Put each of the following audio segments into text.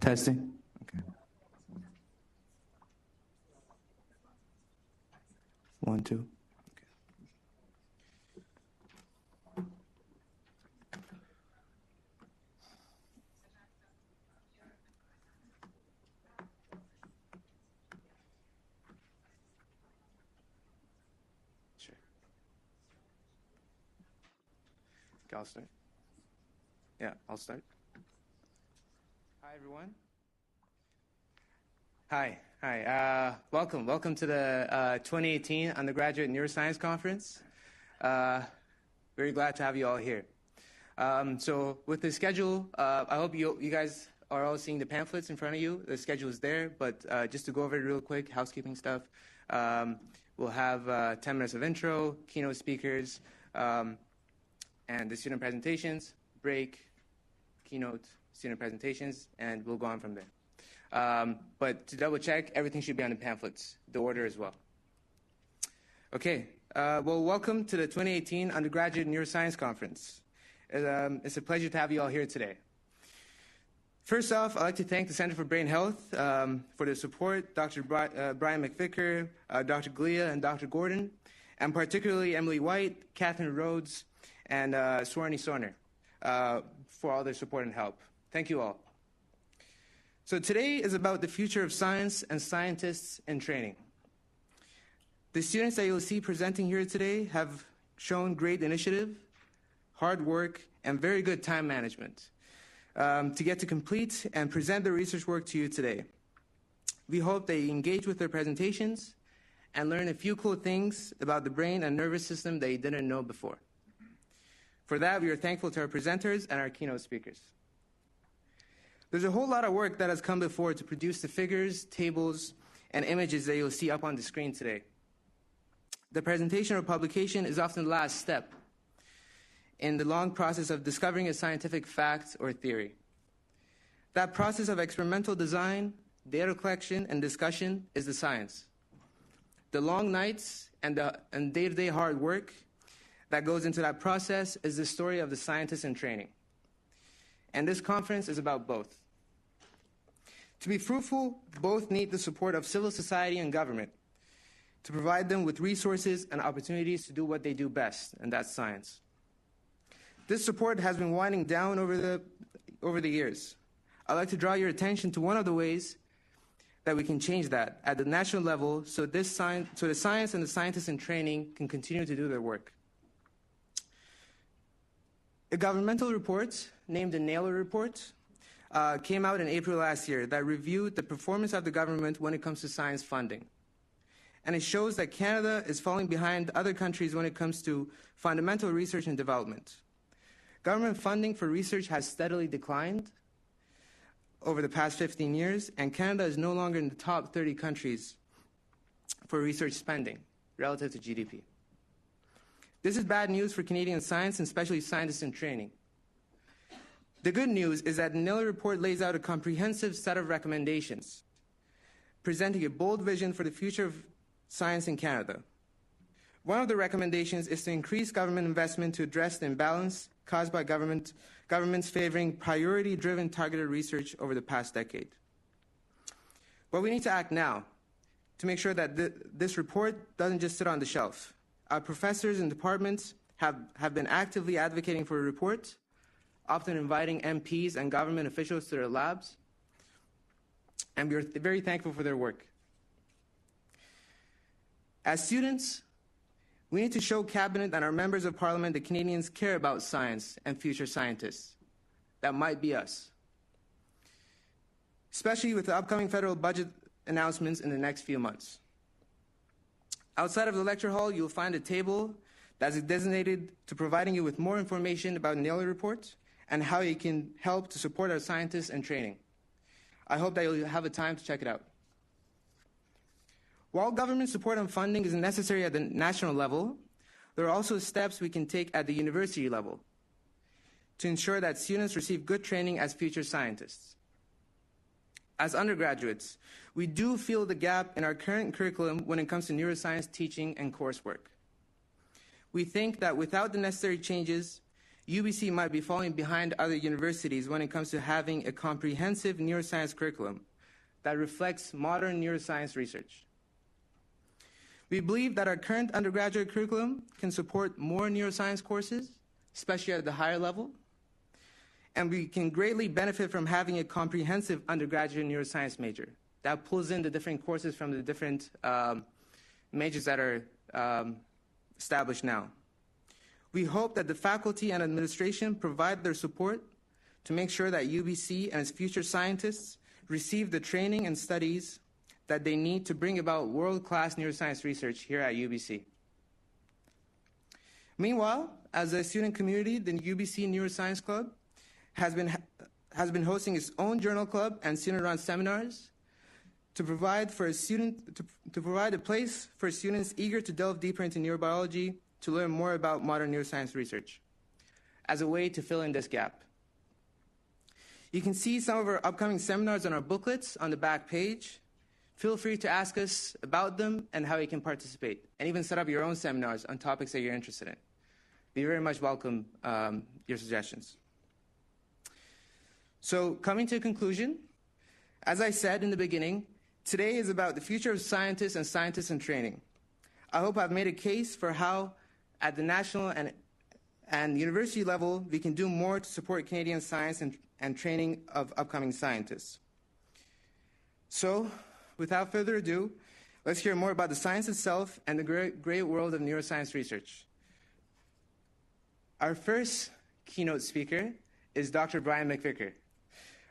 Testing. Okay. 1, 2. Sure. Okay, I'll start. Yeah, I'll start. Hi, everyone. Hi. Welcome to the 2018 Undergraduate Neuroscience Conference. Very glad to have you all here. So with the schedule, I hope you guys are all seeing the pamphlets in front of you. The schedule is there, but just to go over it real quick, housekeeping stuff. We'll have 10 minutes of intro, keynote speakers, and the student presentations, break, keynote, student presentations, and we'll go on from there. But to double check, everything should be on the pamphlets, the order as well. Okay, well, welcome to the 2018 Undergraduate Neuroscience Conference. It's a pleasure to have you all here today. First off, I'd like to thank the Center for Brain Health for their support, Dr. Brian MacVicar, Dr. Galea, and Dr. Gordon, and particularly Emily White, Catherine Rhodes, and Swarni Soner for all their support and help. Thank you all. So today is about the future of science and scientists in training. The students that you'll see presenting here today have shown great initiative, hard work, and very good time management to get to complete and present their research work to you today. We hope they engage with their presentations and learn a few cool things about the brain and nervous system that you didn't know before. For that, we are thankful to our presenters and our keynote speakers. There's a whole lot of work that has come before to produce the figures, tables, and images that you'll see up on the screen today. The presentation or publication is often the last step in the long process of discovering a scientific fact or theory. That process of experimental design, data collection, and discussion is the science. The long nights and day-to-day hard work that goes into that process is the story of the scientist in training. And this conference is about both. To be fruitful, both need the support of civil society and government to provide them with resources and opportunities to do what they do best, and that's science. This support has been winding down over the years. I'd like to draw your attention to one of the ways that we can change that at the national level so the science and the scientists in training can continue to do their work. A governmental report named the Naylor Report came out in April last year that reviewed the performance of the government when it comes to science funding. And it shows that Canada is falling behind other countries when it comes to fundamental research and development. Government funding for research has steadily declined over the past 15 years, and Canada is no longer in the top 30 countries for research spending relative to GDP. This is bad news for Canadian science, and especially scientists in training. The good news is that the Naylor Report lays out a comprehensive set of recommendations, presenting a bold vision for the future of science in Canada. One of the recommendations is to increase government investment to address the imbalance caused by governments favoring priority-driven targeted research over the past decade. But we need to act now to make sure that this report doesn't just sit on the shelf. Our professors and departments have been actively advocating for a report, often inviting MPs and government officials to their labs, and we're very thankful for their work. As students, we need to show Cabinet and our members of Parliament that Canadians care about science and future scientists. That might be us, especially with the upcoming federal budget announcements in the next few months. Outside of the lecture hall, you'll find a table that is designated to providing you with more information about Naylor Report and how you can help to support our scientists in training. I hope that you'll have a time to check it out. While government support and funding is necessary at the national level, there are also steps we can take at the university level to ensure that students receive good training as future scientists. As undergraduates, we do feel the gap in our current curriculum when it comes to neuroscience teaching and coursework. We think that without the necessary changes, UBC might be falling behind other universities when it comes to having a comprehensive neuroscience curriculum that reflects modern neuroscience research. We believe that our current undergraduate curriculum can support more neuroscience courses, especially at the higher level, and we can greatly benefit from having a comprehensive undergraduate neuroscience major that pulls in the different courses from the different majors that are established now. We hope that the faculty and administration provide their support to make sure that UBC and its future scientists receive the training and studies that they need to bring about world-class neuroscience research here at UBC. Meanwhile, as a student community, the UBC Neuroscience Club has been hosting its own journal club and student-run seminars to provide a place for students eager to delve deeper into neurobiology to learn more about modern neuroscience research as a way to fill in this gap. You can see some of our upcoming seminars on our booklets on the back page. Feel free to ask us about them and how you can participate, and even set up your own seminars on topics that you're interested in. We very much welcome your suggestions. So, coming to a conclusion, as I said in the beginning, today is about the future of scientists and scientists in training. I hope I've made a case for how, at the national and university level, we can do more to support Canadian science and training of upcoming scientists. So, without further ado, let's hear more about the science itself and the great world of neuroscience research. Our first keynote speaker is Dr. Brian MacVicar.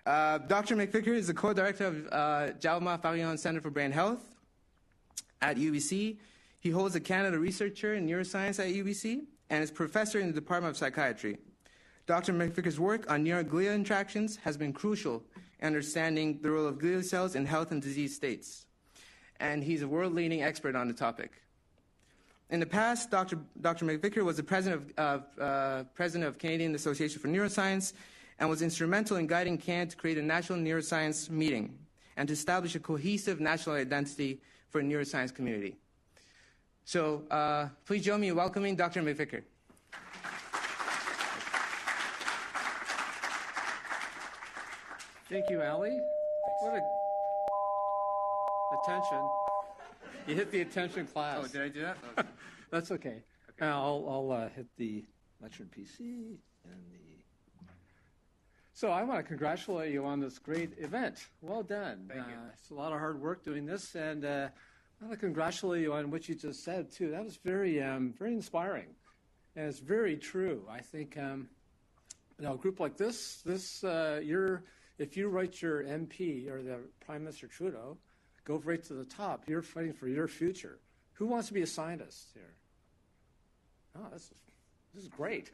Dr. MacVicar is the co-director of Jaume Farillon Center for Brain Health at UBC. He holds a Canada Research Chair in Neuroscience at UBC and is professor in the Department of Psychiatry. Dr. MacVicar's work on neural-glia interactions has been crucial in understanding the role of glial cells in health and disease states, and he's a world-leading expert on the topic. In the past, Dr. MacVicar was the president of Canadian Association for Neuroscience and was instrumental in guiding Canada to create a national neuroscience meeting and to establish a cohesive national identity for the neuroscience community. So please join me in welcoming Dr. MacVicar. Thank you, Ali. What attention. You hit the attention class. Oh, did I do that? That's okay. I'll hit the lecture PC and the... So I want to congratulate you on this great event. Well done. Thank you. It's a lot of hard work doing this, and I want to congratulate you on what you just said, too. That was very inspiring, and it's very true. I think a group like this, if you write your MP or the Prime Minister Trudeau, go right to the top. You're fighting for your future. Who wants to be a scientist here? Oh, this is great.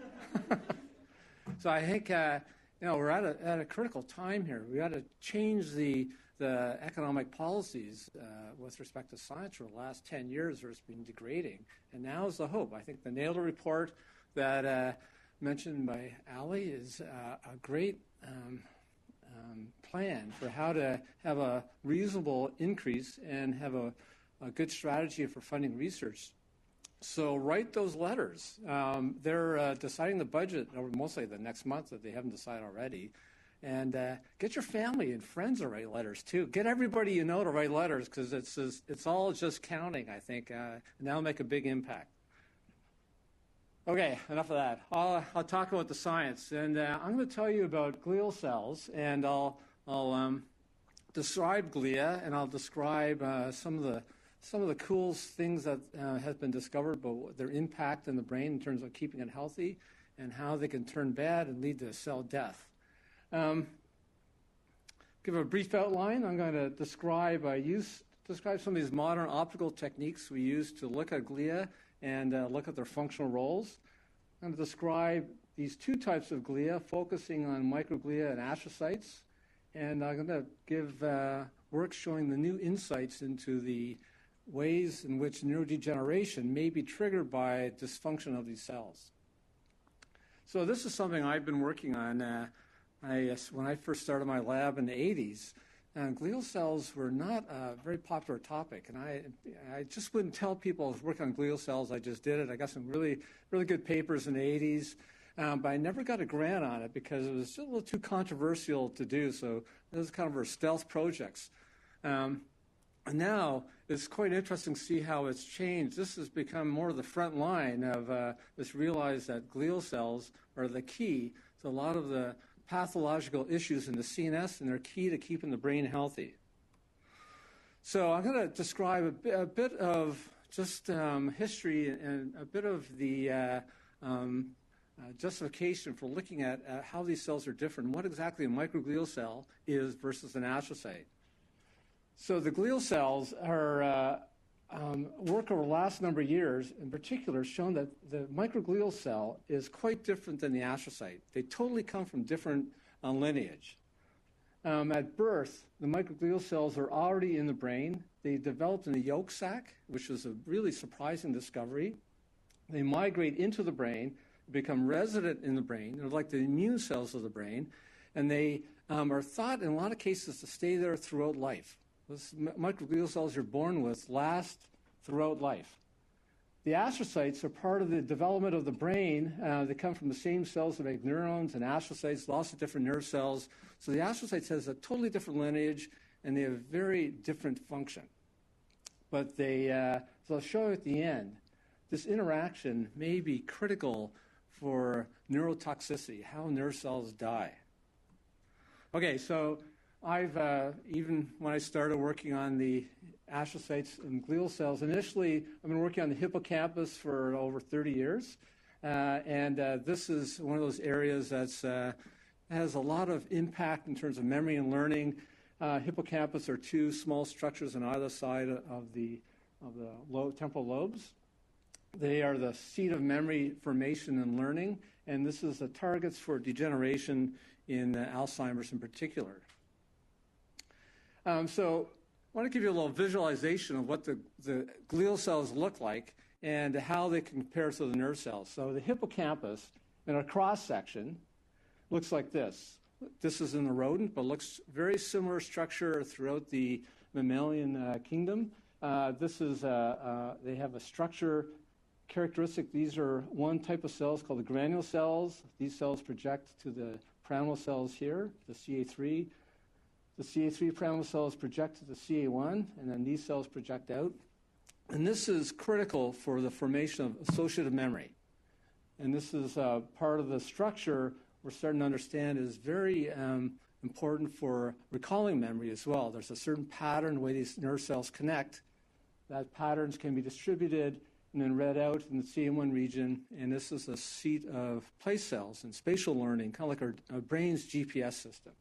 So I think we're at a critical time here. We got to change the economic policies with respect to science for the last 10 years. Where it's been degrading, and now is the hope. I think the NAILR report that mentioned by Ali is a great plan for how to have a reasonable increase and have a good strategy for funding research. So write those letters. They're deciding the budget over mostly the next month if they haven't decided already. And get your family and friends to write letters too. Get everybody you know to write letters because it's all just counting, I think. And that'll make a big impact. Okay, enough of that. I'll talk about the science, and I'm going to tell you about glial cells, and I'll describe glia, and I'll describe some of the cool things that have been discovered about their impact in the brain in terms of keeping it healthy, and how they can turn bad and lead to cell death. Give a brief outline. I'm going to describe some of these modern optical techniques we use to look at glia and look at their functional roles. I'm going to describe these two types of glia, focusing on microglia and astrocytes. And I'm going to give work showing the new insights into the ways in which neurodegeneration may be triggered by dysfunction of these cells. So this is something I've been working on. When I first started my lab in the 80s, glial cells were not a very popular topic, and I just wouldn't tell people I was working on glial cells. I just did it. I got some really, really good papers in the 80s. but I never got a grant on it because it was a little too controversial to do, so this is kind of our stealth projects. And now it's quite interesting to see how it's changed. This has become more of the front line of this realize that glial cells are the key to a lot of the pathological issues in the CNS, and they're key to keeping the brain healthy. So I'm going to describe a bit of just history and a bit of the justification for looking at how these cells are different, what exactly a microglial cell is versus an astrocyte. So the glial cells are work over the last number of years, in particular, shown that the microglial cell is quite different than the astrocyte. They totally come from different lineage. At birth, the microglial cells are already in the brain. They developed in the yolk sac, which is a really surprising discovery. They migrate into the brain, become resident in the brain. They're like the immune cells of the brain, and they are thought in a lot of cases to stay there throughout life. Those microglial cells you're born with last throughout life. The astrocytes are part of the development of the brain. They come from the same cells that make neurons and astrocytes, lots of different nerve cells. So the astrocytes has a totally different lineage, and they have very different function. But so I'll show you at the end, this interaction may be critical for neurotoxicity, how nerve cells die. Okay, so I've, even when I started working on the astrocytes and glial cells, initially I've been working on the hippocampus for over 30 years. This is one of those areas that has a lot of impact in terms of memory and learning. Hippocampus are two small structures on either side of the temporal lobes. They are the seat of memory formation and learning, and this is the targets for degeneration in Alzheimer's in particular. So I want to give you a little visualization of what the glial cells look like and how they compare to the nerve cells. So the hippocampus in a cross-section looks like this. This is in the rodent, but looks very similar structure throughout the mammalian kingdom. This is, they have a structure characteristic. These are one type of cells called the granule cells. These cells project to the pyramidal cells here, the CA3. The CA3 pyramidal cells project to the CA1, and then these cells project out. And this is critical for the formation of associative memory. And this is part of the structure we're starting to understand is very important for recalling memory as well. There's a certain pattern, the way these nerve cells connect. That patterns can be distributed and then read out in the CA1 region. And this is a seat of place cells and spatial learning, kind of like our brain's GPS system.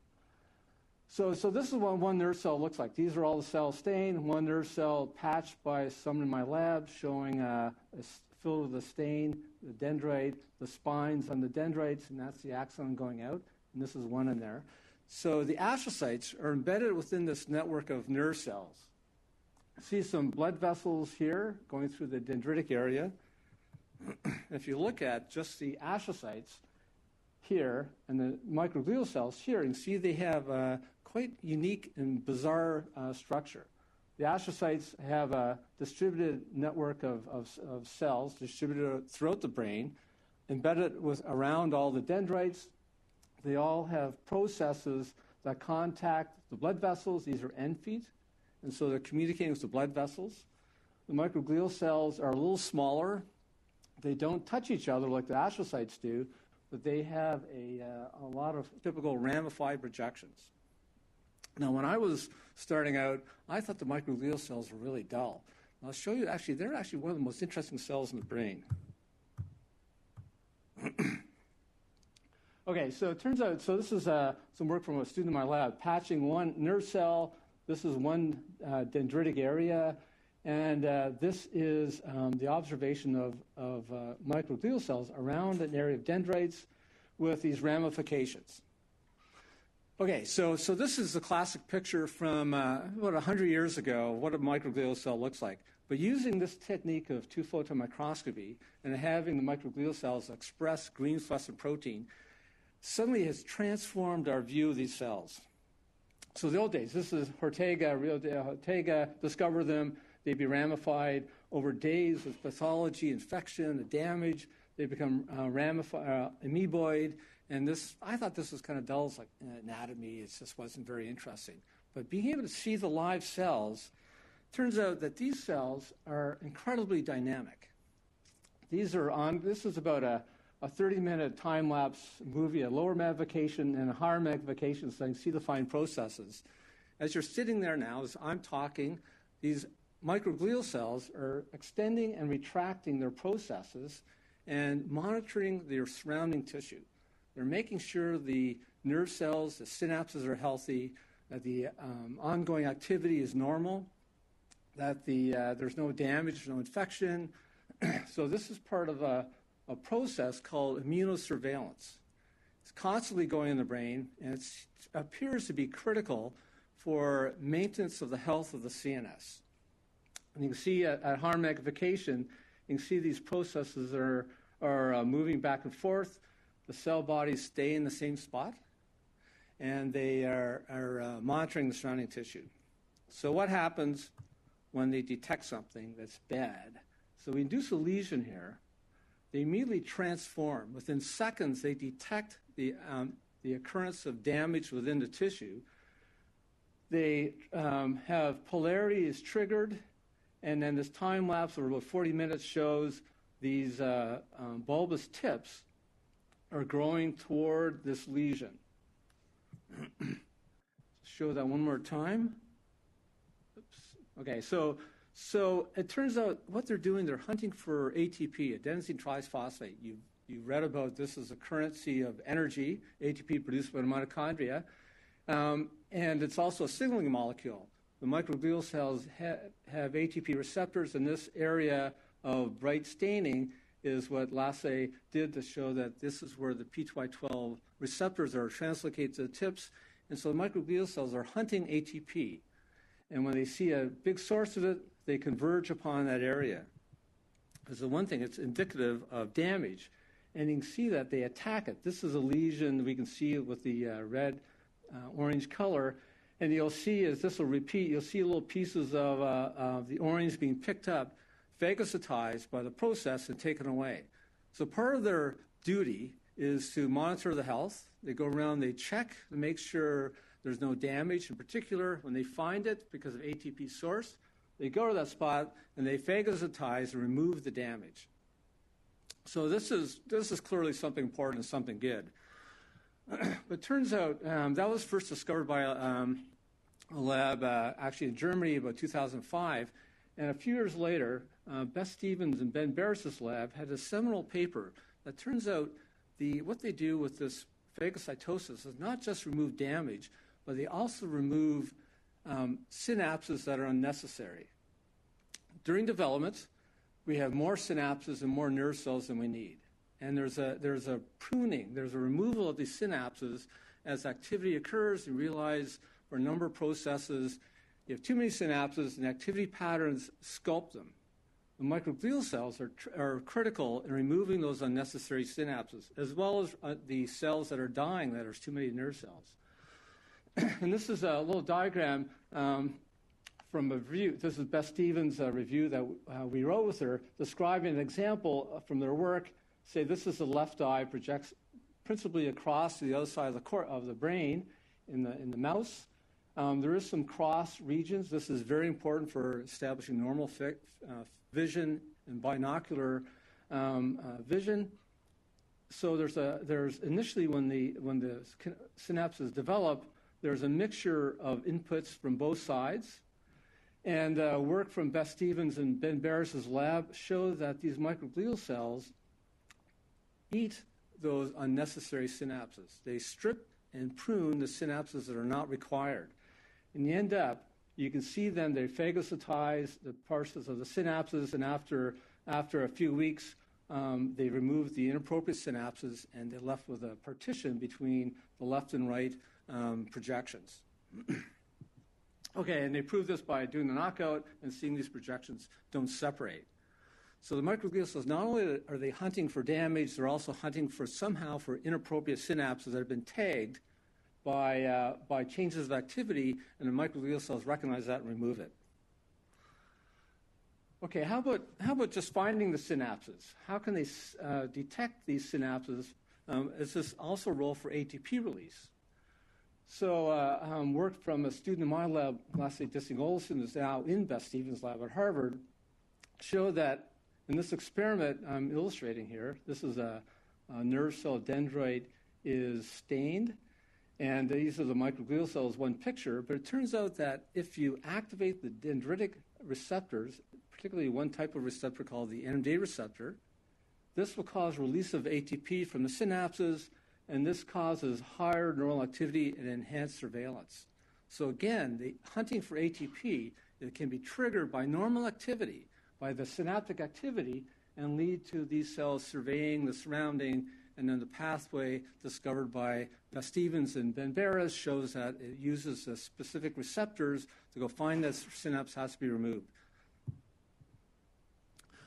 So this is what one nerve cell looks like. These are all the cells stained. One nerve cell patched by someone in my lab showing filled with the stain, the dendrite, the spines on the dendrites, and that's the axon going out. And this is one in there. So the astrocytes are embedded within this network of nerve cells. See some blood vessels here going through the dendritic area. If you look at just the astrocytes here and the microglial cells here, you can see they have a quite unique and bizarre structure. The astrocytes have a distributed network of cells distributed throughout the brain, embedded around all the dendrites. They all have processes that contact the blood vessels. These are end feet, and so they're communicating with the blood vessels. The microglial cells are a little smaller. They don't touch each other like the astrocytes do, but they have a lot of typical ramified projections. Now, when I was starting out, I thought the microglial cells were really dull. I'll show you, they're actually one of the most interesting cells in the brain. Okay, so it turns out, this is some work from a student in my lab, patching one nerve cell. This is one dendritic area, and this is the observation of microglial cells around an area of dendrites with these ramifications. Okay, so this is a classic picture from about 100 years ago, what a microglial cell looks like. But using this technique of two-photon microscopy and having the microglial cells express green fluorescent protein suddenly has transformed our view of these cells. So the old days, this is Ortega discovered them. They'd be ramified over days with pathology, infection, the damage. they become ramified, amoeboid, and this, I thought this was kind of dull, it's like anatomy, it just wasn't very interesting. But being able to see the live cells, turns out that these cells are incredibly dynamic. This is about a 30-minute time-lapse movie, a lower magnification and a higher magnification, so you can see the fine processes. As you're sitting there now, as I'm talking, these microglial cells are extending and retracting their processes and monitoring their surrounding tissue. They're making sure the nerve cells, the synapses are healthy, that the ongoing activity is normal, that there's no damage, no infection. So this is part of a process called immuno surveillance. It's constantly going in the brain, and it appears to be critical for maintenance of the health of the CNS. And you can see at higher magnification, you can see these processes are moving back and forth. The cell bodies stay in the same spot, and they are monitoring the surrounding tissue. So what happens when they detect something that's bad? So we induce a lesion here. They immediately transform. Within seconds, they detect the occurrence of damage within the tissue. They have polarity is triggered, and then this time lapse of about 40 minutes shows these bulbous tips are growing toward this lesion. Show that one more time. Oops. Okay, so it turns out what they're doing, they're hunting for ATP, adenosine triphosphate. You read about this as a currency of energy, ATP produced by the mitochondria, and it's also a signaling molecule. The microglial cells have ATP receptors, and this area of bright staining is what Lasse did to show that this is where the P2Y12 receptors are translocated to the tips, and so the microglial cells are hunting ATP. And when they see a big source of it, they converge upon that area. Because the one thing, it's indicative of damage. And you can see that they attack it. This is a lesion. We can see it with the red, orange color. And you'll see as this will repeat, you'll see little pieces of the orange being picked up, phagocytized by the process and taken away. So part of their duty is to monitor the health. They go around, they check to make sure there's no damage. In particular, when they find it because of ATP source, they go to that spot and they phagocytize and remove the damage. So this is clearly something important and something good. But it turns out that was first discovered by a lab actually in Germany about 2005. And a few years later, Beth Stevens and Ben Barris's lab had a seminal paper that turns out what they do with this phagocytosis is not just remove damage, but they also remove synapses that are unnecessary. During development, we have more synapses and more nerve cells than we need. And there's a pruning, there's a removal of these synapses as activity occurs. You realize for a number of processes, you have too many synapses and activity patterns sculpt them. The microglial cells are critical in removing those unnecessary synapses, as well as the cells that are dying that are too many nerve cells. And this is a little diagram from a review. This is Beth Stevens' review that we wrote with her, describing an example from their work. Say this is the left eye, projects principally across to the other side of the brain in the mouse. There is some cross regions. This is very important for establishing normal vision and binocular vision. So there's initially when the synapses develop, there's a mixture of inputs from both sides. And work from Beth Stevens and Ben Barris's lab showed that these microglial cells eat those unnecessary synapses. They strip and prune the synapses that are not required. And you end up, you can see then they phagocytize the parts of the synapses, and after a few weeks, they remove the inappropriate synapses, and they're left with a partition between the left and right projections. Okay, and they prove this by doing the knockout and seeing these projections don't separate. So the microglial cells, not only are they hunting for damage, they're also hunting for somehow for inappropriate synapses that have been tagged by changes of activity, and the microglial cells recognize that and remove it. Okay, how about just finding the synapses? How can they detect these synapses? Is this also a role for ATP release? So work from a student in my lab, Lasse Dissing-Olsen, who's now in Beth Stevens' lab at Harvard, showed that in this experiment I'm illustrating here, this is a nerve cell dendrite is stained, and these are the microglial cells, one picture, but it turns out that if you activate the dendritic receptors, particularly one type of receptor called the NMDA receptor, this will cause release of ATP from the synapses, and this causes higher neural activity and enhanced surveillance. So again, the hunting for ATP, it can be triggered by normal activity, by the synaptic activity, and lead to these cells surveying the surrounding, and then the pathway discovered by Beth Stevens and Ben Barres shows that it uses specific receptors to go find that synapse has to be removed.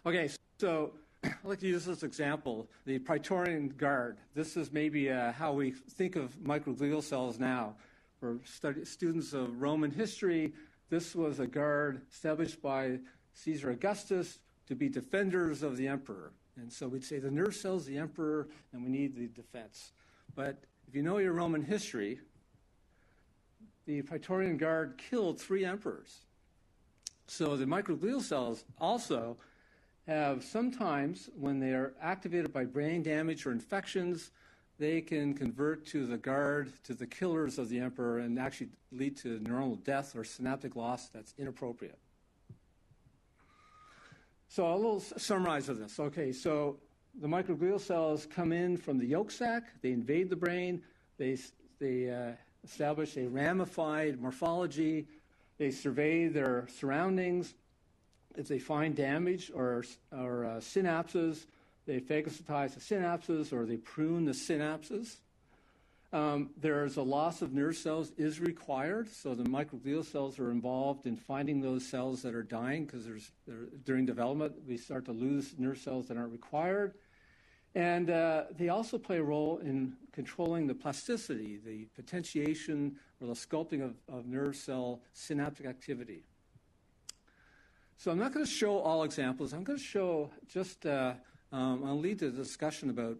Okay, so I'd like to use this example, the Praetorian Guard. This is maybe how we think of microglial cells now. For students of Roman history, this was a guard established by Caesar Augustus to be defenders of the emperor. And so we'd say the nerve cell's the emperor, and we need the defense. But if you know your Roman history, the Praetorian Guard killed 3 emperors. So the microglial cells also have sometimes, when they are activated by brain damage or infections, they can convert to the guard, to the killers of the emperor, and actually lead to neuronal death or synaptic loss that's inappropriate. So a little summarize of this. Okay, so the microglial cells come in from the yolk sac, they invade the brain, they establish a ramified morphology, they survey their surroundings. If they find damage or synapses, they phagocytize the synapses or they prune the synapses. There's a loss of nerve cells is required, so the microglial cells are involved in finding those cells that are dying because during development we start to lose nerve cells that aren't required. And they also play a role in controlling the plasticity, the potentiation or the sculpting of nerve cell synaptic activity. So I'm not going to show all examples. I'm going to show just, I'll lead to the discussion about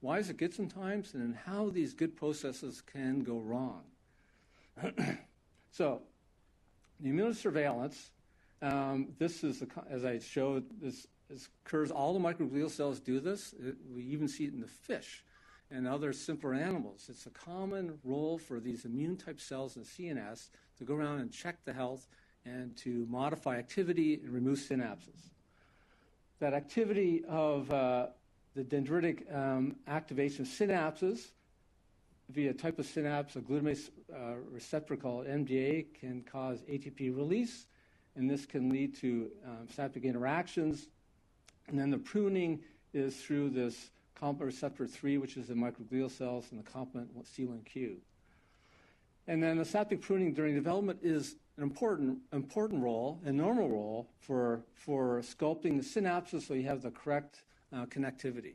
why is it good sometimes and how these good processes can go wrong. So the Immuno Surveillance, this is, as I showed, this occurs, all the microglial cells do this. We even see it in the fish and other simpler animals. It's a common role for these immune-type cells in the CNS to go around and check the health and to modify activity and remove synapses. That activity of the dendritic activation of synapses via type of synapse, a glutamate receptor called MDA, can cause ATP release, and this can lead to synaptic interactions. And then the pruning is through this complement receptor 3, which is in microglial cells, and the complement C1q. And then the synaptic pruning during development is an important role, a normal role for sculpting the synapses so you have the correct connectivity.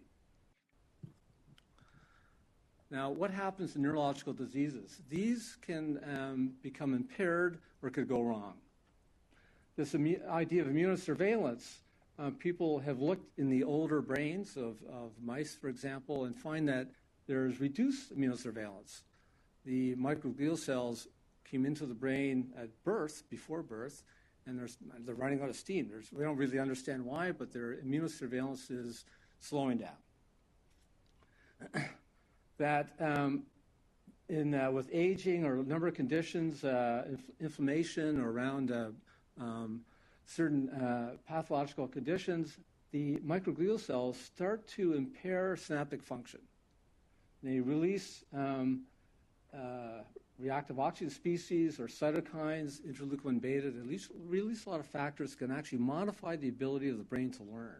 Now, what happens in neurological diseases? These can become impaired or could go wrong. This idea of immunosurveillance, people have looked in the older brains of mice, for example, and find that there's reduced immunosurveillance. The microglial cells came into the brain at birth, before birth, and they're running out of steam. We don't really understand why, but their immunosurveillance is slowing down. That with aging or a number of conditions, inflammation or around certain pathological conditions, the microglial cells start to impair synaptic function. They release reactive oxygen species or cytokines, interleukin beta, that release a lot of factors that can actually modify the ability of the brain to learn.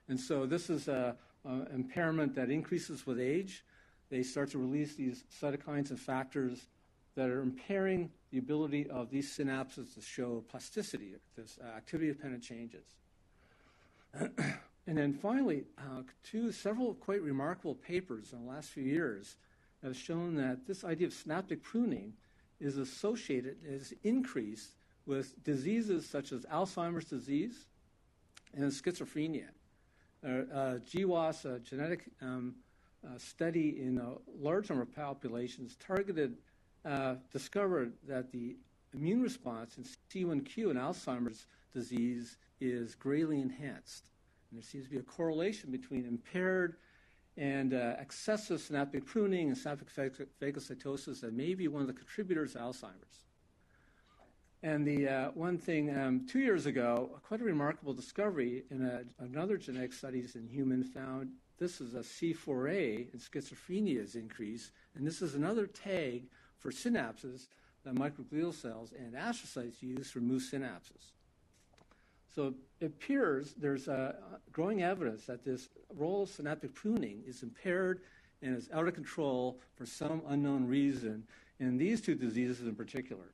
And so this is an impairment that increases with age. They start to release these cytokines and factors that are impairing the ability of these synapses to show plasticity, this activity-dependent changes. And then finally, several quite remarkable papers in the last few years have shown that this idea of synaptic pruning is associated, is increased with diseases such as Alzheimer's disease and schizophrenia. GWAS, a genetic study in a large number of populations, discovered that the immune response in C1q in Alzheimer's disease is greatly enhanced. And there seems to be a correlation between impaired and excessive synaptic pruning and synaptic phagocytosis that may be one of the contributors to Alzheimer's. And the one thing, 2 years ago, quite a remarkable discovery in another genetic studies in human found this is a C4a in schizophrenia is increased, and this is another tag for synapses that microglial cells and astrocytes use to remove synapses. So it appears there's growing evidence that this role of synaptic pruning is impaired and is out of control for some unknown reason in these two diseases in particular.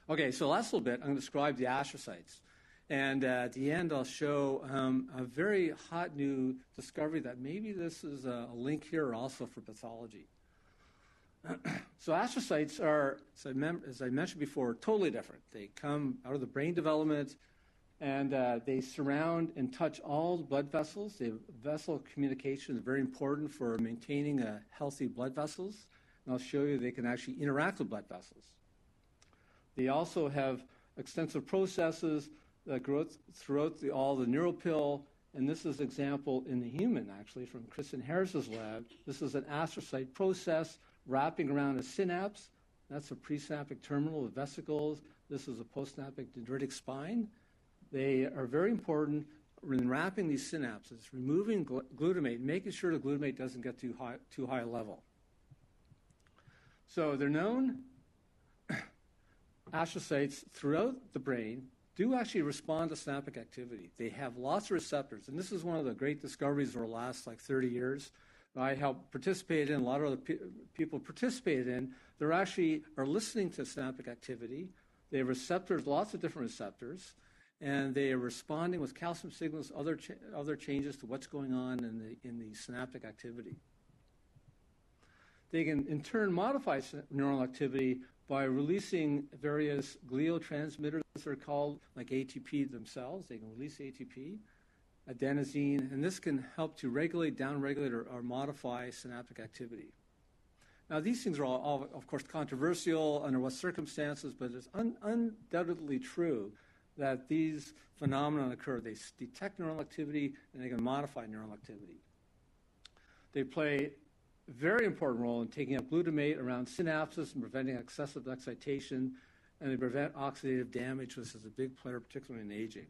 Okay, so last little bit, I'm going to describe the astrocytes. And at the end, I'll show a very hot new discovery that maybe this is a link here also for pathology. So astrocytes are, as I mentioned before, totally different. They come out of the brain development, and they surround and touch all the blood vessels. Vessel communication is very important for maintaining healthy blood vessels. And I'll show you they can actually interact with blood vessels. They also have extensive processes that grow throughout all the neuropil, and this is an example in the human, actually, from Kristen Harris's lab. This is an astrocyte process wrapping around a synapse. That's a presynaptic terminal with vesicles. This is a postsynaptic dendritic spine. They are very important in wrapping these synapses, removing glutamate, making sure the glutamate doesn't get too high a level. So they're known astrocytes throughout the brain do actually respond to synaptic activity. They have lots of receptors, and this is one of the great discoveries over the last 30 years. I helped participate in, a lot of other people participated in. They actually are listening to synaptic activity. They have receptors, lots of different receptors, and they are responding with calcium signals, other changes to what's going on in the synaptic activity. They can, in turn, modify neural activity by releasing various glial transmitters, they're called, like ATP themselves. They can release ATP, adenosine, and this can help to regulate, downregulate, or modify synaptic activity. Now, these things are all, of course, controversial under what circumstances, but it's undoubtedly true that these phenomena occur. They detect neural activity, and they can modify neural activity. They play a very important role in taking up glutamate around synapses and preventing excessive excitation, and they prevent oxidative damage, which is a big player, particularly in aging.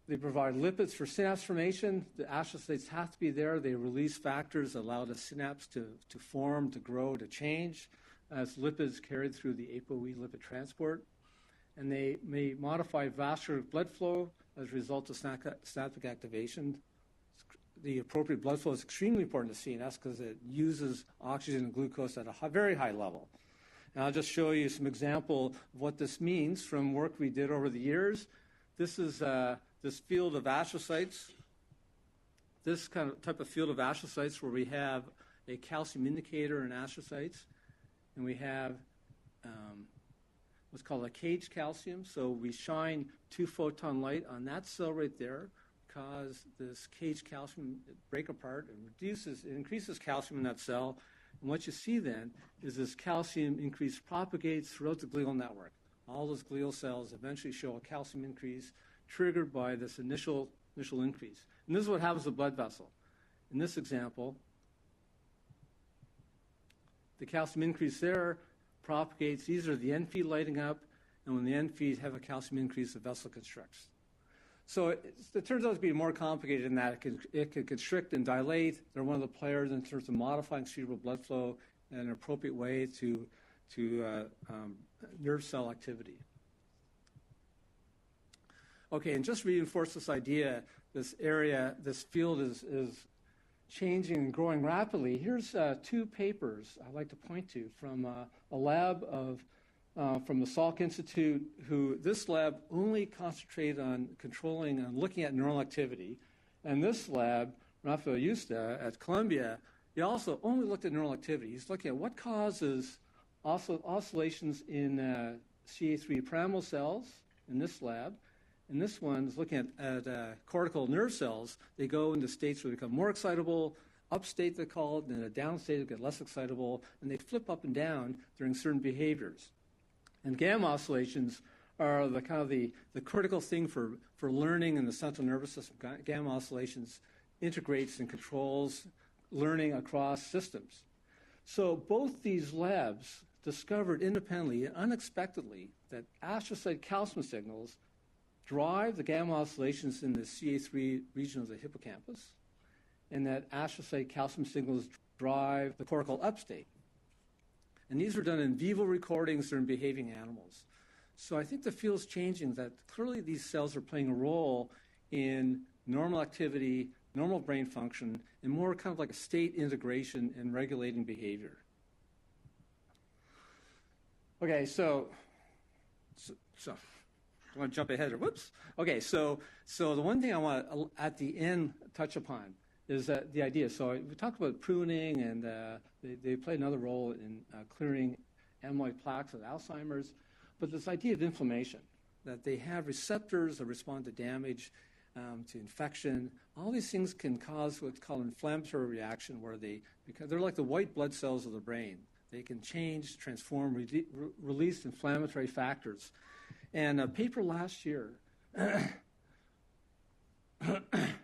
They provide lipids for synapse formation. The astrocytes have to be there. They release factors that allow the synapse to form, to grow, to change as lipids carried through the ApoE lipid transport. And they may modify vascular blood flow as a result of synaptic activation. The appropriate blood flow is extremely important to CNS because it uses oxygen and glucose at a very high level. And I'll just show you some example of what this means from work we did over the years. This is this field of astrocytes, this kind of type of field of astrocytes where we have a calcium indicator in astrocytes, and we have what's called a cage calcium. So we shine 2-photon light on that cell right there, cause this cage calcium break apart and increases calcium in that cell. And what you see then is this calcium increase propagates throughout the glial network. All those glial cells eventually show a calcium increase triggered by this initial increase. And this is what happens to the blood vessel. In this example, the calcium increase there propagates. These are the end feet lighting up, and when the end feet have a calcium increase, the vessel constricts. So it turns out to be more complicated than that. It can constrict and dilate. They're one of the players in terms of modifying cerebral blood flow in an appropriate way to nerve cell activity. Okay, and just to reinforce this idea, this field is changing and growing rapidly. Here's two papers I'd like to point to from a lab from the Salk Institute, this lab only concentrated on controlling and looking at neural activity. And this lab, Rafael Yusta at Columbia, he also only looked at neural activity. He's looking at what causes also oscillations in CA3 pyramidal cells in this lab. And this one is looking at cortical nerve cells. They go into states where they become more excitable, upstate they call it, and in a downstate they get less excitable, and they flip up and down during certain behaviors. And gamma oscillations are the kind of the critical thing for learning in the central nervous system. Gamma oscillations integrates and controls learning across systems. So both these labs discovered independently and unexpectedly that astrocyte calcium signals drive the gamma oscillations in the CA3 region of the hippocampus, and that astrocyte calcium signals drive the cortical upstate. And these were done in vivo recordings in behaving animals. So I think the field's changing, that clearly these cells are playing a role in normal activity, normal brain function, and more kind of like a state integration and regulating behavior. Okay, so I want to jump ahead, or whoops. Okay, so the one thing I want to, at the end, touch upon is the idea. So we talked about pruning, and they play another role in clearing amyloid plaques with Alzheimer's. But this idea of inflammation, that they have receptors that respond to damage, to infection. All these things can cause what's called inflammatory reaction, where because they're like the white blood cells of the brain. They can change, transform, release inflammatory factors. And a paper last year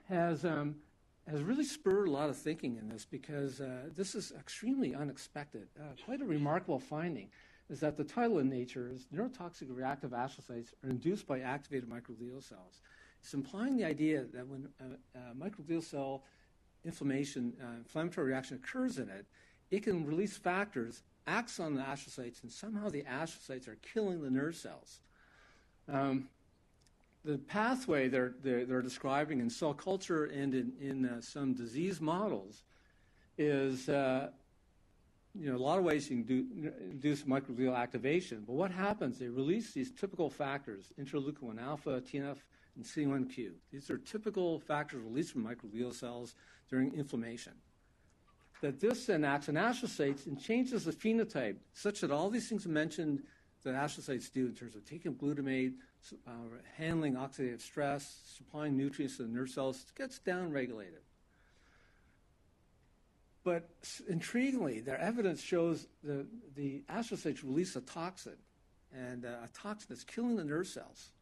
has really spurred a lot of thinking in this, because this is extremely unexpected. Quite a remarkable finding is that the title in Nature is neurotoxic reactive astrocytes are induced by activated microglial cells. It's implying the idea that when microglial cell inflammatory reaction occurs in it, it can release factors, acts on the astrocytes, and somehow the astrocytes are killing the nerve cells. The pathway they're describing in cell culture and in some disease models is, a lot of ways you can induce microglial activation. But what happens? They release these typical factors: interleukin-1 alpha, TNF, and C1q. These are typical factors released from microglial cells during inflammation. That this then acts on astrocytes and changes the phenotype, such that all these things mentioned that astrocytes do in terms of taking glutamate, handling oxidative stress, supplying nutrients to the nerve cells, gets downregulated. But intriguingly, their evidence shows the astrocytes release a toxin, and a toxin that's killing the nerve cells.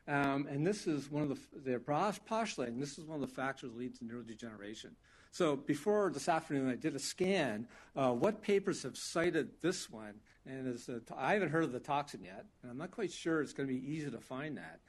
And this is one of they're postulating, this is one of the factors that lead to neurodegeneration. So before this afternoon, I did a scan. What papers have cited this one? And I haven't heard of the toxin yet, and I'm not quite sure it's going to be easy to find that.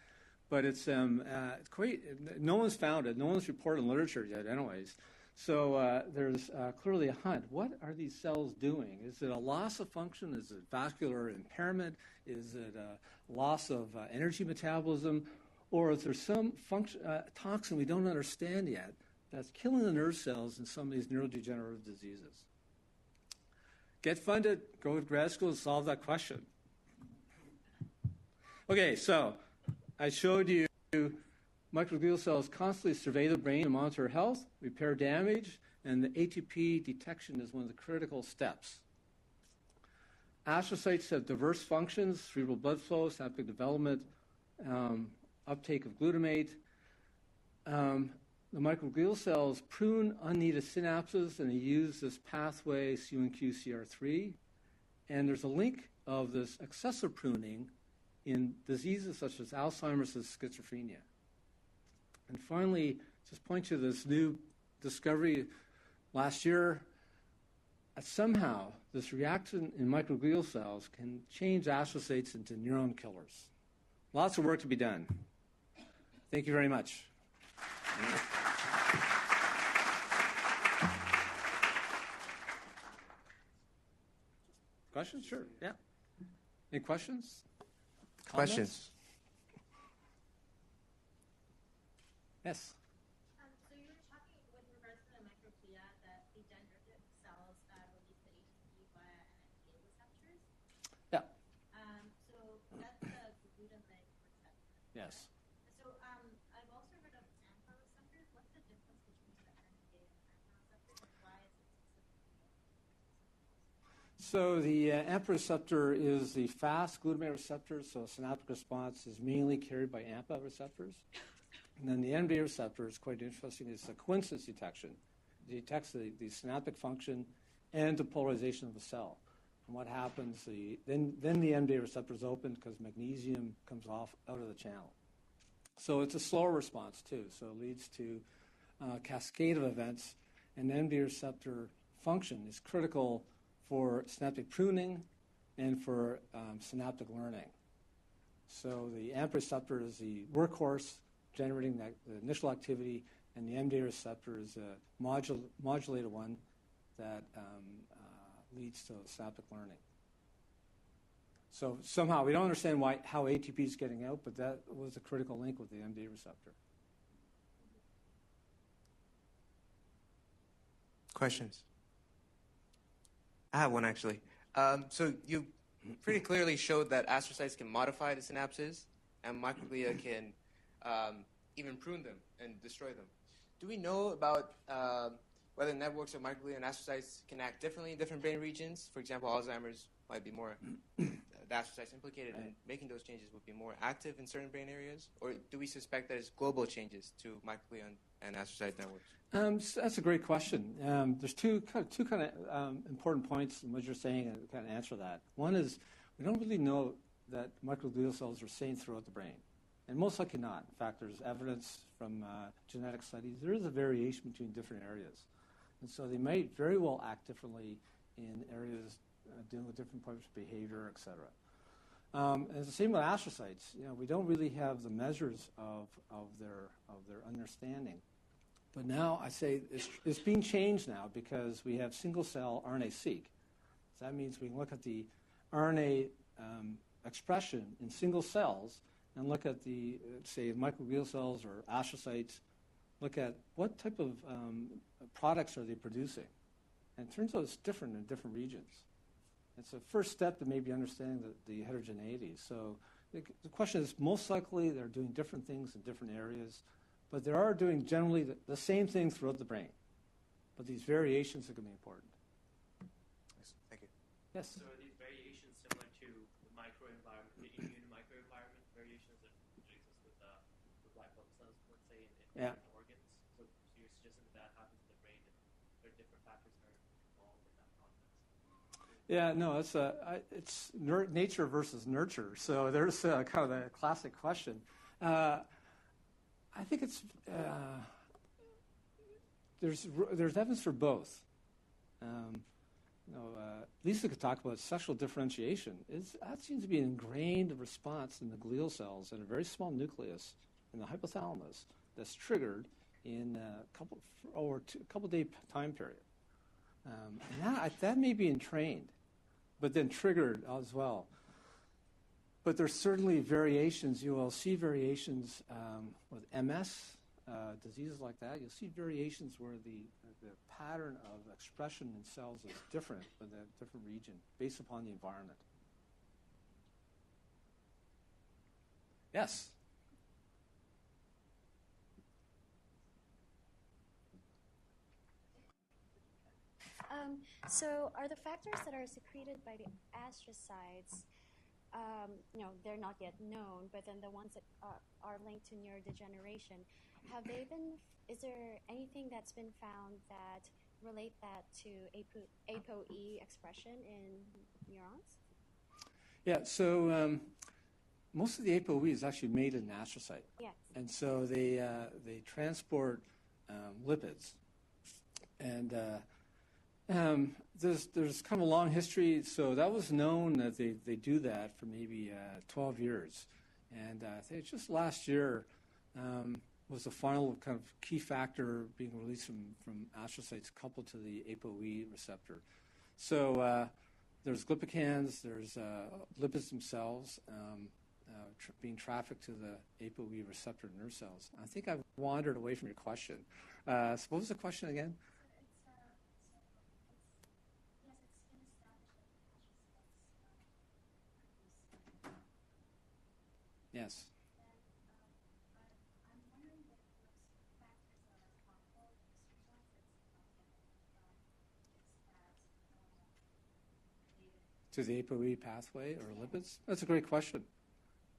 But it's no one's found it. No one's reported in literature yet anyways. So there's clearly a hunt. What are these cells doing? Is it a loss of function? Is it vascular impairment? Is it a loss of energy metabolism? Or is there some toxin we don't understand yet that's killing the nerve cells in some of these neurodegenerative diseases? Get funded, go to grad school, and solve that question. Okay, so I showed you microglial cells constantly survey the brain and monitor health, repair damage, and the ATP detection is one of the critical steps. Astrocytes have diverse functions: cerebral blood flow, synaptic development, uptake of glutamate. The microglial cells prune unneeded synapses, and they use this pathway C1q-CR3. And there's a link of this excessive pruning in diseases such as Alzheimer's and schizophrenia. And finally, just point to this new discovery last year, that somehow this reaction in microglial cells can change astrocytes into neuron killers. Lots of work to be done. Thank you very much. Questions? Sure. Yeah. Any questions? Questions? Yes. So you were talking with regards to the microglia that the dendritic cells release the ATP via NMDA receptors. Yeah. So that's the glutamate receptor. Yes. So I've also heard of AMPA receptors. What's the difference between the NMDA and AMPA receptors, and why is it specifically? So the AMPA receptor is the fast glutamate receptor, so synaptic response is mainly carried by AMPA receptors. And then the NMDA receptor is quite interesting. It's a coincidence detection. It detects the synaptic function and depolarization of the cell. And what happens, then the NMDA receptor is opened because magnesium comes out of the channel. So it's a slower response, too. So it leads to a cascade of events. And the NMDA receptor function is critical for synaptic pruning and for synaptic learning. So the AMPA receptor is the workhorse generating the initial activity, and the NMDA receptor is a modulated one that leads to synaptic learning. So somehow we don't understand how ATP is getting out, but that was a critical link with the NMDA receptor. Questions? I have one, actually. So you pretty clearly showed that astrocytes can modify the synapses, and microglia can even prune them and destroy them. Do we know about whether networks of microglia and astrocytes can act differently in different brain regions? For example, Alzheimer's might be more, the astrocytes implicated in making those changes would be more active in certain brain areas? Or do we suspect that it's global changes to microglia and astrocyte networks? So that's a great question. There's two kind of important points in what you're saying and kind of answer that. One is we don't really know that microglial cells are same throughout the brain. And most likely not. In fact, there's evidence from genetic studies. There is a variation between different areas. And so they might very well act differently in areas dealing with different types of behavior, et cetera. And it's the same with astrocytes. We don't really have the measures of their understanding. But now I say it's being changed now because we have single-cell RNA-seq. So that means we can look at the RNA expression in single cells and look at the, say, microglial cells or astrocytes, look at what type of products are they producing. And it turns out it's different in different regions. It's a first step to maybe understanding the heterogeneity. So the question is, most likely they're doing different things in different areas, but they are doing generally the same thing throughout the brain. But these variations are going to be important. Thank you. Yes? So are these variations similar to the microenvironment, the immune microenvironment variations that exist with white blood cells, let's say, in different organs? So you're suggesting that happens in the brain and there are different factors that are involved in that process? Yeah, no, it's nature versus nurture. So there's kind of the classic question. I think it's there's evidence for both. Lisa could talk about sexual differentiation. That seems to be an ingrained response in the glial cells in a very small nucleus in the hypothalamus that's triggered in a couple day time period. And that may be entrained, but then triggered as well. But there's certainly variations. You will see variations with MS, diseases like that. You'll see variations where the pattern of expression in cells is different with a different region based upon the environment. Yes? So are the factors that are secreted by the astrocytes, they're not yet known, but then the ones that are linked to neurodegeneration, is there anything that's been found that relate that to ApoE expression in neurons? Yeah, so most of the ApoE is actually made in an astrocyte. Yes. And so they transport lipids. And there's kind of a long history. So that was known that they do that for maybe 12 years. And I think just last year was the final kind of key factor being released from astrocytes coupled to the ApoE receptor. So there's glypicans, there's lipids themselves being trafficked to the ApoE receptor nerve cells. I think I've wandered away from your question. So what was the question again? Yes. I'm wondering if those factors that are harmful in this result, it's not yet expressed, to the ApoE pathway or lipids? That's a great question.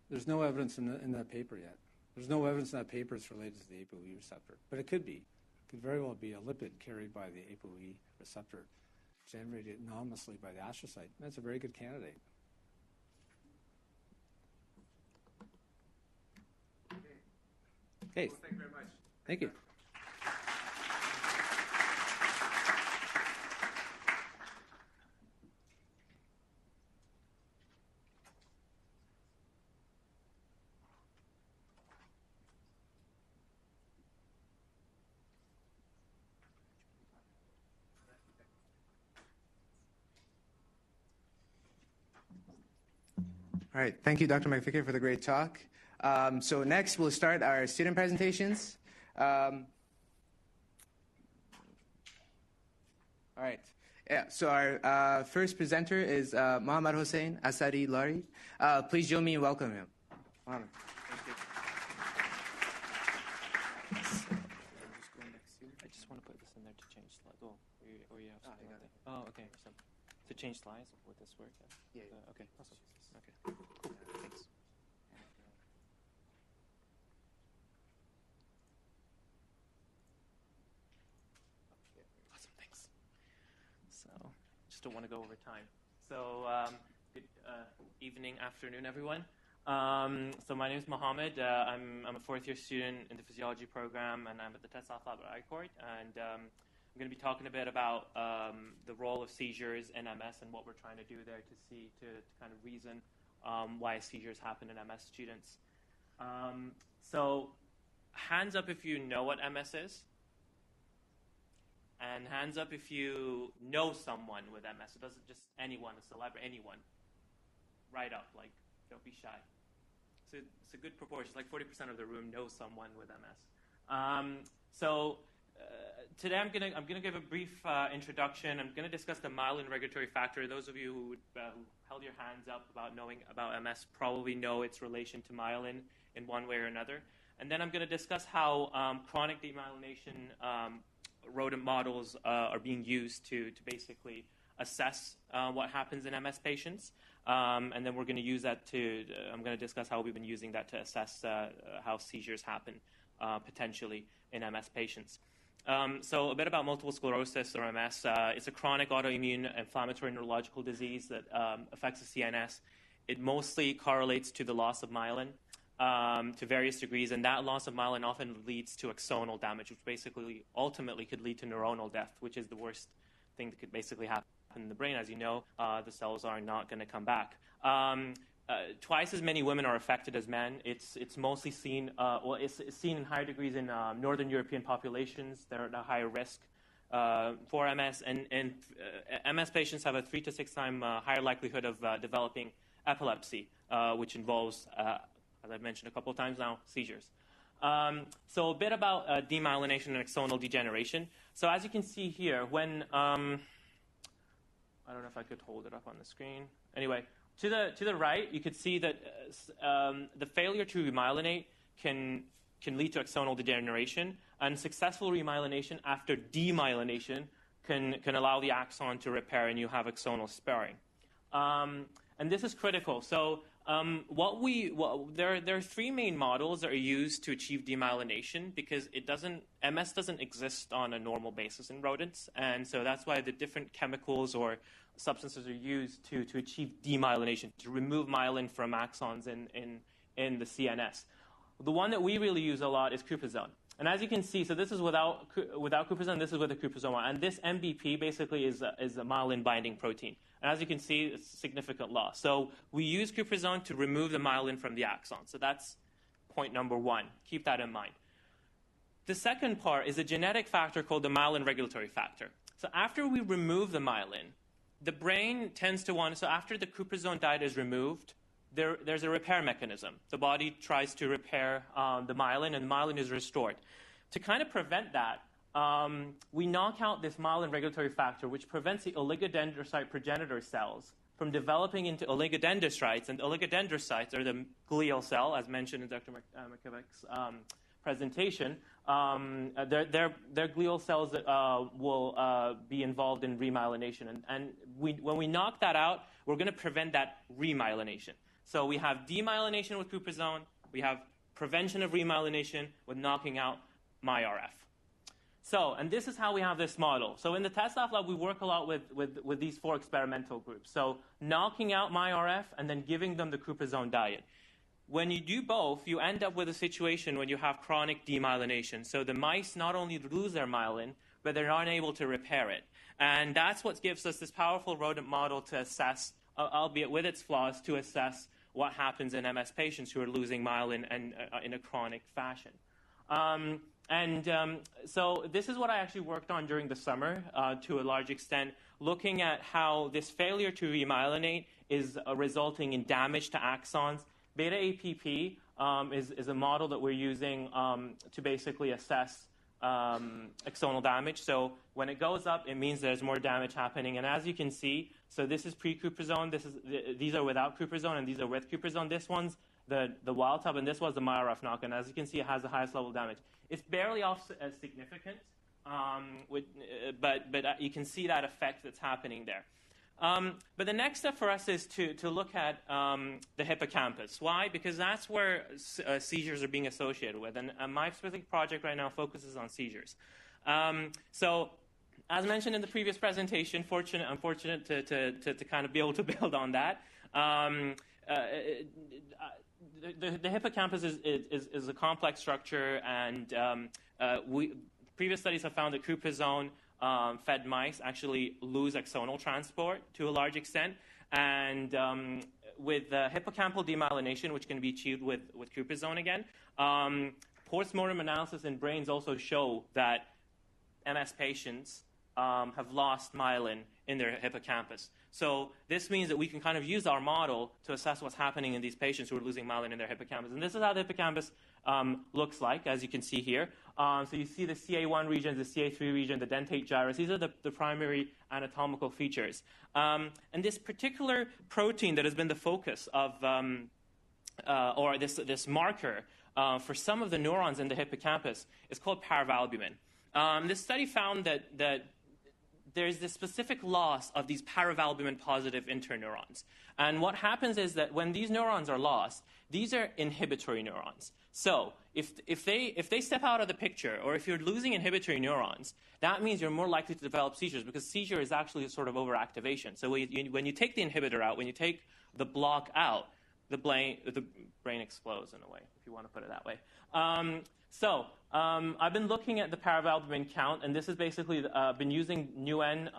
There's no evidence in that paper yet. There's no evidence in that paper it's related to the ApoE receptor, but it could be. It could very well be a lipid carried by the ApoE receptor, generated anonymously by the astrocyte. That's a very good candidate. Okay. Well, thank you very much. Thank you. All right, thank you, Dr. MacVicar, for the great talk. So next, we'll start our student presentations. All right. Yeah, so our first presenter is Mohammad Hossein Asadi Lari. Please join me in welcoming him. Mohammad. Thank you. I just want to put this in there to change slides. Oh, or you have something like that. Oh, okay. So, to change slides, would this work? Yeah. Okay, awesome. Okay, cool. Thanks. Awesome, thanks. So, just don't want to go over time. So, good evening, afternoon, everyone. So my name is Mohammad. I'm a fourth-year student in the physiology program, and I'm at the Test Lab at ICORT. And I'm going to be talking a bit about the role of seizures in MS and what we're trying to do there to kind of reason why seizures happen in MS students. So hands up if you know what MS is. And hands up if you know someone with MS. It doesn't just anyone, a celebrity, anyone. Right up, like, don't be shy. So it's a good proportion. Like 40% of the room knows someone with MS. Today I'm gonna give a brief introduction. I'm gonna discuss the myelin regulatory factor. Those of you who held your hands up about knowing about MS probably know its relation to myelin in one way or another. And then I'm gonna discuss how chronic demyelination rodent models are being used to basically assess what happens in MS patients. And then we're going to use that I'm going to discuss how we've been using that to assess how seizures happen potentially in MS patients. So a bit about multiple sclerosis or MS. It's a chronic autoimmune inflammatory neurological disease that affects the CNS. It mostly correlates to the loss of myelin to various degrees, and that loss of myelin often leads to axonal damage, which basically ultimately could lead to neuronal death, which is the worst thing that could basically happen in the brain. As you know, the cells are not going to come back. Twice as many women are affected as men. It's mostly seen, it's seen in higher degrees in Northern European populations. They're at a higher risk for MS, and MS patients have a 3 to 6 times higher likelihood of developing epilepsy, which involves, as I've mentioned a couple of times now, seizures. So a bit about demyelination and axonal degeneration. So as you can see here, when I don't know if I could hold it up on the screen. Anyway, to the right, you could see that the failure to remyelinate can lead to axonal degeneration, and successful remyelination after demyelination can allow the axon to repair, and you have axonal sparing. And this is critical. So there are 3 main models that are used to achieve demyelination, because MS doesn't exist on a normal basis in rodents, and so that's why the different chemicals or substances are used to achieve demyelination, to remove myelin from axons in the CNS. The one that we really use a lot is cuprizone. And as you can see, so this is without cuprizone, this is with a cuprizone, and this MBP basically is a myelin binding protein. And as you can see, it's significant loss. So we use cuprizone to remove the myelin from the axon. So that's point number 1. Keep that in mind. The second part is a genetic factor called the myelin regulatory factor. So after we remove the myelin, the brain tends to want, so after the cuprizone diet is removed, there's a repair mechanism. The body tries to repair the myelin, and the myelin is restored. To kind of prevent that, we knock out this myelin regulatory factor, which prevents the oligodendrocyte progenitor cells from developing into oligodendrocytes, and oligodendrocytes are the glial cell, as mentioned in Dr. McKevick's presentation, their glial cells will be involved in remyelination. And when we knock that out, we're going to prevent that remyelination. So we have demyelination with cuprizone. We have prevention of remyelination with knocking out MyRF. So, and this is how we have this model. So in the TESOF lab, we work a lot with these 4 experimental groups. So knocking out MyRF and then giving them the cuprizone diet. When you do both, you end up with a situation when you have chronic demyelination. So the mice not only lose their myelin, but they're not able to repair it. And that's what gives us this powerful rodent model to assess, albeit with its flaws, to assess what happens in MS patients who are losing myelin and in a chronic fashion. So this is what I actually worked on during the summer to a large extent, looking at how this failure to remyelinate is resulting in damage to axons. Beta APP is a model that we're using to basically assess axonal damage. So when it goes up, it means there's more damage happening. And as you can see, so this is pre-cuprizone. These are without cuprizone, and these are with cuprizone. This one's the wild type, and this was the MyRF knock-in. As you can see, it has the highest level of damage. It's barely off as significant, but you can see that effect that's happening there. But the next step for us is to look at the hippocampus. Why? Because that's where seizures are being associated with. And my specific project right now focuses on seizures. So as mentioned in the previous presentation, unfortunate to kind of be able to build on that. The hippocampus is a complex structure, and previous studies have found that cuprizone fed mice actually lose axonal transport to a large extent. And with hippocampal demyelination, which can be achieved with cuprizone again, postmortem analysis in brains also show that MS patients have lost myelin in their hippocampus. So this means that we can kind of use our model to assess what's happening in these patients who are losing myelin in their hippocampus. And this is how the hippocampus looks like, as you can see here. So you see the CA1 region, the CA3 region, the dentate gyrus. These are the primary anatomical features. And this particular protein that has been the focus of, or this marker for some of the neurons in the hippocampus is called paravalbumin. This study found that there's this specific loss of these paravalbumin-positive interneurons. And what happens is that when these neurons are lost, these are inhibitory neurons. So if they step out of the picture, or if you're losing inhibitory neurons, that means you're more likely to develop seizures, because seizure is actually a sort of overactivation. So when you take the inhibitor out, when you take the block out, the brain explodes in a way, if you want to put it that way. I've been looking at the paravalbumin count, and this is basically been using NUN.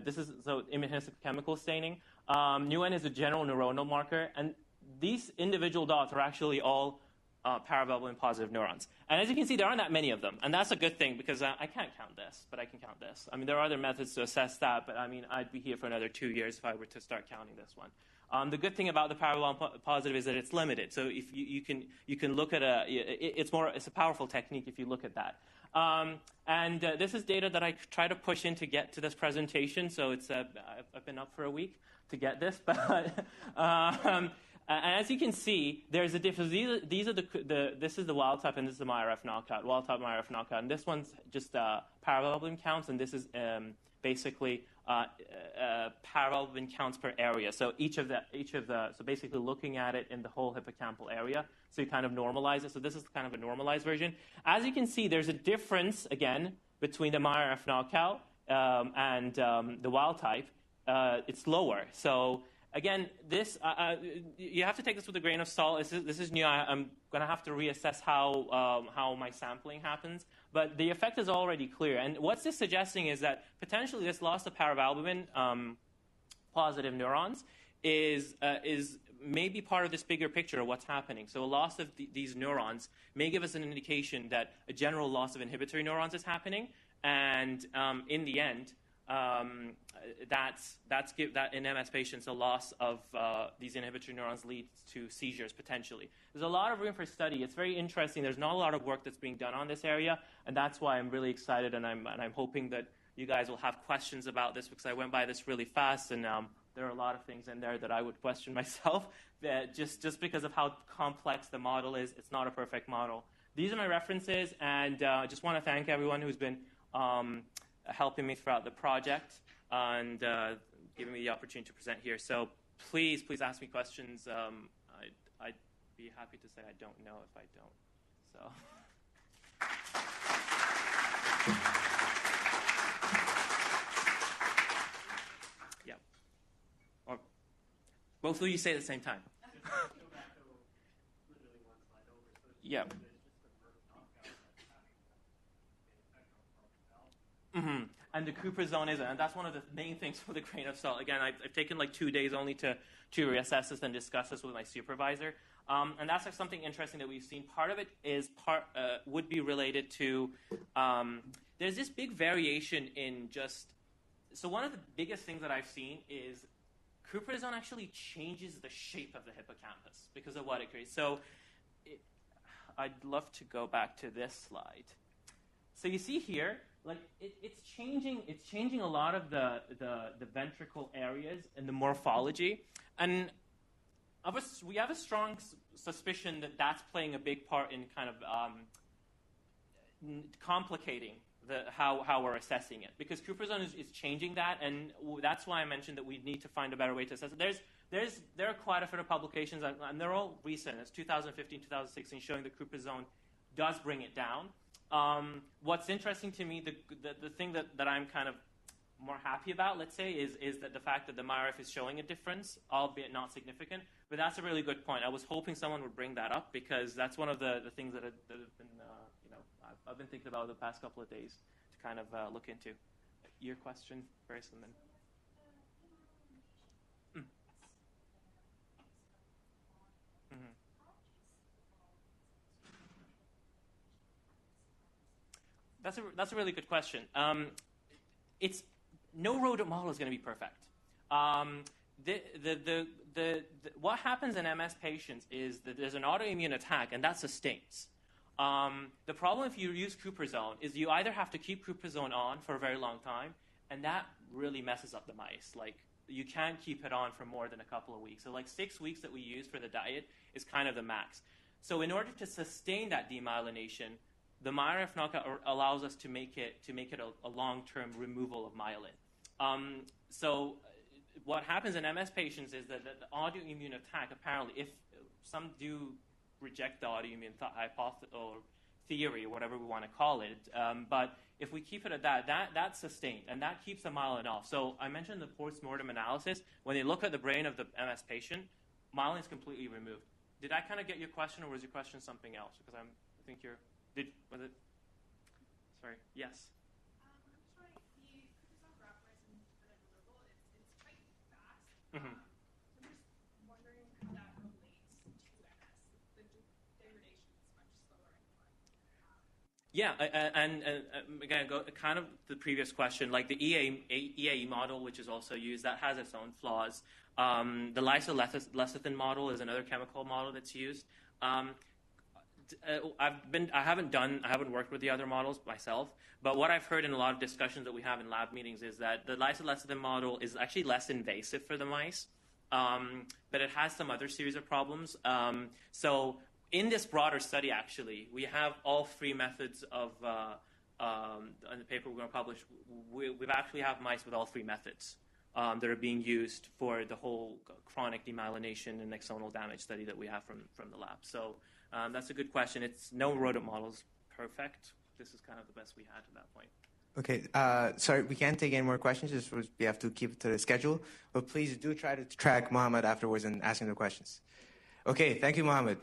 This is immunohistochemical staining. NUN is a general neuronal marker, and these individual dots are actually all paravalbumin positive neurons. And as you can see, there aren't that many of them, and that's a good thing, because I can't count this, but I can count this. I mean, there are other methods to assess that, but I mean, I'd be here for another 2 years if I were to start counting this one. The good thing about the paravalbumin positive is that it's limited. So if you can look at it's a powerful technique if you look at that. This is data that I try to push in to get to this presentation. So it's I've been up for a week to get this, but as you can see, there's a difference. These are this is the wild type, and this is the MyRF knockout, wild type MyRF knockout, and this one's just paravalbumin counts, and this is basically paravalbumin counts per area. So so basically looking at it in the whole hippocampal area. So you kind of normalize it. So this is kind of a normalized version. As you can see, there's a difference again between the MyRF knockout and the wild type. It's lower. So again, this you have to take this with a grain of salt. This is new. I'm going to have to reassess how my sampling happens. But the effect is already clear. And what's this suggesting is that potentially this loss of paravalbumin positive neurons is maybe part of this bigger picture of what's happening. So a loss of these neurons may give us an indication that a general loss of inhibitory neurons is happening. And in the end, that in MS patients, a loss of these inhibitory neurons leads to seizures potentially. There's a lot of room for study. It's very interesting. There's not a lot of work that's being done on this area, and that's why I'm really excited, and I'm hoping that you guys will have questions about this, because I went by this really fast, and there are a lot of things in there that I would question myself, just because of how complex the model is. It's not a perfect model, these are my references, and I just want to thank everyone who's been helping me throughout the project and giving me the opportunity to present here. So please ask me questions. I'd be happy to say I don't know if I don't. So. Yeah. Or both of you say it at the same time. Yeah. Mm-hmm. And the Cooper zone is, and that's one of the main things for the grain of salt. Again, I've taken like 2 days only to reassess this and discuss this with my supervisor. And that's like something interesting that we've seen. Part of it is would be related to there's this big variation in just. So one of the biggest things that I've seen is Cooper zone actually changes the shape of the hippocampus because of what it creates. So I'd love to go back to this slide. So you see here, like it's changing a lot of the ventricle areas and the morphology, and we have a strong suspicion that that's playing a big part in kind of complicating how we're assessing it, because Cooper zone is changing that, and that's why I mentioned that we need to find a better way to assess it. There are quite a few publications, and they're all recent. It's 2015, 2016, showing that Cooper zone does bring it down. What's interesting to me, the thing that I'm kind of more happy about, let's say, is that the fact that the MyRF is showing a difference, albeit not significant. But that's a really good point. I was hoping someone would bring that up, because that's one of the things that have been, I've been thinking about the past couple of days to kind of look into. Your question first, and then. That's a really good question. No rodent model is going to be perfect. What happens in MS patients is that there's an autoimmune attack, and that sustains. The problem if you use Cooper zone is you either have to keep Cooper zone on for a very long time, and that really messes up the mice. Like, you can't keep it on for more than a couple of weeks. So like 6 weeks that we use for the diet is kind of the max. So in order to sustain that demyelination, the MyRF knockout allows us to make it a long-term removal of myelin. So what happens in MS patients is that the autoimmune attack, apparently, if some do reject the autoimmune hypothesis or theory, or whatever we want to call it, but if we keep it at that's sustained, and that keeps the myelin off. So I mentioned the post-mortem analysis. When they look at the brain of the MS patient, myelin is completely removed. Did I kind of get your question, or was your question something else? Because I think you're... Was it? Sorry. Yes. I'm just wondering, the Cooper zone rapamycin removal, it's quite fast. Mm-hmm. I'm just wondering how that relates to MS. The degradation is much slower anyway. Yeah, and again, kind of the previous question, like the EAE model, which is also used, that has its own flaws. The Lisa lecithin model is another chemical model that's used. I haven't worked with the other models myself, but what I've heard in a lot of discussions that we have in lab meetings is that the Lisa lecithin model is actually less invasive for the mice, but it has some other series of problems. So in this broader study, actually, we have all three methods of, in the paper we're going to publish, we've actually have mice with all three methods that are being used for the whole chronic demyelination and axonal damage study that we have from the lab. So that's a good question. It's no rodent model's perfect. This is kind of the best we had to that point. Okay, sorry, we can't take any more questions. Just we have to keep to the schedule. But please do try to track Mohammad afterwards and asking the questions. Okay, thank you, Mohammad.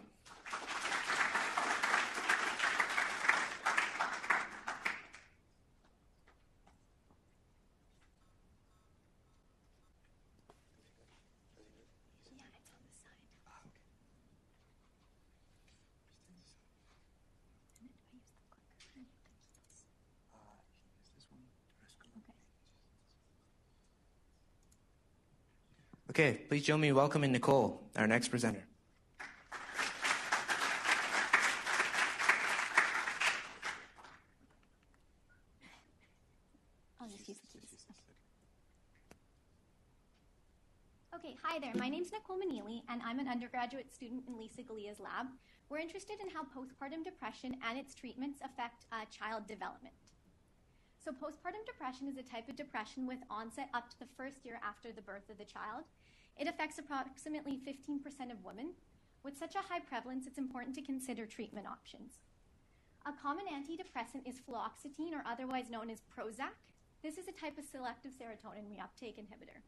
Okay, please join me in welcoming Nicole, our next presenter. I'll just use the keys. Okay, hi there. My name's Nicole Mcneely, and I'm an undergraduate student in Lisa Glia's lab. We're interested in how postpartum depression and its treatments affect child development. So postpartum depression is a type of depression with onset up to the first year after the birth of the child. It affects approximately 15% of women. With such a high prevalence, it's important to consider treatment options. A common antidepressant is fluoxetine, or otherwise known as Prozac. This is a type of selective serotonin reuptake inhibitor.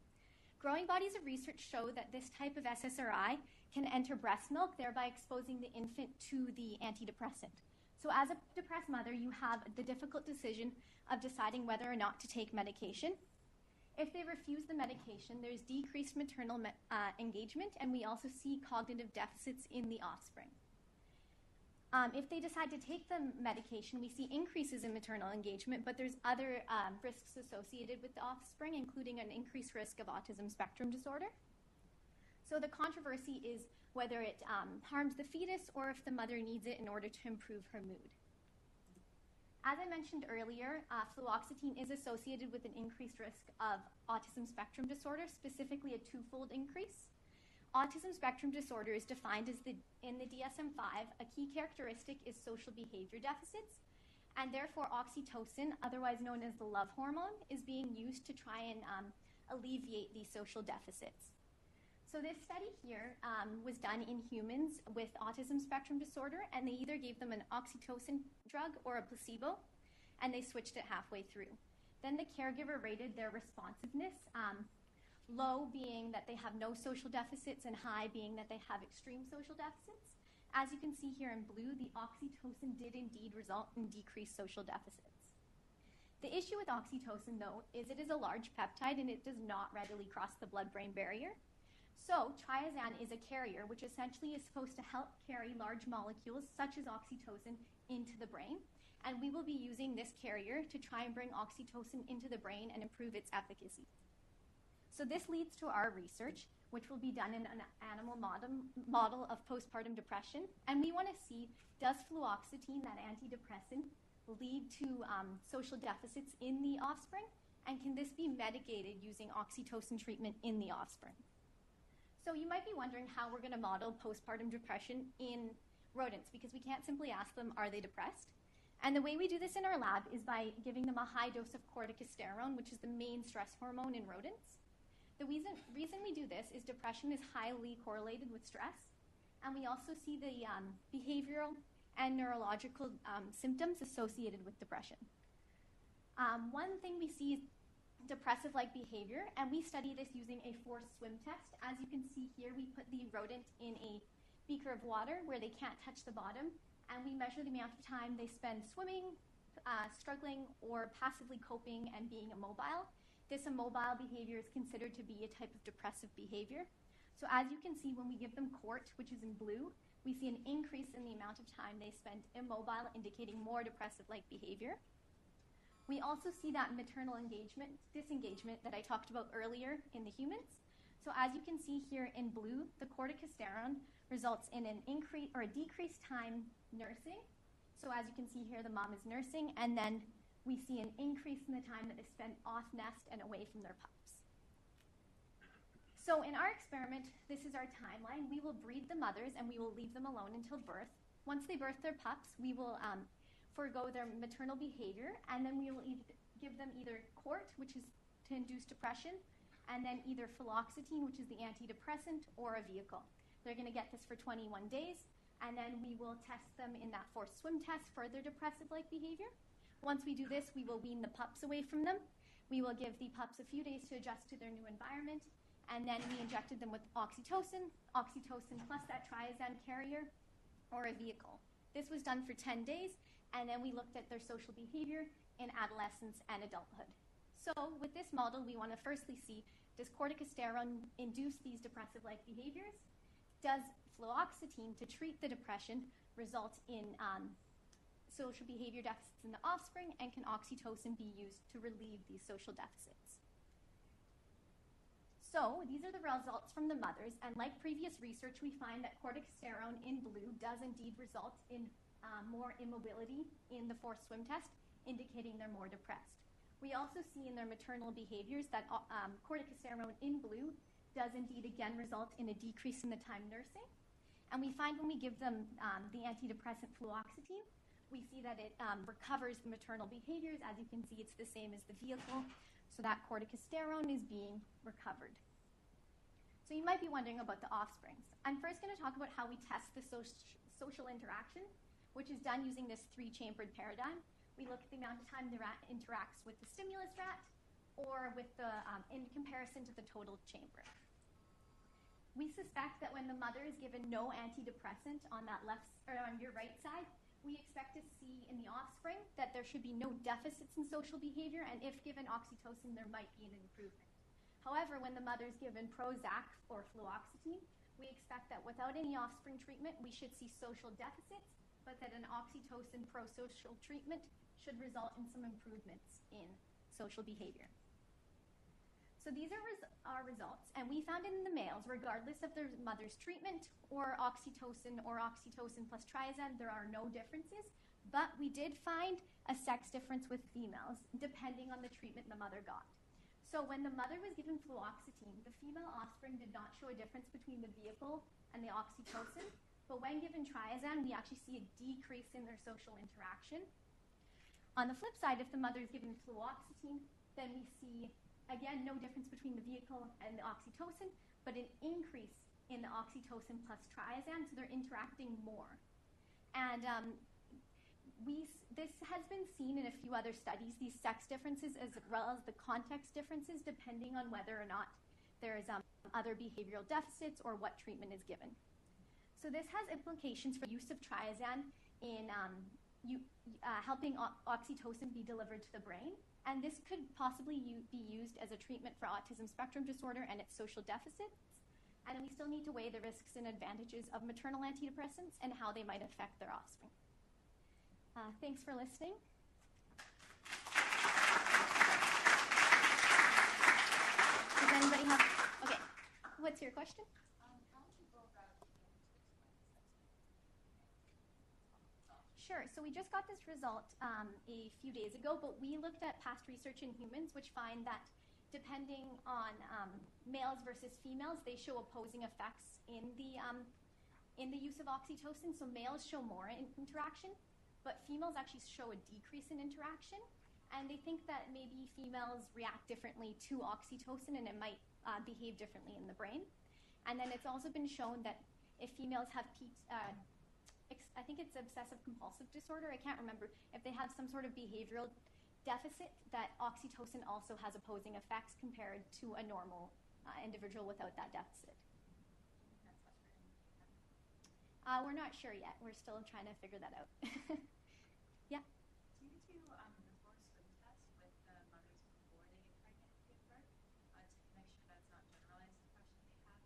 Growing bodies of research show that this type of SSRI can enter breast milk, thereby exposing the infant to the antidepressant. So as a depressed mother, you have the difficult decision of deciding whether or not to take medication. If they refuse the medication, there's decreased maternal engagement, and we also see cognitive deficits in the offspring. If they decide to take the medication, we see increases in maternal engagement, but there's other risks associated with the offspring, including an increased risk of autism spectrum disorder. So the controversy is whether it harms the fetus or if the mother needs it in order to improve her mood. As I mentioned earlier, fluoxetine is associated with an increased risk of autism spectrum disorder, specifically a twofold increase. Autism spectrum disorder is defined as in the DSM-5, a key characteristic is social behavior deficits, and therefore oxytocin, otherwise known as the love hormone, is being used to try and alleviate these social deficits. So this study here was done in humans with autism spectrum disorder, and they either gave them an oxytocin drug or a placebo, and they switched it halfway through. Then the caregiver rated their responsiveness, low being that they have no social deficits and high being that they have extreme social deficits. As you can see here in blue, the oxytocin did indeed result in decreased social deficits. The issue with oxytocin, though, is it is a large peptide and it does not readily cross the blood-brain barrier. So triazan is a carrier, which essentially is supposed to help carry large molecules such as oxytocin into the brain. And we will be using this carrier to try and bring oxytocin into the brain and improve its efficacy. So this leads to our research, which will be done in an animal model of postpartum depression. And we want to see, does fluoxetine, that antidepressant, lead to social deficits in the offspring? And can this be mitigated using oxytocin treatment in the offspring? So you might be wondering how we're going to model postpartum depression in rodents, because we can't simply ask them, are they depressed? And the way we do this in our lab is by giving them a high dose of corticosterone, which is the main stress hormone in rodents. The reason we do this is depression is highly correlated with stress, and we also see the behavioral and neurological symptoms associated with depression. One thing we see is depressive-like behavior, and we study this using a forced swim test. As you can see here, we put the rodent in a beaker of water where they can't touch the bottom, and we measure the amount of time they spend swimming, struggling, or passively coping and being immobile. This immobile behavior is considered to be a type of depressive behavior. So as you can see, when we give them CORT, which is in blue, we see an increase in the amount of time they spend immobile, indicating more depressive-like behavior. We also see that maternal engagement, disengagement that I talked about earlier in the humans. So as you can see here in blue, the corticosterone results in an increase or a decreased time nursing. So as you can see here, the mom is nursing, and then we see an increase in the time that they spend off nest and away from their pups. So in our experiment, this is our timeline. We will breed the mothers and we will leave them alone until birth. Once they birth their pups, we will forego their maternal behavior, and then we will give them either CORT, which is to induce depression, and then either fluoxetine, which is the antidepressant, or a vehicle. They're going to get this for 21 days, and then we will test them in that forced swim test for their depressive-like behavior. Once we do this, we will wean the pups away from them. We will give the pups a few days to adjust to their new environment, and then we injected them with oxytocin plus that triazan carrier, or a vehicle. This was done for 10 days, and then we looked at their social behavior in adolescence and adulthood. So with this model, we want to firstly see, does corticosterone induce these depressive-like behaviors? Does fluoxetine to treat the depression result in social behavior deficits in the offspring, and can oxytocin be used to relieve these social deficits? So these are the results from the mothers, and like previous research, we find that corticosterone in blue does indeed result in more immobility in the forced swim test, indicating they're more depressed. We also see in their maternal behaviors that corticosterone in blue does indeed again result in a decrease in the time nursing. And we find when we give them the antidepressant fluoxetine, we see that it recovers the maternal behaviors. As you can see, it's the same as the vehicle. So that corticosterone is being recovered. So you might be wondering about the offsprings. I'm first going to talk about how we test the social interaction, which is done using this 3-chambered paradigm. We look at the amount of time the rat interacts with the stimulus rat or with the, in comparison to the total chamber. We suspect that when the mother is given no antidepressant on that left or on your right side, we expect to see in the offspring that there should be no deficits in social behavior, and if given oxytocin, there might be an improvement. However, when the mother is given Prozac or fluoxetine, we expect that without any offspring treatment, we should see social deficits, but that an oxytocin prosocial treatment should result in some improvements in social behavior. So these are our results, and we found in the males, regardless of their mother's treatment or oxytocin plus triazine, there are no differences, but we did find a sex difference with females, depending on the treatment the mother got. So when the mother was given fluoxetine, the female offspring did not show a difference between the vehicle and the oxytocin, but when given triazine, we actually see a decrease in their social interaction. On the flip side, if the mother is given fluoxetine, then we see again, no difference between the vehicle and the oxytocin, but an increase in the oxytocin plus triazine, so they're interacting more. And this has been seen in a few other studies, these sex differences as well as the context differences, depending on whether or not there is other behavioral deficits or what treatment is given. So this has implications for use of triazine in helping oxytocin be delivered to the brain. And this could possibly be used as a treatment for autism spectrum disorder and its social deficits. And we still need to weigh the risks and advantages of maternal antidepressants and how they might affect their offspring. Thanks for listening. Does anybody have, okay, what's your question? Sure. So we just got this result a few days ago, but we looked at past research in humans, which find that depending on males versus females, they show opposing effects in the use of oxytocin. So males show more interaction, but females actually show a decrease in interaction. And they think that maybe females react differently to oxytocin, and it might behave differently in the brain. And then it's also been shown that if females have I think it's obsessive compulsive disorder, I can't remember, if they have some sort of behavioral deficit, that oxytocin also has opposing effects compared to a normal individual without that deficit. We're not sure yet. We're still trying to figure that out. Yeah? Do you do a before swim test with the mothers before they get pregnant and give birth to make sure that's not generalized depression they have?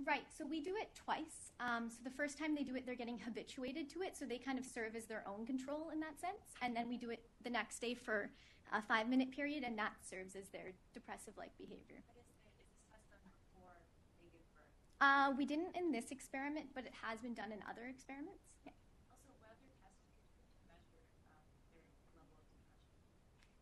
Right, so we do it twice. So the first time they do it, they're getting habituated to it, so they kind of serve as their own control in that sense. And then we do it the next day for a 5-minute period, and that serves as their depressive-like behavior. But is this test done before they give birth? We didn't in this experiment, but it has been done in other experiments. Yeah. Also, what other tests do you do to measure their level of depression?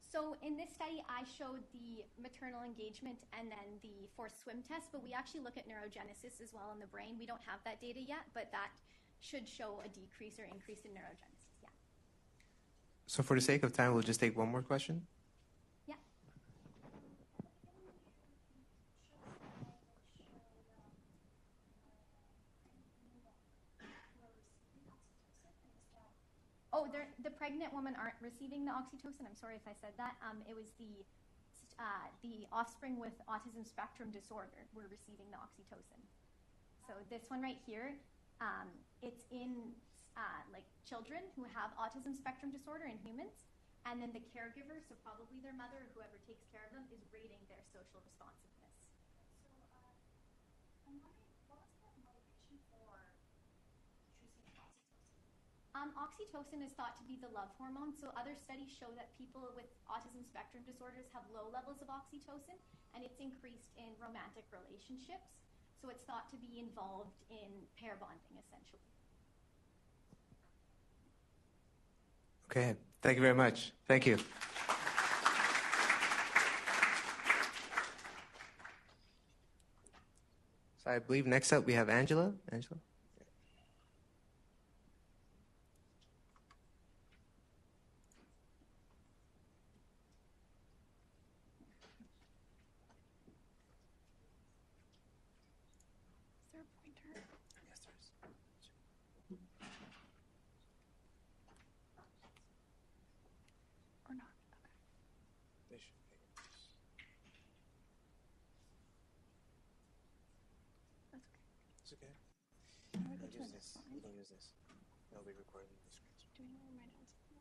So in this study, I showed the maternal engagement and then the forced swim test, but we actually look at neurogenesis as well in the brain. We don't have that data yet, but that should show a decrease or increase in neurogenesis, yeah. So for the sake of time, we'll just take one more question. Yeah. Oh, the pregnant women aren't receiving the oxytocin. I'm sorry if I said that. It was the offspring with autism spectrum disorder were receiving the oxytocin. So this one right here, it's in like children who have autism spectrum disorder in humans, and then the caregiver, so probably their mother or whoever takes care of them, is rating their social responsiveness. So I'm wondering, what was the motivation for choosing oxytocin? Oxytocin is thought to be the love hormone, so other studies show that people with autism spectrum disorders have low levels of oxytocin, and it's increased in romantic relationships. So it's thought to be involved in pair bonding, essentially. Okay, thank you very much. Thank you. So I believe next up we have Angela. Angela? Yes, there is. Or not? They should be. That's okay. It's okay. How We are they can use doing? this. We can use this. It'll be recorded in the screens. Do we know where my notes are?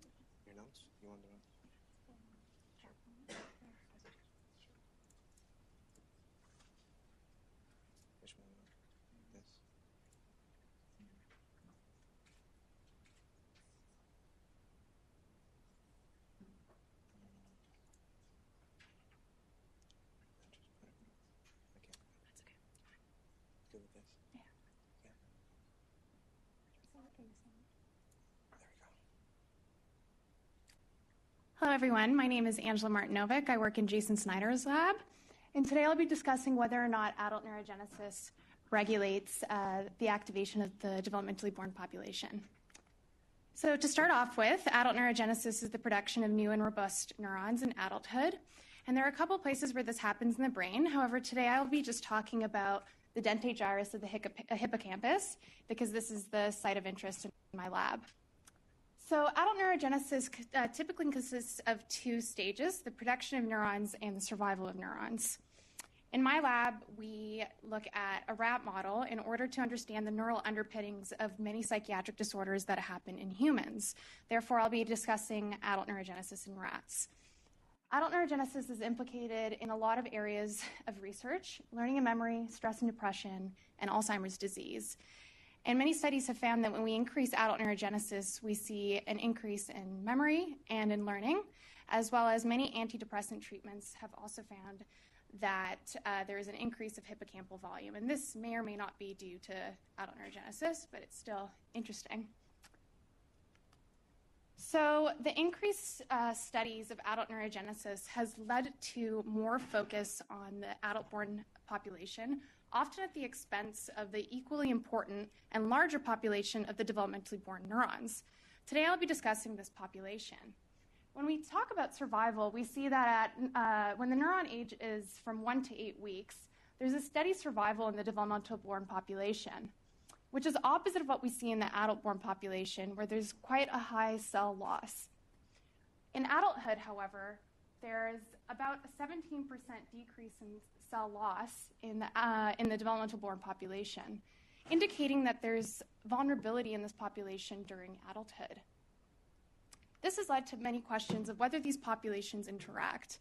Your notes? You want the notes? Which one? This. Okay. That's okay. Good with this? Yeah. Okay. So what are you saying? There we go. Hello, everyone. My name is Angela Martinovic. I work in Jason Snyder's lab. And today I'll be discussing whether or not adult neurogenesis regulates the activation of the developmentally born population. So to start off with, adult neurogenesis is the production of new and robust neurons in adulthood. And there are a couple places where this happens in the brain. However, today I'll be just talking about the dentate gyrus of the hippocampus, because this is the site of interest in my lab. So adult neurogenesis typically consists of two stages: the production of neurons and the survival of neurons. In my lab, we look at a rat model in order to understand the neural underpinnings of many psychiatric disorders that happen in humans. Therefore, I'll be discussing adult neurogenesis in rats. Adult neurogenesis is implicated in a lot of areas of research: learning and memory, stress and depression, and Alzheimer's disease. And many studies have found that when we increase adult neurogenesis, we see an increase in memory and in learning, as well as many antidepressant treatments have also found that there is an increase of hippocampal volume. And this may or may not be due to adult neurogenesis, but it's still interesting. So the increased studies of adult neurogenesis has led to more focus on the adult-born population, often at the expense of the equally important and larger population of the developmentally born neurons. Today I'll be discussing this population. When we talk about survival, we see that when the neuron age is from 1 to 8 weeks, there's a steady survival in the developmental born population, which is opposite of what we see in the adult-born population, where there's quite a high cell loss. In adulthood, however, there's about a 17% decrease in cell loss in the developmental born population, indicating that there's vulnerability in this population during adulthood. This has led to many questions of whether these populations interact,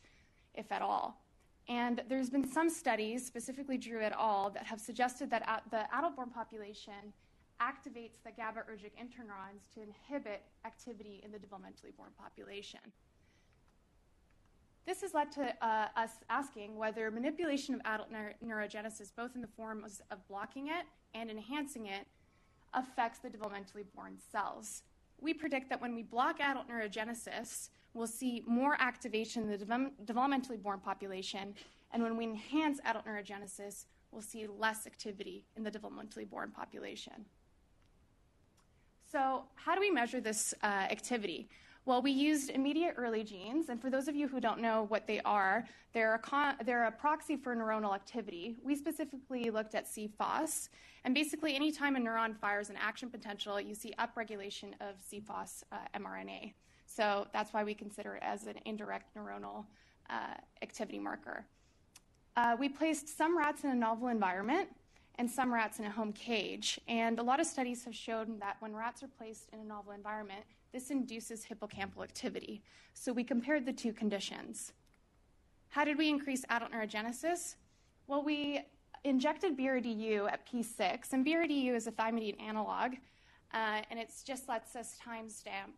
if at all. And there's been some studies, specifically Drew et al., that have suggested that the adult-born population activates the GABAergic interneurons to inhibit activity in the developmentally born population. This has led to us asking whether manipulation of adult neurogenesis, both in the forms of blocking it and enhancing it, affects the developmentally born cells. We predict that when we block adult neurogenesis, we'll see more activation in the developmentally born population, and when we enhance adult neurogenesis, we'll see less activity in the developmentally born population. So how do we measure this activity? Well, we used immediate early genes, and for those of you who don't know what they are, they're a proxy for neuronal activity. We specifically looked at CFOS, and basically anytime a neuron fires an action potential, you see upregulation of CFOS mRNA. So that's why we consider it as an indirect neuronal activity marker. We placed some rats in a novel environment and some rats in a home cage, and a lot of studies have shown that when rats are placed in a novel environment, this induces hippocampal activity. So we compared the two conditions. How did we increase adult neurogenesis? Well, we injected BRDU at P6, and BRDU is a thymidine analog, and it just lets us timestamp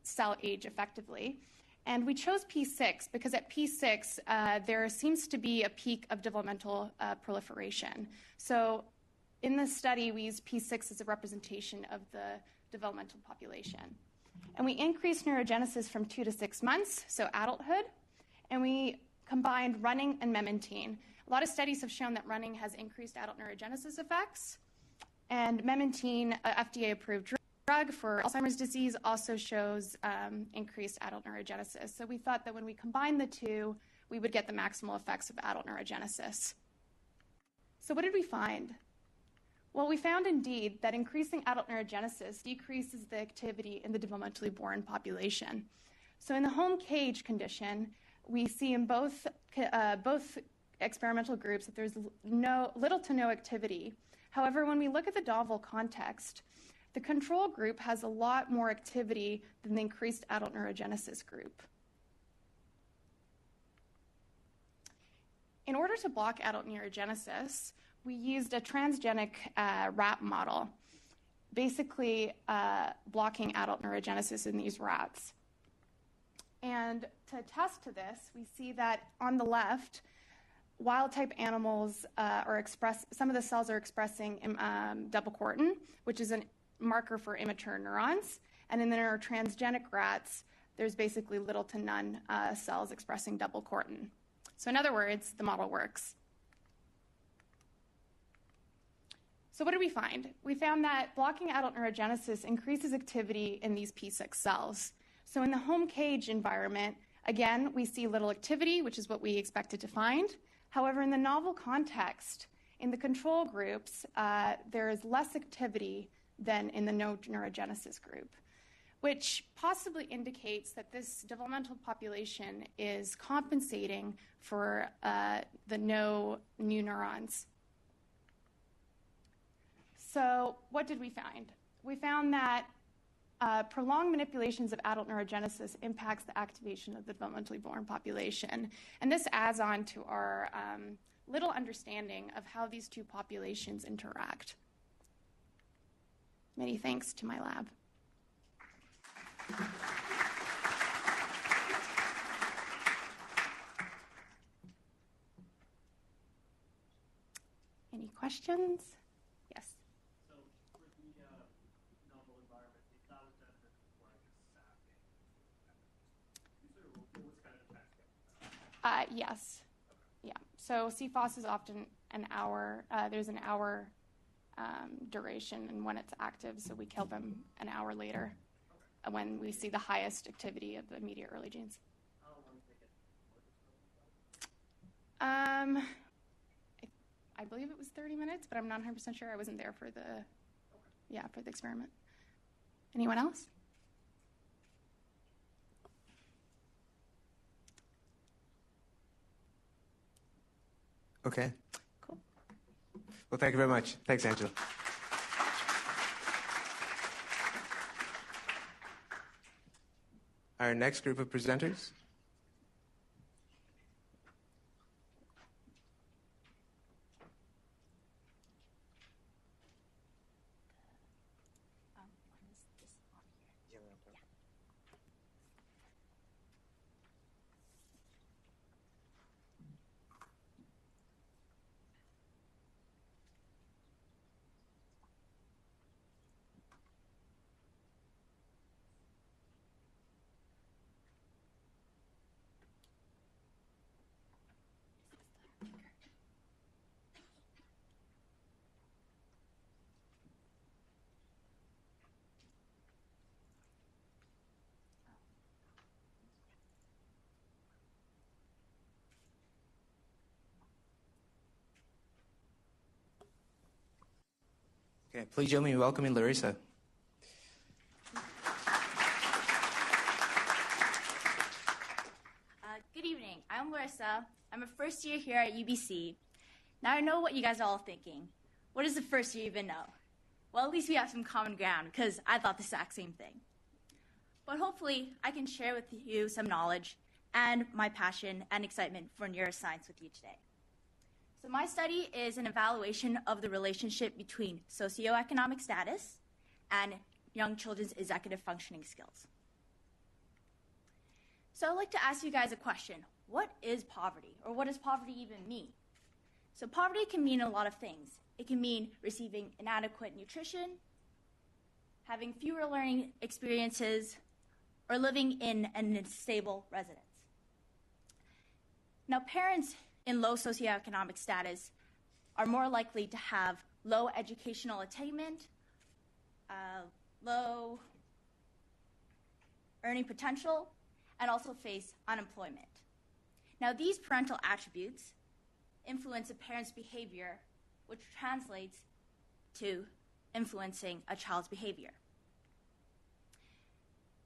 cell age effectively. And we chose P6 because at P6, there seems to be a peak of developmental proliferation. So in this study, we used P6 as a representation of the developmental population. And we increased neurogenesis from 2 to 6 months, so adulthood, and we combined running and memantine. A lot of studies have shown that running has increased adult neurogenesis effects, and memantine, FDA-approved drug for Alzheimer's disease, also shows increased adult neurogenesis. So we thought that when we combine the two, we would get the maximal effects of adult neurogenesis. So what did we find? Well, we found indeed that increasing adult neurogenesis decreases the activity in the developmentally born population. So in the home cage condition, we see in both experimental groups that there's little to no activity. However, when we look at the novel context, the control group has a lot more activity than the increased adult neurogenesis group. In order to block adult neurogenesis, we used a transgenic rat model, basically blocking adult neurogenesis in these rats. And to attest to this, we see that on the left, wild-type animals some of the cells are expressing double cortin, which is a marker for immature neurons. And in our transgenic rats, there's basically little to none cells expressing double cortin. So in other words, the model works. So what did we find? We found that blocking adult neurogenesis increases activity in these P6 cells. So in the home cage environment, again, we see little activity, which is what we expected to find. However, in the novel context, in the control groups, there is less activity than in the no neurogenesis group, which possibly indicates that this developmental population is compensating for the no new neurons. So what did we find? We found that prolonged manipulations of adult neurogenesis impacts the activation of the developmentally born population. And this adds on to our little understanding of how these two populations interact. Many thanks to my lab. Any questions? Yes. So for the novel environment, if that was done before sapping, what was kind of the time scale? Yes. Okay. Yeah. So CFOS is often an hour. There's an hour duration and when it's active, so we kill them an hour later when we see the highest activity of the immediate early genes. How long did they get? I believe it was 30 minutes, but I'm not 100% sure. I wasn't there for the, for the experiment. Anyone else? Okay. Cool. Well, thank you very much. Thanks, Angela. Our next group of presenters. Okay, please join me in welcoming Laurissa. Good evening. I'm Laurissa. I'm a first year here at UBC. Now I know what you guys are all thinking. What does the first year even know? Well, at least we have some common ground because I thought the exact same thing. But hopefully I can share with you some knowledge and my passion and excitement for neuroscience with you today. So my study is an evaluation of the relationship between socioeconomic status and young children's executive functioning skills. So I'd like to ask you guys a question. What is poverty, or what does poverty even mean? So poverty can mean a lot of things. It can mean receiving inadequate nutrition, having fewer learning experiences, or living in an unstable residence. Now, parents in low socioeconomic status are more likely to have low educational attainment, low earning potential, and also face unemployment. Now, these parental attributes influence a parent's behavior, which translates to influencing a child's behavior.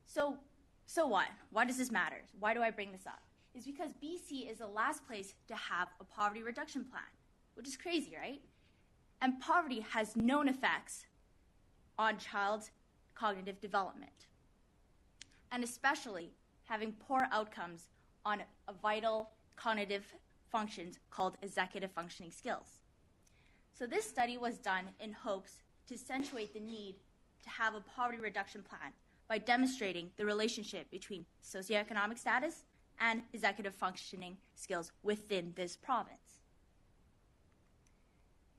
So what? Why does this matter? Why do I bring this up? It's because BC is the last place to have a poverty reduction plan, which is crazy, right? And poverty has known effects on child's cognitive development, and especially having poor outcomes on a vital cognitive functions called executive functioning skills. So this study was done in hopes to accentuate the need to have a poverty reduction plan by demonstrating the relationship between socioeconomic status and executive functioning skills within this province.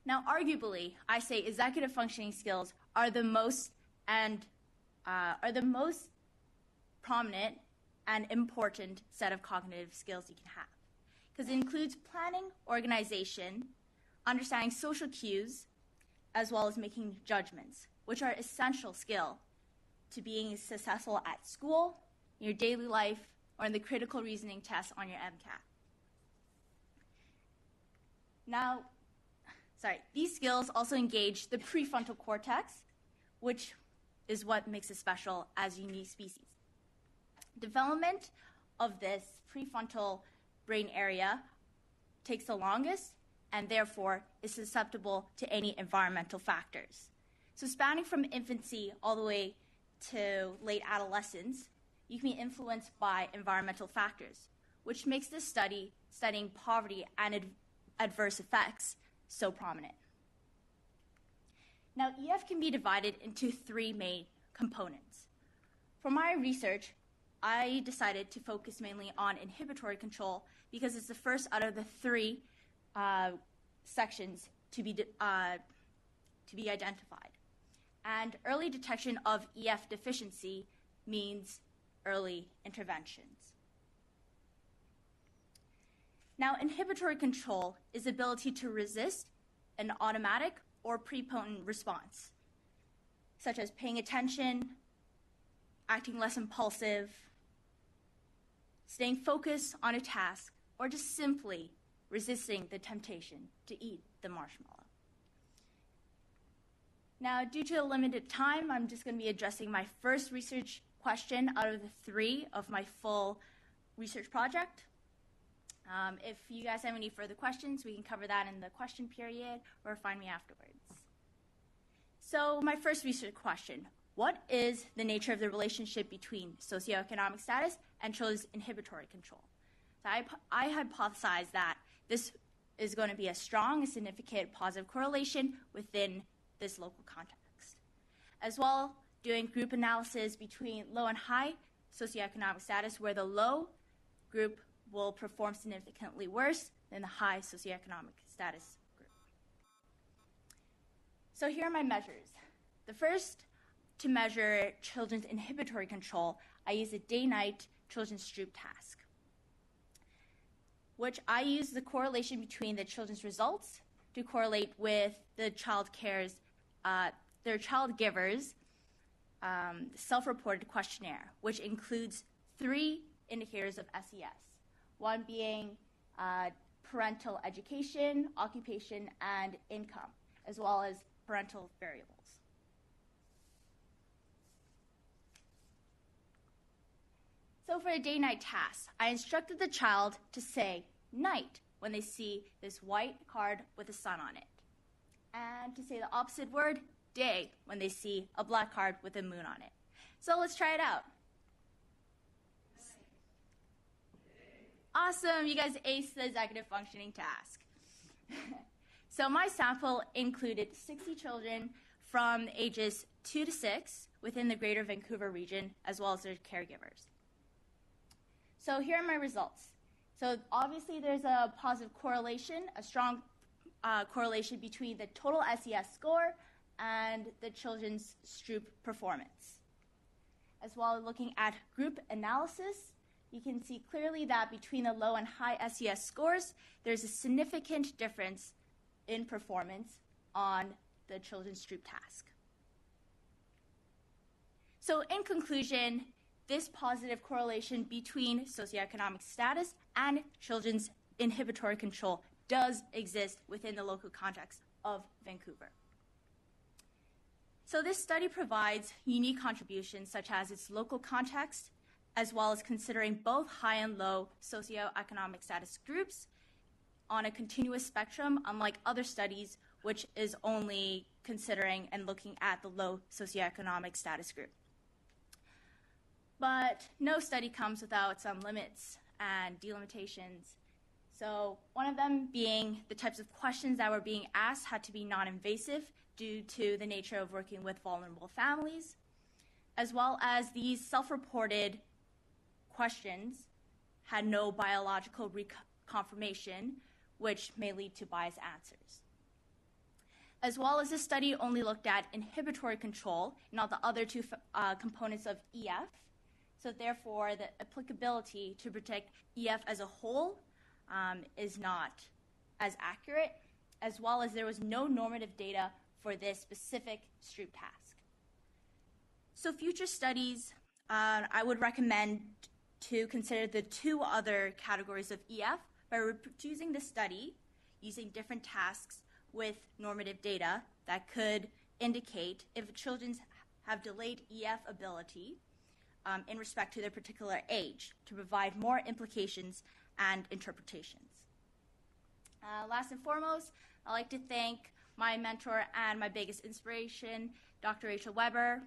Now, arguably, I say executive functioning skills are the most prominent and important set of cognitive skills you can have, because it includes planning, organization, understanding social cues, as well as making judgments, which are essential skill to being successful at school, in your daily life, or in the critical reasoning test on your MCAT. Now, these skills also engage the prefrontal cortex, which is what makes it special as a unique species. Development of this prefrontal brain area takes the longest and therefore is susceptible to any environmental factors. So spanning from infancy all the way to late adolescence, you can be influenced by environmental factors, which makes this study studying poverty and adverse effects so prominent. Now, EF can be divided into three main components. For my research, I decided to focus mainly on inhibitory control because it's the first out of the three sections to be identified. And early detection of EF deficiency means early interventions. Now, inhibitory control is the ability to resist an automatic or prepotent response, such as paying attention, acting less impulsive, staying focused on a task, or just simply resisting the temptation to eat the marshmallow. Now, due to a limited time, I'm just going to be addressing my first research question out of the three of my full research project. If you guys have any further questions, we can cover that in the question period or find me afterwards. So my first research question, what is the nature of the relationship between socioeconomic status and children's inhibitory control? So I hypothesized that this is going to be a strong and significant positive correlation within this local context. As well, doing group analysis between low and high socioeconomic status, where the low group will perform significantly worse than the high socioeconomic status group. So here are my measures. The first, to measure children's inhibitory control, I use a day-night children's Stroop task, which I use the correlation between the children's results to correlate with the their child givers' self-reported questionnaire, which includes 3 indicators of SES. One being parental education, occupation, and income, as well as parental variables. So for a day-night task, I instructed the child to say night when they see this white card with a sun on it, and to say the opposite word, day, when they see a black card with a moon on it. So let's try it out. Awesome, you guys aced the executive functioning task. So my sample included 60 children from ages 2 to 6 within the Greater Vancouver region, as well as their caregivers. So here are my results. So obviously there's a positive correlation, a strong correlation between the total SES score and the children's Stroop performance. As well as looking at group analysis, you can see clearly that between the low and high SES scores, there's a significant difference in performance on the children's Stroop task. So in conclusion, this positive correlation between socioeconomic status and children's inhibitory control does exist within the local context of Vancouver. So this study provides unique contributions such as its local context, as well as considering both high and low socioeconomic status groups on a continuous spectrum, unlike other studies, which is only considering and looking at the low socioeconomic status group. But no study comes without some limits and delimitations. So one of them being the types of questions that were being asked had to be non-invasive due to the nature of working with vulnerable families, as well as these self-reported questions had no biological reconfirmation, which may lead to biased answers. As well as this study only looked at inhibitory control, not the other two components of EF. So therefore, the applicability to predict EF as a whole is not as accurate, as well as there was no normative data for this specific Stroop task. So future studies, I would recommend to consider the two other categories of EF by reproducing the study using different tasks with normative data that could indicate if children have delayed EF ability in respect to their particular age to provide more implications and interpretations. Last and foremost, I'd like to thank my mentor and my biggest inspiration, Dr. Rachel Weber,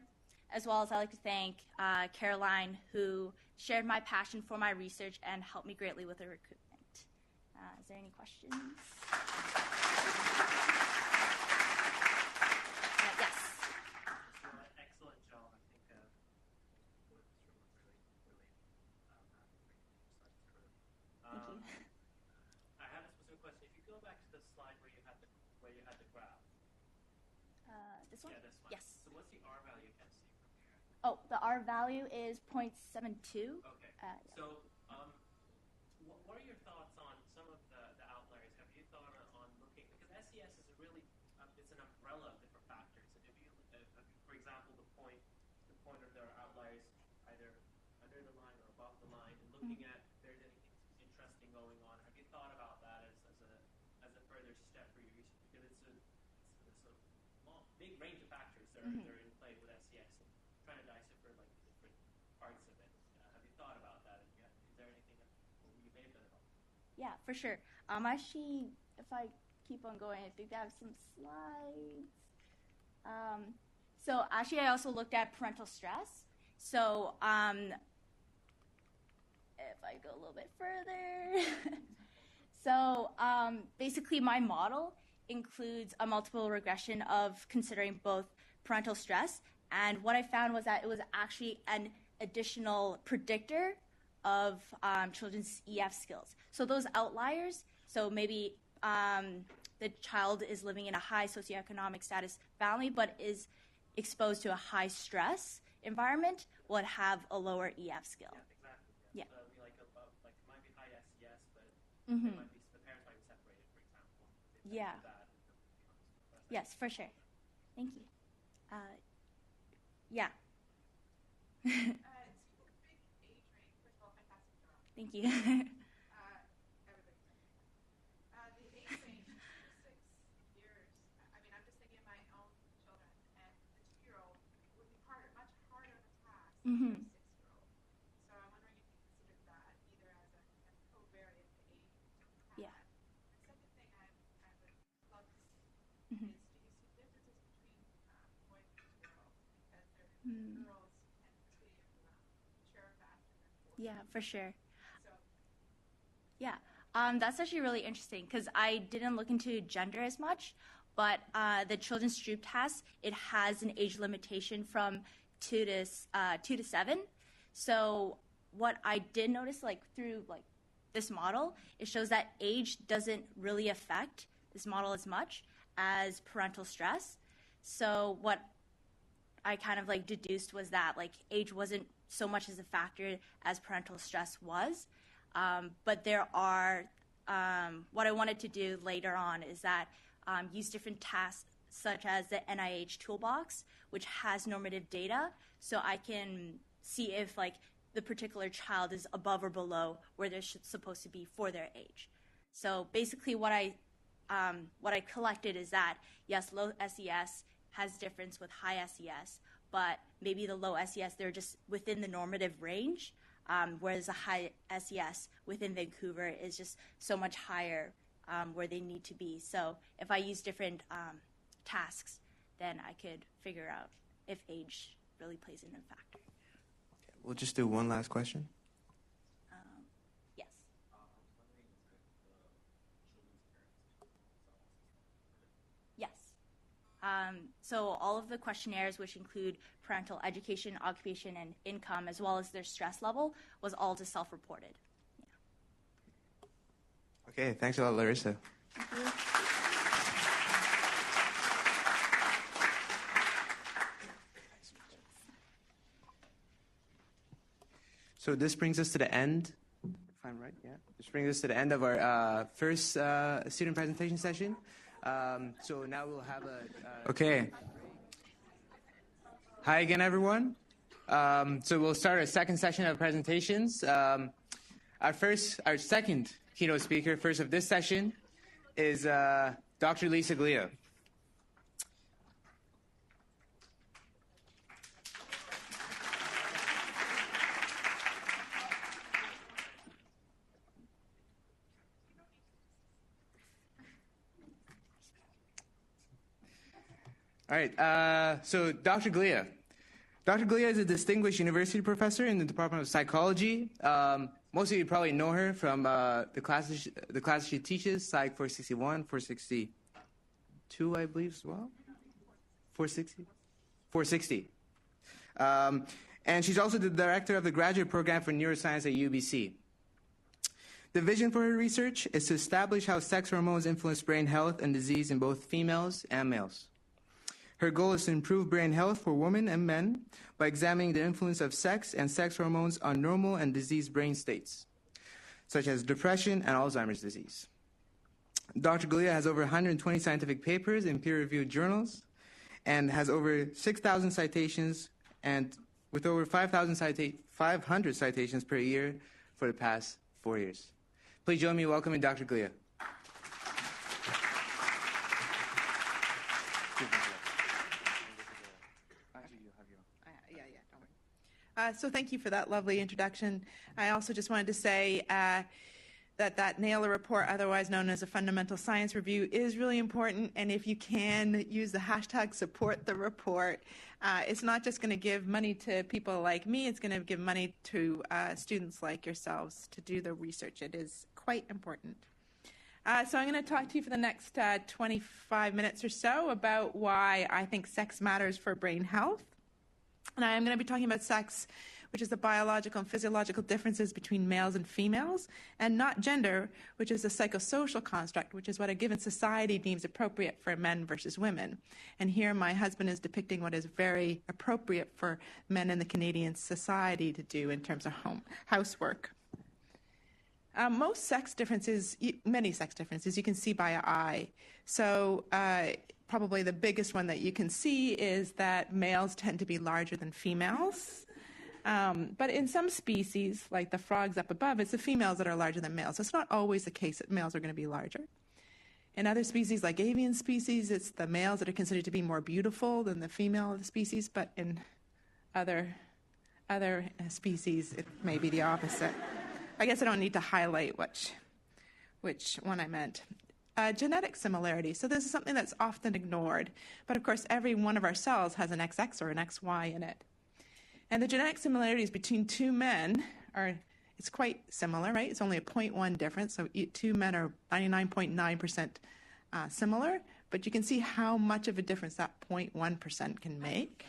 as well as I'd like to thank Caroline, who shared my passion for my research and helped me greatly with the recruitment. Is there any questions? Yes. Excellent job. I think Thank you. I have a specific question. If you go back to the slide where you had the graph. This one? Yeah, this one. Yes. So what's the R value you can see from here? Oh, the R value is 0.72. Okay. Yeah. So what are your thoughts on some of the outliers? Have you thought on looking, because SES is a really, it's an umbrella of different factors. So if you, for example, the point of their outliers either under the line or above the line, and looking at if there's anything interesting going on, have you thought about that as a further step for your research? Because it's a big range of factors that are in play with SES, and trying to decipher like the different parts of it. Have you thought about that? And is there anything that you may have done about it? Yeah, for sure. Actually, if I keep on going, I think I have some slides. So actually, I also looked at parental stress. So if I go a little bit further. So basically, my model includes a multiple regression of considering both parental stress. And what I found was that it was actually an additional predictor of children's EF skills. So those outliers, so maybe the child is living in a high socioeconomic status family, but is exposed to a high stress environment, would have a lower EF skill. Yeah, exactly. Yeah. So it'd be like it might be high SES, but it might be, the parents might be separated, for example. Yeah. Yes, for sure. Thank you. Yeah. It's a big age range. First of all, fantastic job. Thank you. Everybody. The age range, 2 to 6 years. I mean, I'm just thinking of my own children, and the 2-year-old would be much harder of a task than the 6-year-old. So I'm wondering if you considered that either as a covariate to age. Yeah. The second thing I would love to see is, do you see differences between boys and girls? Because girls tend to mature faster than boys. Yeah, for sure. So, Yeah. That's actually really interesting because I didn't look into gender as much, but the children's Stroop test, it has an age limitation from 2 to 7. So what I did notice, like through like this model, it shows that age doesn't really affect this model as much as parental stress. So what I kind of like deduced was that like age wasn't so much as a factor as parental stress was. But there are, what I wanted to do later on is that use different tasks such as the NIH toolbox, which has normative data, so I can see if like the particular child is above or below where they're supposed to be for their age. So basically what I collected is that, yes, low SES has difference with high SES, but maybe the low SES, they're just within the normative range, whereas the high SES within Vancouver is just so much higher where they need to be. So if I use different tasks, then I could figure out if age really plays in a factor. We'll just do one last question. Yes. Yes. So all of the questionnaires, which include parental education, occupation, and income, as well as their stress level, was all just self-reported. Yeah. Okay, thanks a lot, Laurissa. Thank you. So this brings us to the end, if I'm right, yeah. This brings us to the end of our first student presentation session. So now we'll have a... Okay. Hi again, everyone. So we'll start our second session of presentations. Our second keynote speaker, first of this session, is Dr. Lisa Glia. All right, so Dr. Glia. Dr. Glia is a distinguished university professor in the Department of Psychology. Most of you probably know her from the classes she teaches, Psych 461, 462, I believe, as well. 460? 460. And she's also the director of the graduate program for neuroscience at UBC. The vision for her research is to establish how sex hormones influence brain health and disease in both females and males. Her goal is to improve brain health for women and men by examining the influence of sex and sex hormones on normal and diseased brain states, such as depression and Alzheimer's disease. Dr. Galea has over 120 scientific papers in peer-reviewed journals and has over 6,000 citations and with over 500 citations per year for the past 4 years. Please join me in welcoming Dr. Galea. So thank you for that lovely introduction. I also just wanted to say that NAILA report, otherwise known as a fundamental science review, is really important. And if you can use the hashtag support the report, it's not just going to give money to people like me, it's going to give money to students like yourselves to do the research. It is quite important. So I'm going to talk to you for the next 25 minutes or so about why I think sex matters for brain health. And I'm going to be talking about sex, which is the biological and physiological differences between males and females, and not gender, which is a psychosocial construct, which is what a given society deems appropriate for men versus women. And here my husband is depicting what is very appropriate for men in the Canadian society to do in terms of housework. Most sex differences, many sex differences, you can see by eye. So probably the biggest one that you can see is that males tend to be larger than females. But in some species, like the frogs up above, it's the females that are larger than males. So it's not always the case that males are going to be larger. In other species, like avian species, it's the males that are considered to be more beautiful than the female of the species. But in other species, it may be the opposite. I guess I don't need to highlight which one I meant. Genetic similarity. So this is something that's often ignored. But of course, every one of our cells has an XX or an XY in it. And the genetic similarities between two men it's quite similar, right? It's only a 0.1 difference. So two men are 99.9% similar. But you can see how much of a difference that 0.1% can make.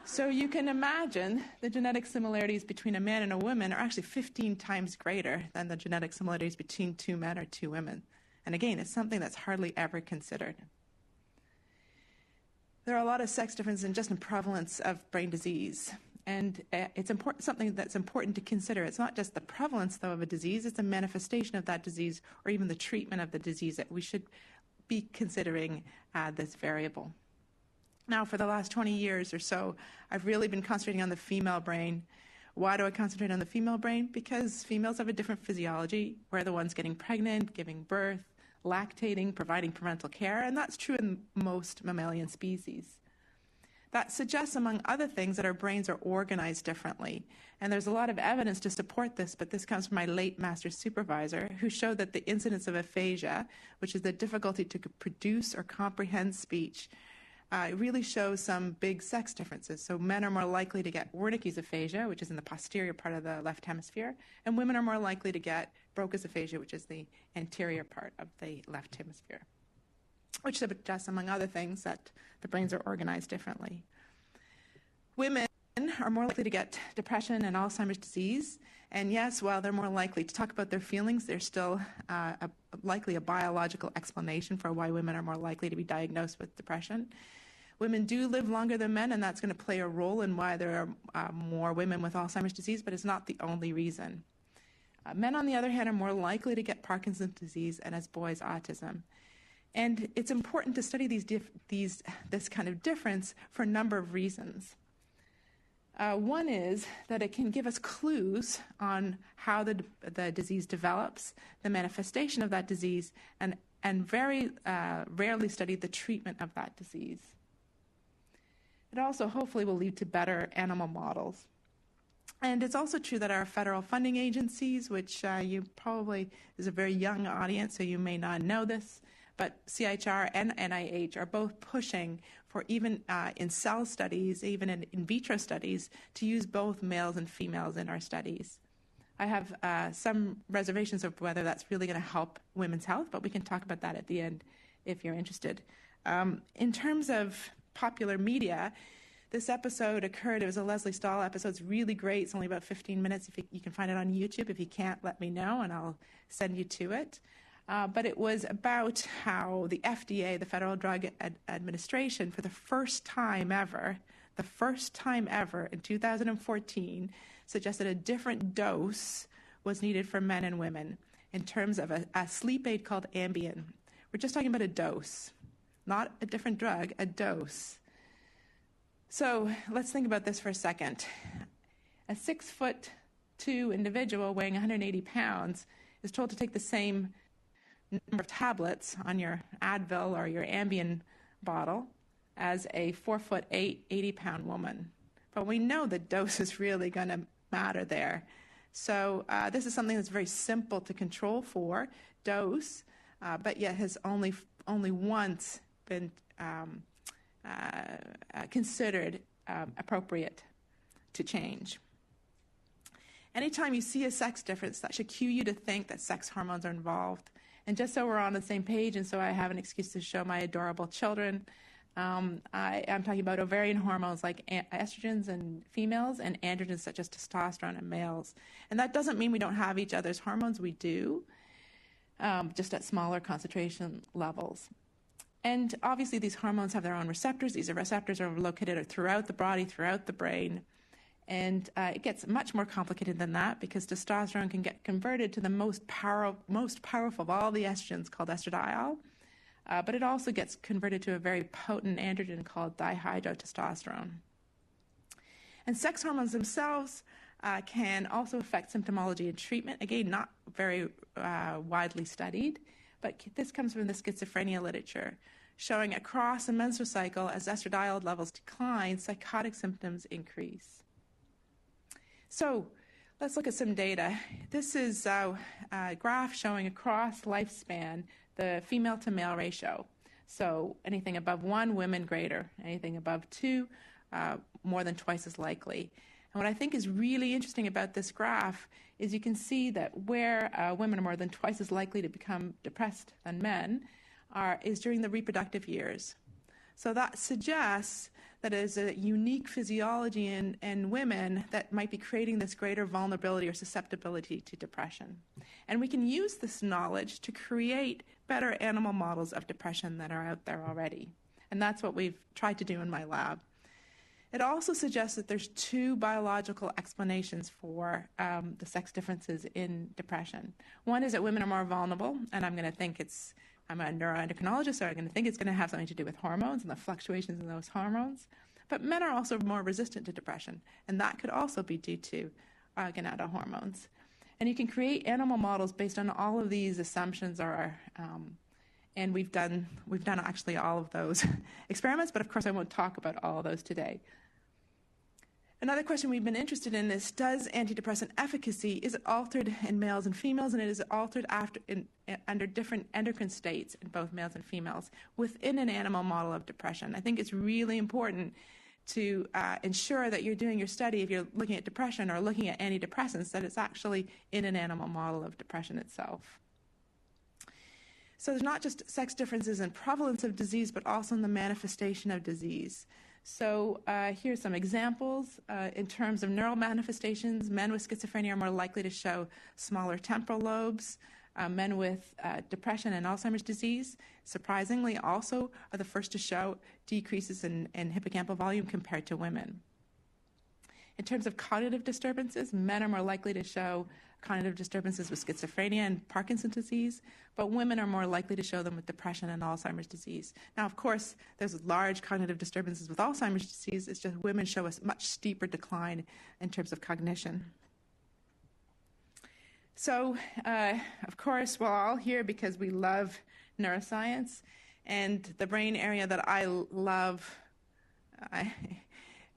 So you can imagine the genetic similarities between a man and a woman are actually 15 times greater than the genetic similarities between two men or two women. And again, it's something that's hardly ever considered. There are a lot of sex differences just in prevalence of brain disease. And it's something that's important to consider. It's not just the prevalence, though, of a disease, it's a manifestation of that disease or even the treatment of the disease that we should be considering this variable. Now, for the last 20 years or so, I've really been concentrating on the female brain. Why do I concentrate on the female brain? Because females have a different physiology. We're the ones getting pregnant, giving birth, lactating, providing parental care, and that's true in most mammalian species. That suggests, among other things, that our brains are organized differently. And there's a lot of evidence to support this, but this comes from my late master's supervisor, who showed that the incidence of aphasia, which is the difficulty to produce or comprehend speech, really shows some big sex differences. So men are more likely to get Wernicke's aphasia, which is in the posterior part of the left hemisphere, and women are more likely to get Broca's aphasia, which is the anterior part of the left hemisphere, which suggests, among other things, that the brains are organized differently. Women are more likely to get depression and Alzheimer's disease. And yes, while they're more likely to talk about their feelings, there's still likely a biological explanation for why women are more likely to be diagnosed with depression. Women do live longer than men, and that's going to play a role in why there are more women with Alzheimer's disease, but it's not the only reason. Men, on the other hand, are more likely to get Parkinson's disease and, as boys, autism. And it's important to study this kind of difference for a number of reasons. One is that it can give us clues on how the disease develops, the manifestation of that disease, and very rarely study the treatment of that disease. It also hopefully will lead to better animal models. And it's also true that our federal funding agencies, which you probably is a very young audience, so you may not know this, but CIHR and NIH are both pushing for, even in cell studies, even in vitro studies, to use both males and females in our studies. I have some reservations of whether that's really going to help women's health, but we can talk about that at the end if you're interested. In terms of popular media, this episode occurred, it was a Leslie Stahl episode. It's really great. It's only about 15 minutes. If you can find it on YouTube. If you can't, let me know, and I'll send you to it. But it was about how the FDA, the Federal Drug Administration, for the first time ever in 2014, suggested a different dose was needed for men and women in terms of a sleep aid called Ambien. We're just talking about a dose, not a different drug, a dose. So let's think about this for a second. A 6'2" individual weighing 180 pounds is told to take the same number of tablets on your Advil or your Ambien bottle as a 4'8", 80-pound woman. But we know the dose is really going to matter there. So this is something that's very simple to control for, dose, but yet has only once been considered appropriate to change. Anytime you see a sex difference, that should cue you to think that sex hormones are involved. And just so we're on the same page, and so I have an excuse to show my adorable children, I'm talking about ovarian hormones like estrogens in females and androgens such as testosterone in males. And that doesn't mean we don't have each other's hormones. We do, just at smaller concentration levels. And obviously these hormones have their own receptors. These receptors are located throughout the body, throughout the brain. And it gets much more complicated than that because testosterone can get converted to the most powerful of all the estrogens called estradiol. But it also gets converted to a very potent androgen called dihydrotestosterone. And sex hormones themselves can also affect symptomology and treatment. Again, not very widely studied, but this comes from the schizophrenia literature, showing across the menstrual cycle, as estradiol levels decline, psychotic symptoms increase. So let's look at some data. This is a graph showing across lifespan the female to male ratio. So anything above 1, women greater. Anything above 2, more than twice as likely. And what I think is really interesting about this graph is you can see that where women are more than twice as likely to become depressed than men is during the reproductive years. So that suggests that there's a unique physiology in women that might be creating this greater vulnerability or susceptibility to depression. And we can use this knowledge to create better animal models of depression that are out there already. And that's what we've tried to do in my lab. It also suggests that there's 2 biological explanations for the sex differences in depression. One is that women are more vulnerable, and I'm a neuroendocrinologist, so I'm going to think it's going to have something to do with hormones and the fluctuations in those hormones. But men are also more resistant to depression, and that could also be due to gonadal hormones. And you can create animal models based on all of these assumptions or And we've done actually all of those experiments, but of course I won't talk about all of those today. Another question we've been interested in is, does antidepressant efficacy, is it altered in males and females, and is it altered under different endocrine states in both males and females within an animal model of depression? I think it's really important to ensure that you're doing your study, if you're looking at depression or looking at antidepressants, that it's actually in an animal model of depression itself. So there's not just sex differences in prevalence of disease, but also in the manifestation of disease. So here's some examples. In terms of neural manifestations, men with schizophrenia are more likely to show smaller temporal lobes. Men with depression and Alzheimer's disease, surprisingly, also are the first to show decreases in hippocampal volume compared to women. In terms of cognitive disturbances, men are more likely to show cognitive disturbances with schizophrenia and Parkinson's disease, but women are more likely to show them with depression and Alzheimer's disease. Now, of course, there's large cognitive disturbances with Alzheimer's disease. It's just women show a much steeper decline in terms of cognition. So, of course, we're all here because we love neuroscience, and the brain area that I love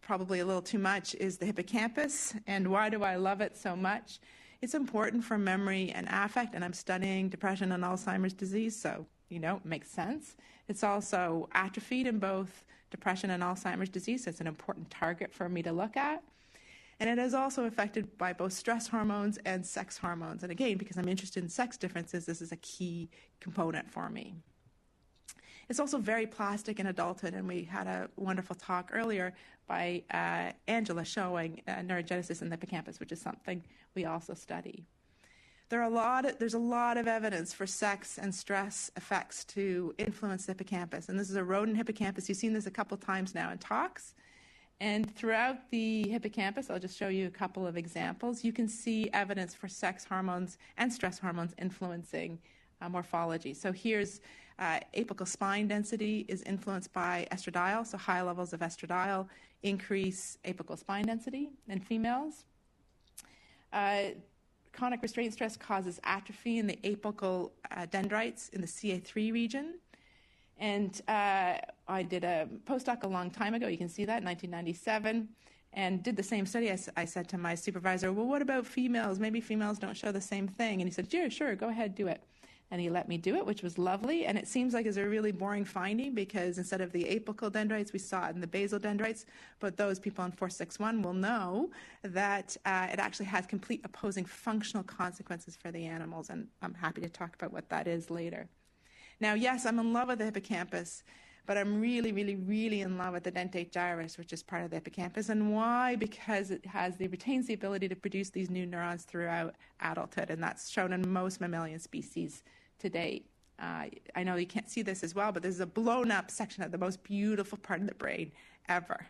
probably a little too much is the hippocampus. And why do I love it so much? It's important for memory and affect, and I'm studying depression and Alzheimer's disease, so, it makes sense. It's also atrophied in both depression and Alzheimer's disease, so it's an important target for me to look at. And it is also affected by both stress hormones and sex hormones. And again, because I'm interested in sex differences, this is a key component for me. It's also very plastic in adulthood, and we had a wonderful talk earlier by Angela showing neurogenesis in the hippocampus, which is something we also study. There's a lot of evidence for sex and stress effects to influence the hippocampus, and this is a rodent hippocampus. You've seen this a couple times now in talks. And throughout the hippocampus, I'll just show you a couple of examples. You can see evidence for sex hormones and stress hormones influencing morphology. So here's apical spine density is influenced by estradiol, so high levels of estradiol increase apical spine density in females. Chronic restraint stress causes atrophy in the apical dendrites in the CA3 region. And I did a postdoc a long time ago, you can see that, in 1997, and did the same study. I said to my supervisor, well, what about females? Maybe females don't show the same thing. And he said, sure, go ahead, do it. And he let me do it, which was lovely. And it seems like it's a really boring finding because instead of the apical dendrites, we saw it in the basal dendrites. But those people on 461 will know that it actually has complete opposing functional consequences for the animals. And I'm happy to talk about what that is later. Now, yes, I'm in love with the hippocampus, but I'm really, really, really in love with the dentate gyrus, which is part of the hippocampus. And why? Because it retains the ability to produce these new neurons throughout adulthood, and that's shown in most mammalian species to date. I know you can't see this as well, but this is a blown-up section of the most beautiful part of the brain ever.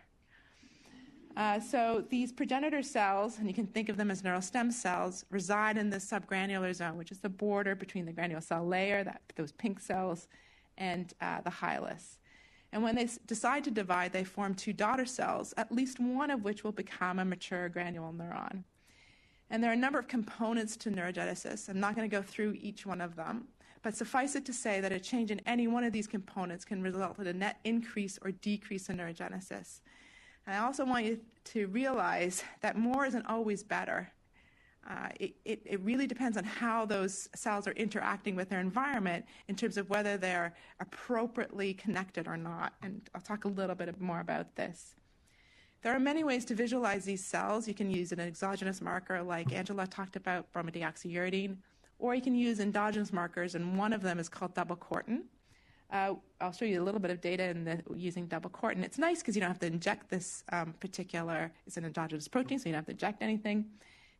So these progenitor cells, and you can think of them as neural stem cells, reside in the subgranular zone, which is the border between the granule cell layer, those pink cells, and the hilus. And when they decide to divide, they form two daughter cells, at least one of which will become a mature granule neuron. And there are a number of components to neurogenesis. I'm not going to go through each one of them, but suffice it to say that a change in any one of these components can result in a net increase or decrease in neurogenesis. And I also want you to realize that more isn't always better. It really depends on how those cells are interacting with their environment in terms of whether they're appropriately connected or not. And I'll talk a little bit more about this. There are many ways to visualize these cells. You can use an exogenous marker like Angela talked about, bromodeoxyuridine, or you can use endogenous markers, and one of them is called double cortin. I'll show you a little bit of data using double cortin. It's nice because you don't have to inject this it's an endogenous protein, so you don't have to inject anything.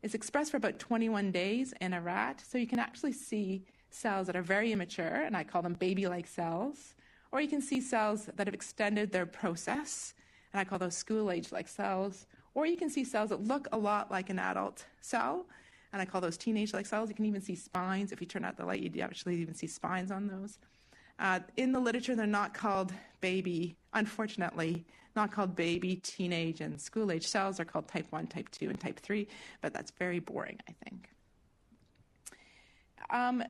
It's expressed for about 21 days in a rat, so you can actually see cells that are very immature, and I call them baby-like cells, or you can see cells that have extended their process, and I call those school-age-like cells, or you can see cells that look a lot like an adult cell, and I call those teenage-like cells. You can even see spines. If you turn out the light, you actually even see spines on those. In the literature, they're not called baby, unfortunately, not called baby, teenage, and school-age cells. They're called type 1, type 2, and type 3, but that's very boring, I think.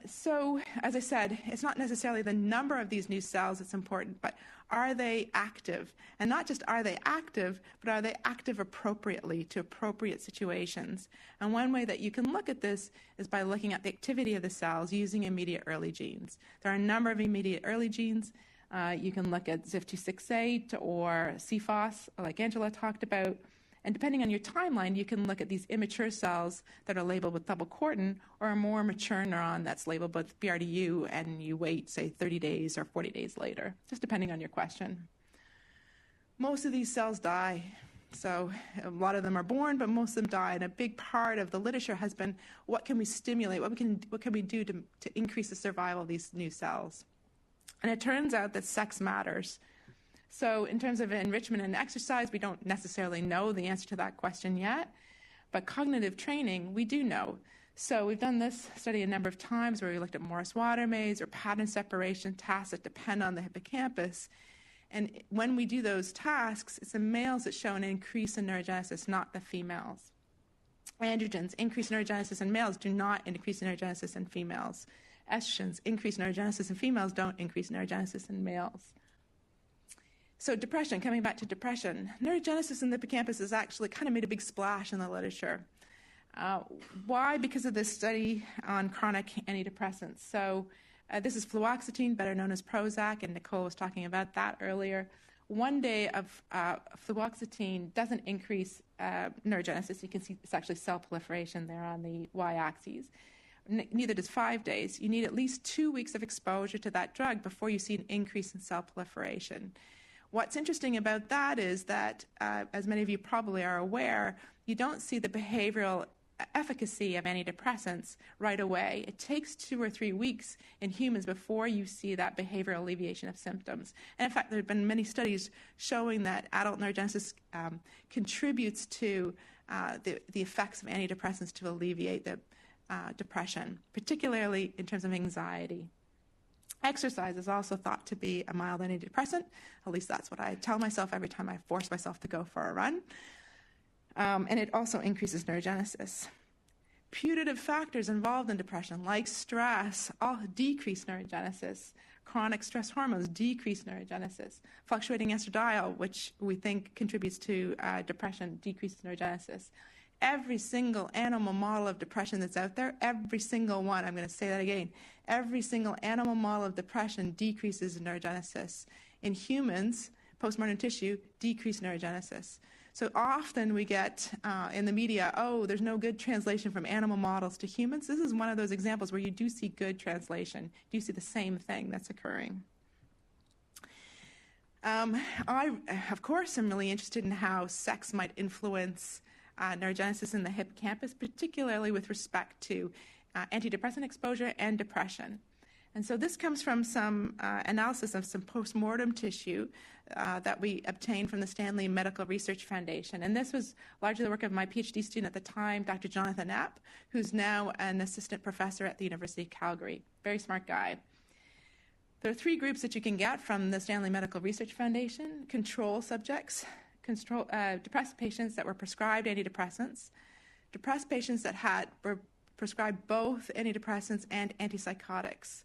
So, as I said, it's not necessarily the number of these new cells that's important, but are they active? And not just are they active, but are they active appropriately to appropriate situations? And one way that you can look at this is by looking at the activity of the cells using immediate early genes. There are a number of immediate early genes. You can look at ZIF268 or CFOS, like Angela talked about. And depending on your timeline, you can look at these immature cells that are labeled with double cortin or a more mature neuron that's labeled with BRDU, and you wait, say, 30 days or 40 days later, just depending on your question. Most of these cells die. So a lot of them are born, but most of them die. And a big part of the literature has been, what can we stimulate? What can we do to increase the survival of these new cells? And it turns out that sex matters. So in terms of enrichment and exercise, we don't necessarily know the answer to that question yet, but cognitive training, we do know. So we've done this study a number of times where we looked at Morris-Water maze or pattern separation tasks that depend on the hippocampus. And when we do those tasks, it's the males that show an increase in neurogenesis, not the females. Androgens increase neurogenesis in males, do not increase neurogenesis in females. Estrogens increase neurogenesis in females, don't increase neurogenesis in males. So depression, coming back to depression, neurogenesis in the hippocampus has actually kind of made a big splash in the literature. Why? Because of this study on chronic antidepressants. So this is fluoxetine, better known as Prozac, and Nicole was talking about that earlier. 1 day of fluoxetine doesn't increase neurogenesis. You can see it's actually cell proliferation there on the y-axis. Neither does 5 days. You need at least 2 weeks of exposure to that drug before you see an increase in cell proliferation. What's interesting about that is that, as many of you probably are aware, you don't see the behavioral efficacy of antidepressants right away. It takes 2 or 3 weeks in humans before you see that behavioral alleviation of symptoms. And in fact, there have been many studies showing that adult neurogenesis contributes to the effects of antidepressants to alleviate the depression, particularly in terms of anxiety. Exercise is also thought to be a mild antidepressant. At least that's what I tell myself every time I force myself to go for a run. And it also increases neurogenesis. Putative factors involved in depression, like stress, all decrease neurogenesis. Chronic stress hormones decrease neurogenesis. Fluctuating estradiol, which we think contributes to depression, decreases neurogenesis. Every single animal model of depression that's out there, every single one, I'm going to say that again, every single animal model of depression decreases in neurogenesis. In humans, postmortem tissue, decreased neurogenesis. So often we get in the media, oh, there's no good translation from animal models to humans. This is one of those examples where you do see good translation. You see the same thing that's occurring. I, of course, am really interested in how sex might influence neurogenesis in the hippocampus, particularly with respect to antidepressant exposure and depression. And so this comes from some analysis of some postmortem tissue that we obtained from the Stanley Medical Research Foundation. And this was largely the work of my PhD student at the time, Dr. Jonathan Knapp, who's now an assistant professor at the University of Calgary. Very smart guy. There are 3 groups that you can get from the Stanley Medical Research Foundation: control subjects, depressed patients that were prescribed antidepressants, depressed patients that were prescribed both antidepressants and antipsychotics.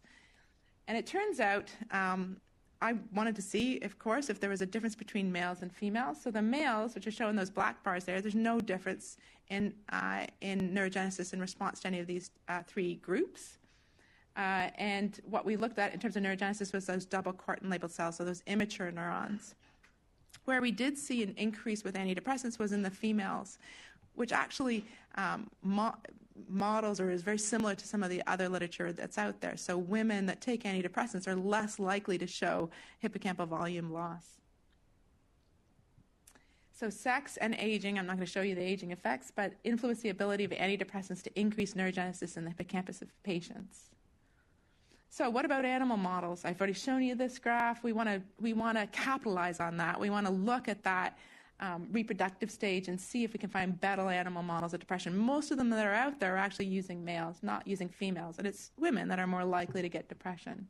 And it turns out I wanted to see, of course, if there was a difference between males and females. So the males, which are shown in those black bars there's no difference in neurogenesis in response to any of these 3 groups. And what we looked at in terms of neurogenesis was those double cortin labeled cells, so those immature neurons. Where we did see an increase with antidepressants was in the females, which actually models or is very similar to some of the other literature that's out there. So women that take antidepressants are less likely to show hippocampal volume loss. So sex and aging, I'm not going to show you the aging effects, but influence the ability of antidepressants to increase neurogenesis in the hippocampus of patients. So what about animal models? I've already shown you this graph. We want to capitalize on that. We want to look at that reproductive stage and see if we can find better animal models of depression. Most of them that are out there are actually using males, not using females, and it's women that are more likely to get depression.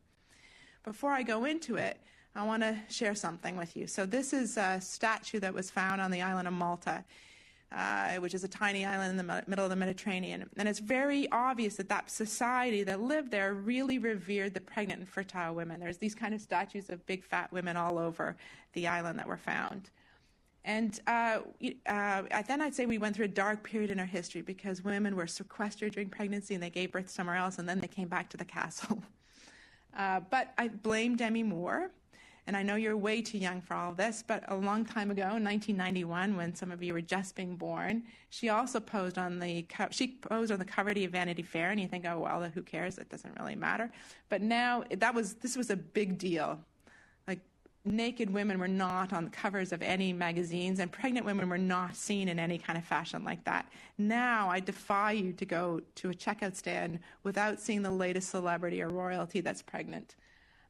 Before I go into it, I want to share something with you. So this is a statue that was found on the island of Malta. which is a tiny island in the middle of the Mediterranean. And it's very obvious that that society that lived there really revered the pregnant and fertile women. There's these kind of statues of big fat women all over the island that were found. And then I'd say we went through a dark period in our history because women were sequestered during pregnancy and they gave birth somewhere else and then they came back to the castle. But I blame Demi Moore. And I know you're way too young for all of this, but a long time ago, in 1991, when some of you were just being born, she also posed on the cover of Vanity Fair, and you think, oh well, who cares? It doesn't really matter. But now this was a big deal. Like naked women were not on the covers of any magazines, and pregnant women were not seen in any kind of fashion like that. Now I defy you to go to a checkout stand without seeing the latest celebrity or royalty that's pregnant.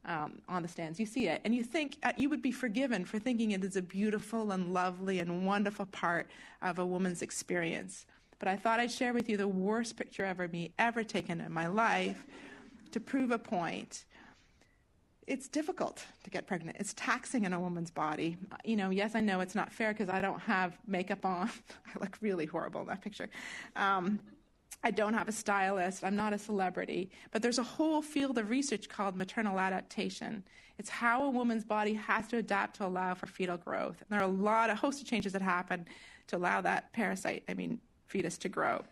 On the stands. You see it, and you think you would be forgiven for thinking it is a beautiful and lovely and wonderful part of a woman's experience. But I thought I'd share with you the worst picture ever taken in my life to prove a point. It's difficult to get pregnant. It's taxing in a woman's body. Yes, I know it's not fair because I don't have makeup on. I look really horrible in that picture. I don't have a stylist. I'm not a celebrity. But there's a whole field of research called maternal adaptation. It's how a woman's body has to adapt to allow for fetal growth. And there are a host of changes that happen to allow that fetus to grow.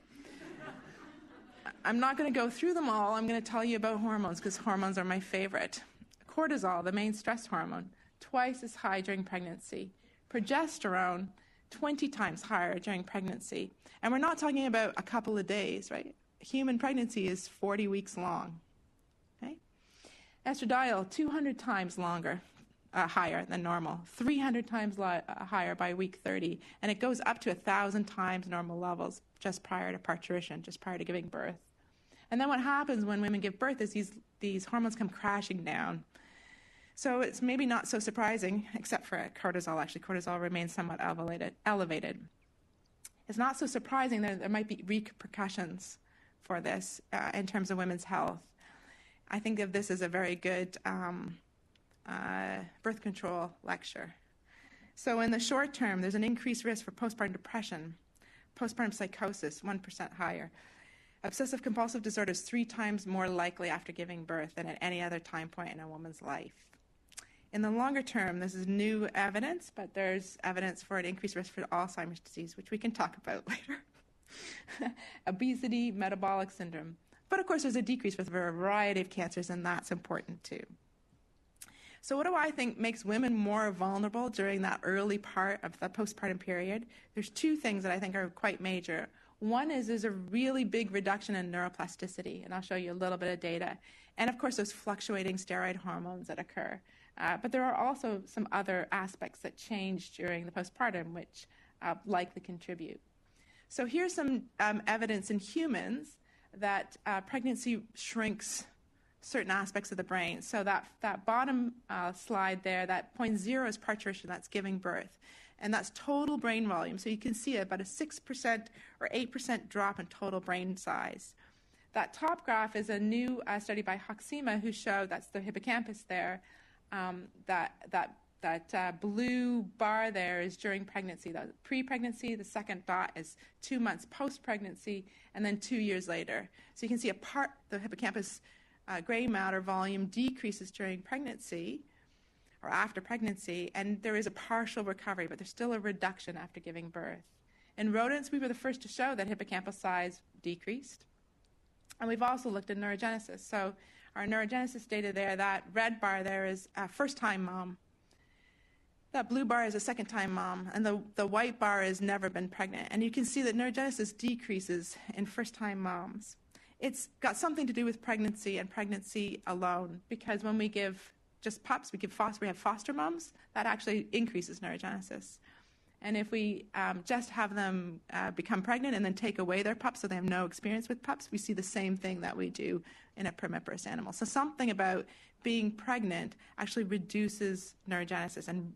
I'm not going to go through them all. I'm going to tell you about hormones because hormones are my favorite. Cortisol, the main stress hormone, twice as high during pregnancy. Progesterone, 20 times higher during pregnancy. And we're not talking about a couple of days, right? Human pregnancy is 40 weeks long. Okay? Estradiol, 200 times higher than normal, 300 times higher by week 30, and it goes up to 1,000 times normal levels just prior to parturition, just prior to giving birth. And then what happens when women give birth is these hormones come crashing down. So it's maybe not so surprising, except for cortisol. Actually, cortisol remains somewhat elevated. It's not so surprising that there might be repercussions for this in terms of women's health. I think of this as a very good birth control lecture. So in the short term, there's an increased risk for postpartum depression, postpartum psychosis, 1% higher. Obsessive compulsive disorder is 3 times more likely after giving birth than at any other time point in a woman's life. In the longer term, this is new evidence, but there's evidence for an increased risk for Alzheimer's disease, which we can talk about later. Obesity, metabolic syndrome. But of course, there's a decrease with a variety of cancers, and that's important too. So what do I think makes women more vulnerable during that early part of the postpartum period? There's 2 things that I think are quite major. One is there's a really big reduction in neuroplasticity, and I'll show you a little bit of data. And of course, those fluctuating steroid hormones that occur. But there are also some other aspects that change during the postpartum, which likely contribute. So here's some evidence in humans that pregnancy shrinks certain aspects of the brain. So that bottom slide there, that 0.0 is parturition, that's giving birth. And that's total brain volume. So you can see about a 6% or 8% drop in total brain size. That top graph is a new study by Hoxima who showed, that's the hippocampus there, that blue bar there is during pregnancy. That's pre-pregnancy. The second dot is 2 months post-pregnancy, and then 2 years later. So you can see the hippocampus gray matter volume decreases during pregnancy or after pregnancy, and there is a partial recovery, but there's still a reduction after giving birth. In rodents, we were the first to show that hippocampal size decreased. And we've also looked at neurogenesis. So our neurogenesis data there, that red bar there is a first-time mom. That blue bar is a second-time mom, and the white bar has never been pregnant. And you can see that neurogenesis decreases in first-time moms. It's got something to do with pregnancy and pregnancy alone, because when we give just pups, we have foster moms, that actually increases neurogenesis. And if we just have them become pregnant and then take away their pups so they have no experience with pups, we see the same thing that we do in a primiparous animal. So something about being pregnant actually reduces neurogenesis and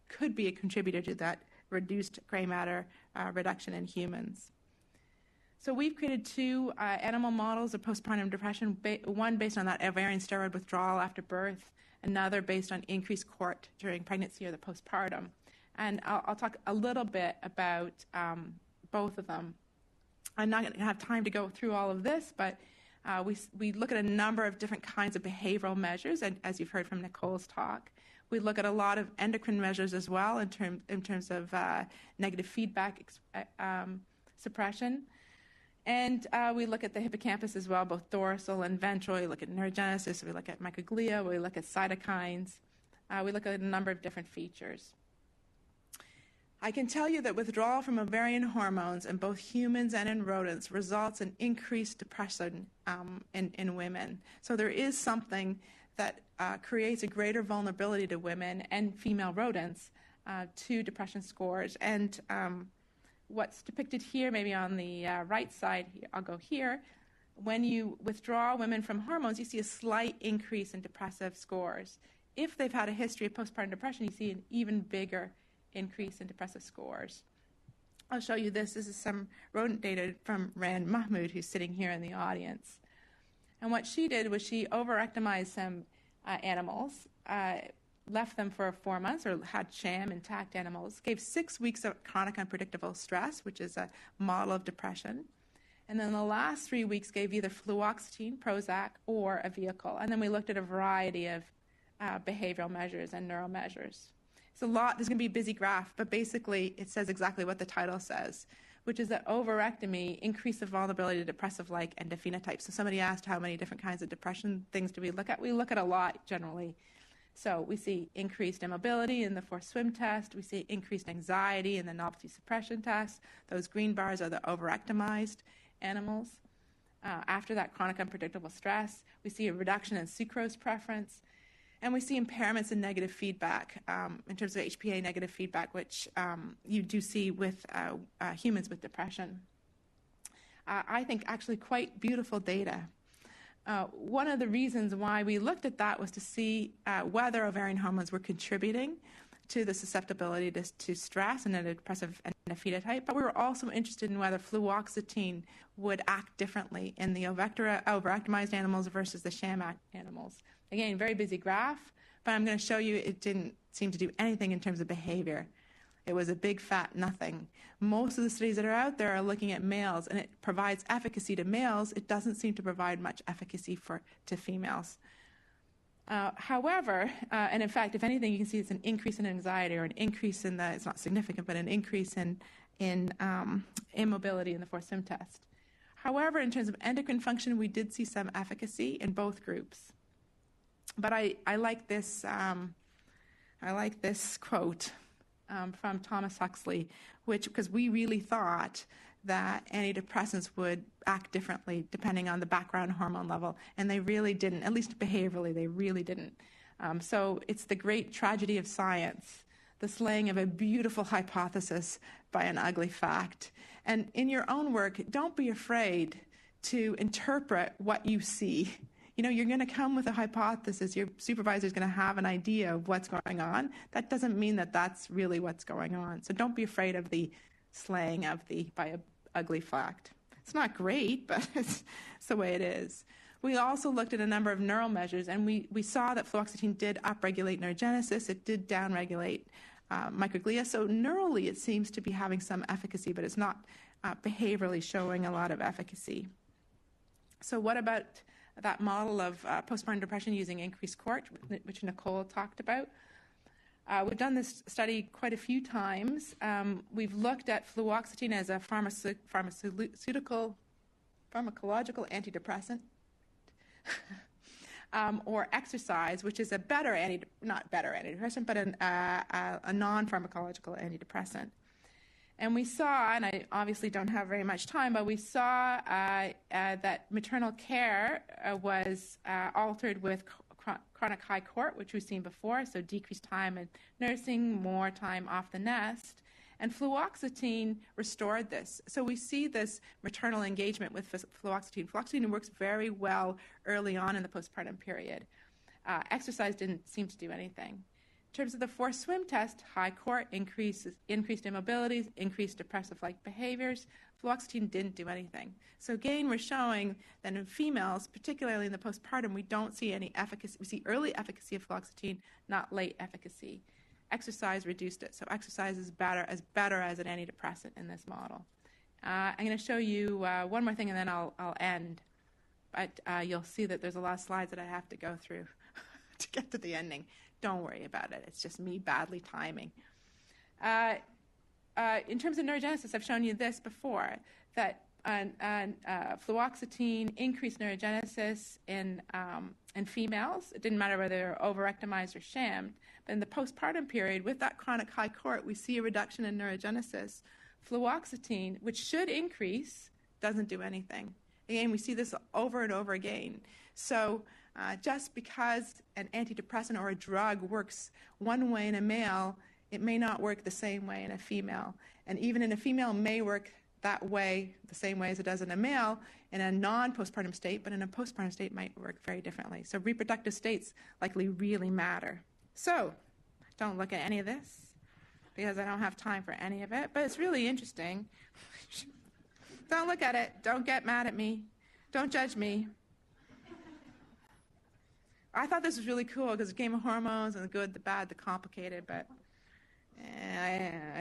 could be a contributor to that reduced gray matter reduction in humans. So we've created 2 animal models of postpartum depression, one based on that ovarian steroid withdrawal after birth, another based on increased CORT during pregnancy or the postpartum. And I'll talk a little bit about both of them. I'm not going to have time to go through all of this, but we look at a number of different kinds of behavioral measures, and as you've heard from Nicole's talk. We look at a lot of endocrine measures as well in terms of negative feedback suppression. And we look at the hippocampus as well, both dorsal and ventral. We look at neurogenesis, we look at microglia, we look at cytokines. We look at a number of different features. I can tell you that withdrawal from ovarian hormones in both humans and in rodents results in increased depression in women. So there is something that creates a greater vulnerability to women and female rodents to depression scores. And what's depicted here, maybe on the right side, I'll go here, when you withdraw women from hormones, you see a slight increase in depressive scores. If they've had a history of postpartum depression, you see an even bigger increase in depressive scores. I'll show you this. This is some rodent data from Rand Mahmoud, who's sitting here in the audience. And what she did was she overectomized some animals, left them for 4 months, or had sham intact animals, gave 6 weeks of chronic unpredictable stress, which is a model of depression. And then the last 3 weeks gave either fluoxetine, Prozac, or a vehicle. And then we looked at a variety of behavioral measures and neural measures. It's a lot. There's going to be a busy graph, but basically it says exactly what the title says, which is that overectomy increased the vulnerability to depressive-like endophenotypes. So somebody asked how many different kinds of depression things do we look at. We look at a lot generally. So we see increased immobility in the forced swim test. We see increased anxiety in the novelty suppression test. Those green bars are the overectomized animals. After that chronic unpredictable stress, we see a reduction in sucrose preference. And we see impairments in negative feedback in terms of HPA negative feedback, which you do see with humans with depression. I think actually quite beautiful data. One of the reasons why we looked at that was to see whether ovarian hormones were contributing to the susceptibility to stress and a depressive endophenotype, but we were also interested in whether fluoxetine would act differently in the overactomized animals versus the sham animals. Again, very busy graph, but I'm going to show you it didn't seem to do anything in terms of behavior. It was a big fat nothing. Most of the studies that are out there are looking at males, and it provides efficacy to males. It doesn't seem to provide much efficacy to females. However, and in fact, if anything, you can see it's an increase in anxiety, or an increase in it's not significant, but an increase in immobility in the forced swim test. However, in terms of endocrine function, we did see some efficacy in both groups. But I like this quote from Thomas Huxley, because we really thought that antidepressants would act differently depending on the background hormone level, and they really didn't, at least behaviorally, they really didn't. So it's the great tragedy of science, the slaying of a beautiful hypothesis by an ugly fact. And in your own work, don't be afraid to interpret what you see. You know, you're going to come with a hypothesis. Your supervisor is going to have an idea of what's going on. That doesn't mean that that's really what's going on. So don't be afraid of the slaying by an ugly fact. It's not great, but it's the way it is. We also looked at a number of neural measures, and we saw that fluoxetine did upregulate neurogenesis. It did downregulate microglia. So neurally, it seems to be having some efficacy, but it's not behaviorally showing a lot of efficacy. So what about that model of postpartum depression using increased CORT, which Nicole talked about? We've done this study quite a few times. We've looked at fluoxetine as a pharmacological antidepressant, or exercise, which is a better not better antidepressant, but a non-pharmacological antidepressant. And we saw, and I obviously don't have very much time, but we saw that maternal care was altered with chronic high CORT, which we've seen before, so decreased time in nursing, more time off the nest. And fluoxetine restored this. So we see this maternal engagement with fluoxetine. Fluoxetine works very well early on in the postpartum period. Exercise didn't seem to do anything. In terms of the forced swim test, high CORT increased immobilities, increased depressive-like behaviors. Fluoxetine didn't do anything. So again, we're showing that in females, particularly in the postpartum, we don't see any efficacy. We see early efficacy of fluoxetine, not late efficacy. Exercise reduced it. So exercise is better as an antidepressant in this model. I'm going to show you one more thing, and then I'll end. But you'll see that there's a lot of slides that I have to go through to get to the ending. Don't worry about it. It's just me badly timing. In terms of neurogenesis, I've shown you this before, that fluoxetine increased neurogenesis in females. It didn't matter whether they were overrectomized or shammed. But in the postpartum period, with that chronic high court, we see a reduction in neurogenesis. Fluoxetine, which should increase, doesn't do anything. Again, we see this over and over again. So just because an antidepressant or a drug works one way in a male, it may not work the same way in a female. And even in a female, it may work that way, the same way as it does in a male, in a non-postpartum state, but in a postpartum state, it might work very differently. So reproductive states likely really matter. So don't look at any of this, because I don't have time for any of it, but it's really interesting. Don't look at it. Don't get mad at me. Don't judge me. I thought this was really cool because it came with hormones and the good, the bad, the complicated, but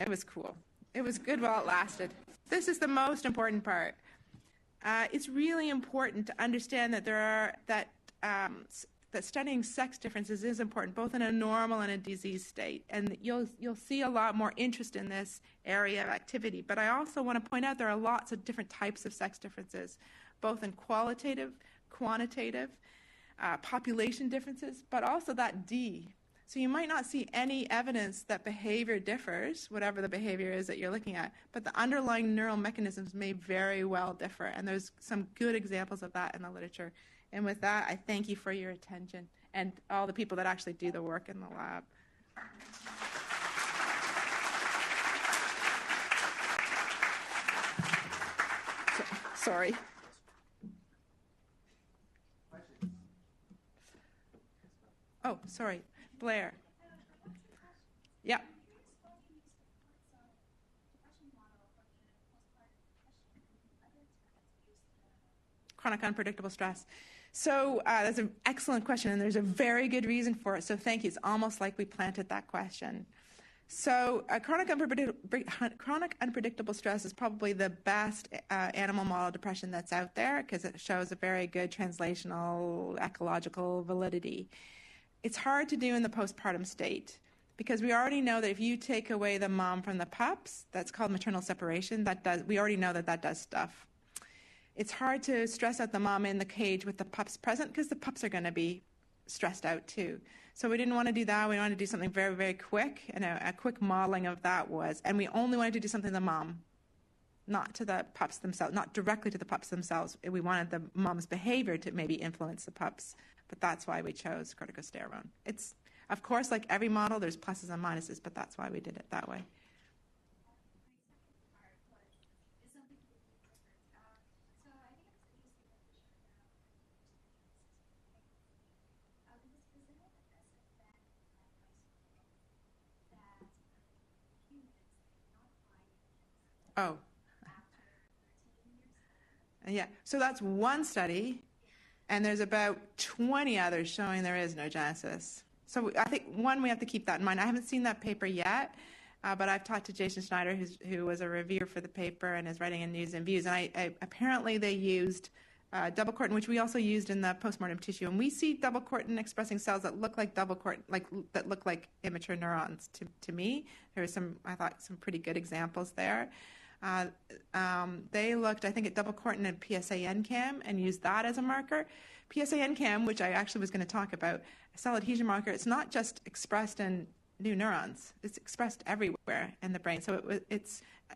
it was cool. It was good while it lasted. This is the most important part. It's really important to understand that that studying sex differences is important, both in a normal and a disease state. And you'll see a lot more interest in this area of activity. But I also want to point out there are lots of different types of sex differences, both in qualitative, quantitative, population differences, but also that D. So you might not see any evidence that behavior differs, whatever the behavior is that you're looking at, but the underlying neural mechanisms may very well differ. And there's some good examples of that in the literature. And with that, I thank you for your attention and all the people that actually do the work in the lab. Sorry. Oh, sorry. Blair. Yeah. Chronic unpredictable stress. So that's an excellent question, and there's a very good reason for it. So thank you. It's almost like we planted that question. So chronic unpredictable stress is probably the best animal model depression that's out there because it shows a very good translational ecological validity. It's hard to do in the postpartum state because we already know that if you take away the mom from the pups, that's called maternal separation. We already know that does stuff. It's hard to stress out the mom in the cage with the pups present because the pups are going to be stressed out too. So we didn't want to do that. We wanted to do something very, very quick, and a quick modeling of that was, and we only wanted to do something to the mom, not to the pups themselves, not directly to the pups themselves. We wanted the mom's behavior to maybe influence the pups, but that's why we chose corticosterone. It's, of course, like every model, there's pluses and minuses, but that's why we did it that way. Oh. Yeah, so that's one study, and there's about 20 others showing there is no genesis. So I think, one, we have to keep that in mind. I haven't seen that paper yet, but I've talked to Jason Schneider, who was a reviewer for the paper and is writing in News and Views, and apparently they used double cortin, which we also used in the postmortem tissue, and we see double cortin expressing cells that look like double cortin, that look like immature neurons. To me, there was I thought, some pretty good examples there. They looked, I think, at double cortin and PSA-NCAM and used that as a marker. PSA-NCAM, which I actually was going to talk about, a cell adhesion marker, it's not just expressed in new neurons. It's expressed everywhere in the brain. So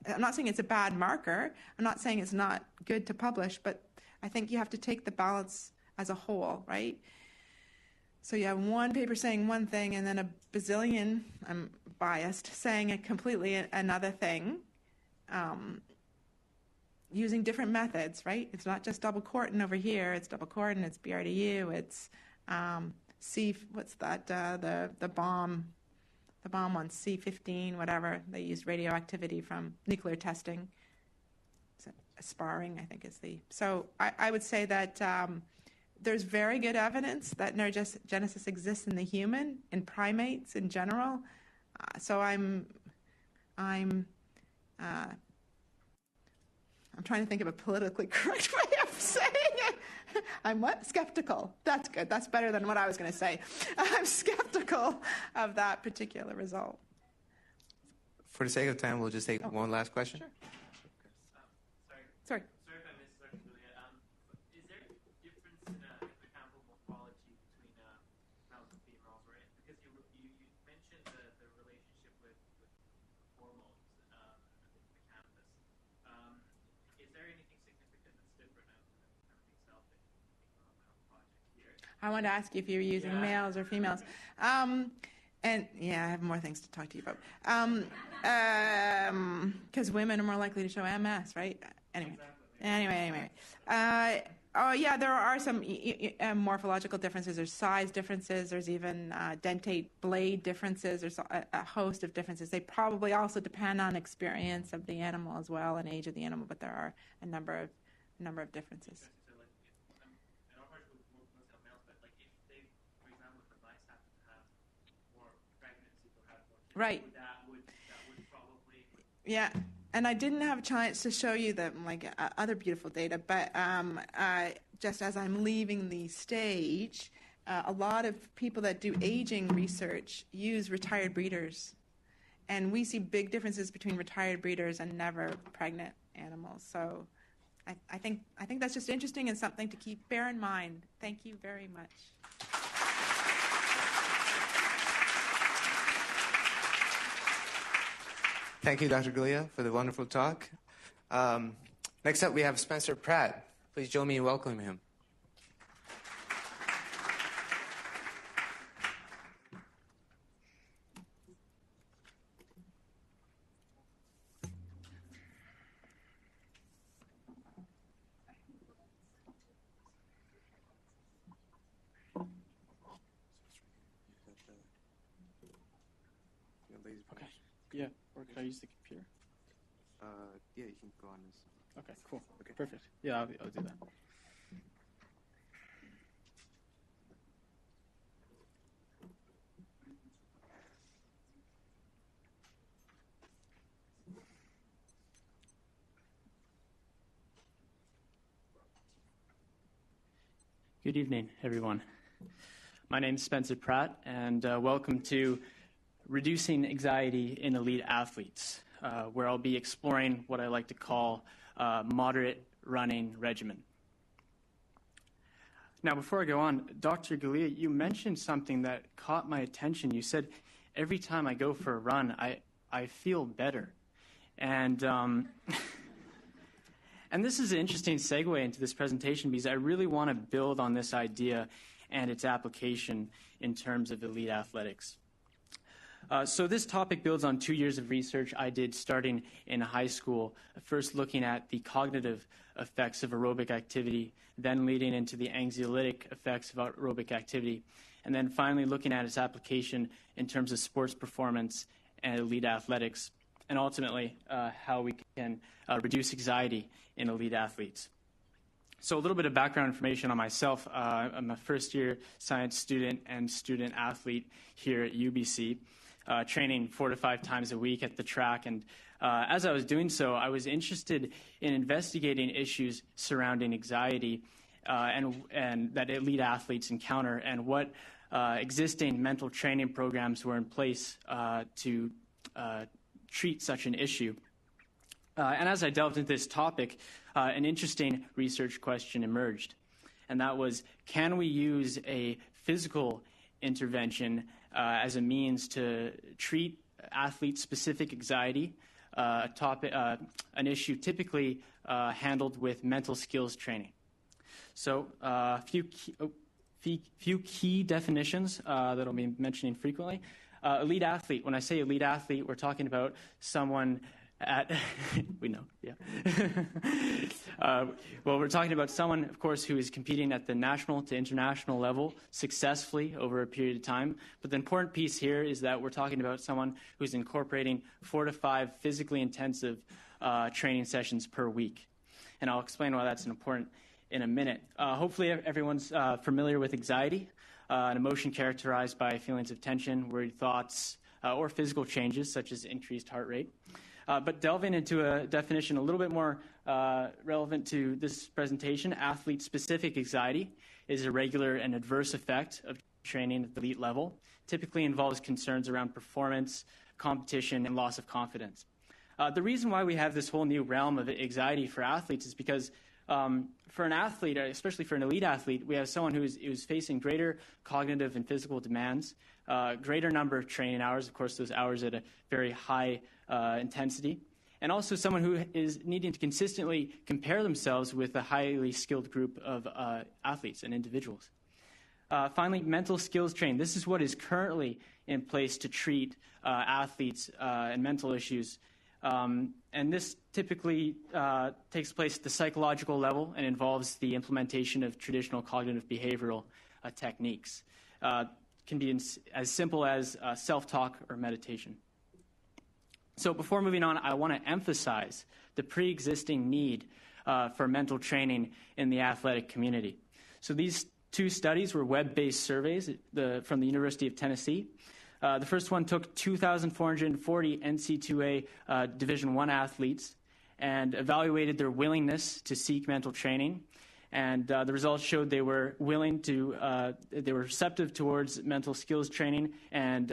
I'm not saying it's a bad marker. I'm not saying it's not good to publish, but I think you have to take the balance as a whole, right? So you have one paper saying one thing and then a bazillion, I'm biased, saying a completely another thing. Using different methods, right? It's not just double cortin over here. It's double cortin. It's BRDU. It's what's that? The bomb on C15, whatever. They used radioactivity from nuclear testing. Sparring, I think, is the. So I would say that there's very good evidence that neurogenesis exists in the human, in primates in general. So I'm I'm trying to think of a politically correct way of saying it. I'm what? Skeptical. That's good. That's better than what I was going to say. I'm skeptical of that particular result. For the sake of time, we'll just take one last question. Sure. Sorry. Sorry. Sorry if I missed Dr. Glia. Is there a difference in hippocampal morphology between males and females, right? Because you mentioned the relationship with hormones in the hippocampus. Is there anything significant that's different out of the project here? I wanted to ask you if you were using males or females. And yeah, I have more things to talk to you about. Because women are more likely to show MS, right? Anyway. Yeah, there are some morphological differences. There's size differences. There's even dentate blade differences. There's a host of differences. They probably also depend on experience of the animal as well and age of the animal, but there are a number of differences. So, like, and our project will mostly have males, but like if they, for example, if the mice happen to have more pregnancies or have more children, right. that would probably. Yeah. And I didn't have a chance to show you the other beautiful data, but just as I'm leaving the stage, a lot of people that do aging research use retired breeders, and we see big differences between retired breeders and never pregnant animals. So I think that's just interesting and something to bear in mind. Thank you very much. Thank you, Dr. Glia, for the wonderful talk. Next up, we have Spencer Pratt. Please join me in welcoming him. Okay. Yeah, or can I use the computer? Yeah, you can go on this. Okay, cool. Okay. Perfect. Yeah, I'll do that. Good evening, everyone. My name is Spencer Pratt, and welcome to Reducing Anxiety in Elite Athletes, where I'll be exploring what I like to call moderate running regimen. Now, before I go on, Dr. Galea, you mentioned something that caught my attention. You said, every time I go for a run, I feel better. And and this is an interesting segue into this presentation because I really want to build on this idea and its application in terms of elite athletics. So this topic builds on 2 years of research I did starting in high school, first looking at the cognitive effects of aerobic activity, then leading into the anxiolytic effects of aerobic activity, and then finally looking at its application in terms of sports performance and elite athletics, and ultimately how we can reduce anxiety in elite athletes. So a little bit of background information on myself. I'm a first-year science student and student athlete here at UBC. Training 4 to 5 times a week at the track. And as I was doing so, I was interested in investigating issues surrounding anxiety and that elite athletes encounter and what existing mental training programs were in place to treat such an issue. And as I delved into this topic, an interesting research question emerged. And that was, can we use a physical intervention as a means to treat athlete-specific anxiety, an issue typically handled with mental skills training. So a few key definitions that I'll be mentioning frequently. Elite athlete, when I say elite athlete, we're talking about someone at, we know, yeah. Well, we're talking about someone, of course, who is competing at the national to international level successfully over a period of time. But the important piece here is that we're talking about someone who's incorporating 4 to 5 physically intensive training sessions per week. And I'll explain why that's important in a minute. Hopefully everyone's familiar with anxiety, an emotion characterized by feelings of tension, worried thoughts, or physical changes such as increased heart rate. But delving into a definition a little bit more relevant to this presentation, athlete-specific anxiety is a regular and adverse effect of training at the elite level. Typically involves concerns around performance, competition, and loss of confidence. The reason why we have this whole new realm of anxiety for athletes is because for an athlete, especially for an elite athlete, we have someone who's facing greater cognitive and physical demands, greater number of training hours, of course, those hours at a very high intensity, and also someone who is needing to consistently compare themselves with a highly skilled group of athletes and individuals. Finally, mental skills training. This is what is currently in place to treat athletes and mental issues. And this typically takes place at the psychological level and involves the implementation of traditional cognitive behavioral techniques. Can be as simple as self-talk or meditation. So before moving on, I want to emphasize the pre-existing need for mental training in the athletic community. So these two studies were web-based surveys from the University of Tennessee. The first one took 2,440 NC2A Division I athletes and evaluated their willingness to seek mental training. And the results showed they were willing to, they were receptive towards mental skills training and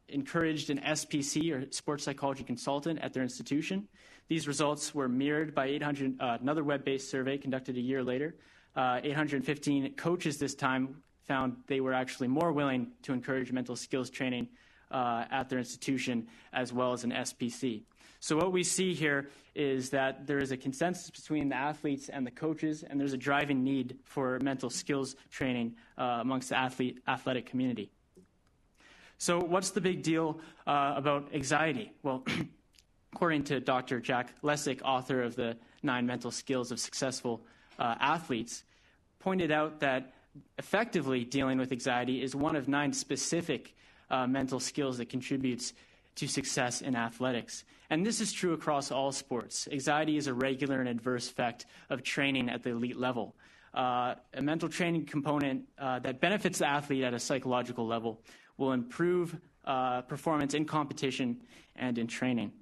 encouraged an SPC, or sports psychology consultant, at their institution. These results were mirrored by another web-based survey conducted a year later. 815 coaches this time found they were actually more willing to encourage mental skills training at their institution as well as an SPC. So what we see here is that there is a consensus between the athletes and the coaches, and there's a driving need for mental skills training amongst the athletic community. So what's the big deal about anxiety? Well, according to Dr. Jack Lessig, author of the 9 Mental Skills of Successful Athletes, pointed out that effectively dealing with anxiety is one of 9 specific mental skills that contributes to success in athletics. And this is true across all sports. Anxiety is a regular and adverse effect of training at the elite level. A mental training component that benefits the athlete at a psychological level will improve performance in competition and in training.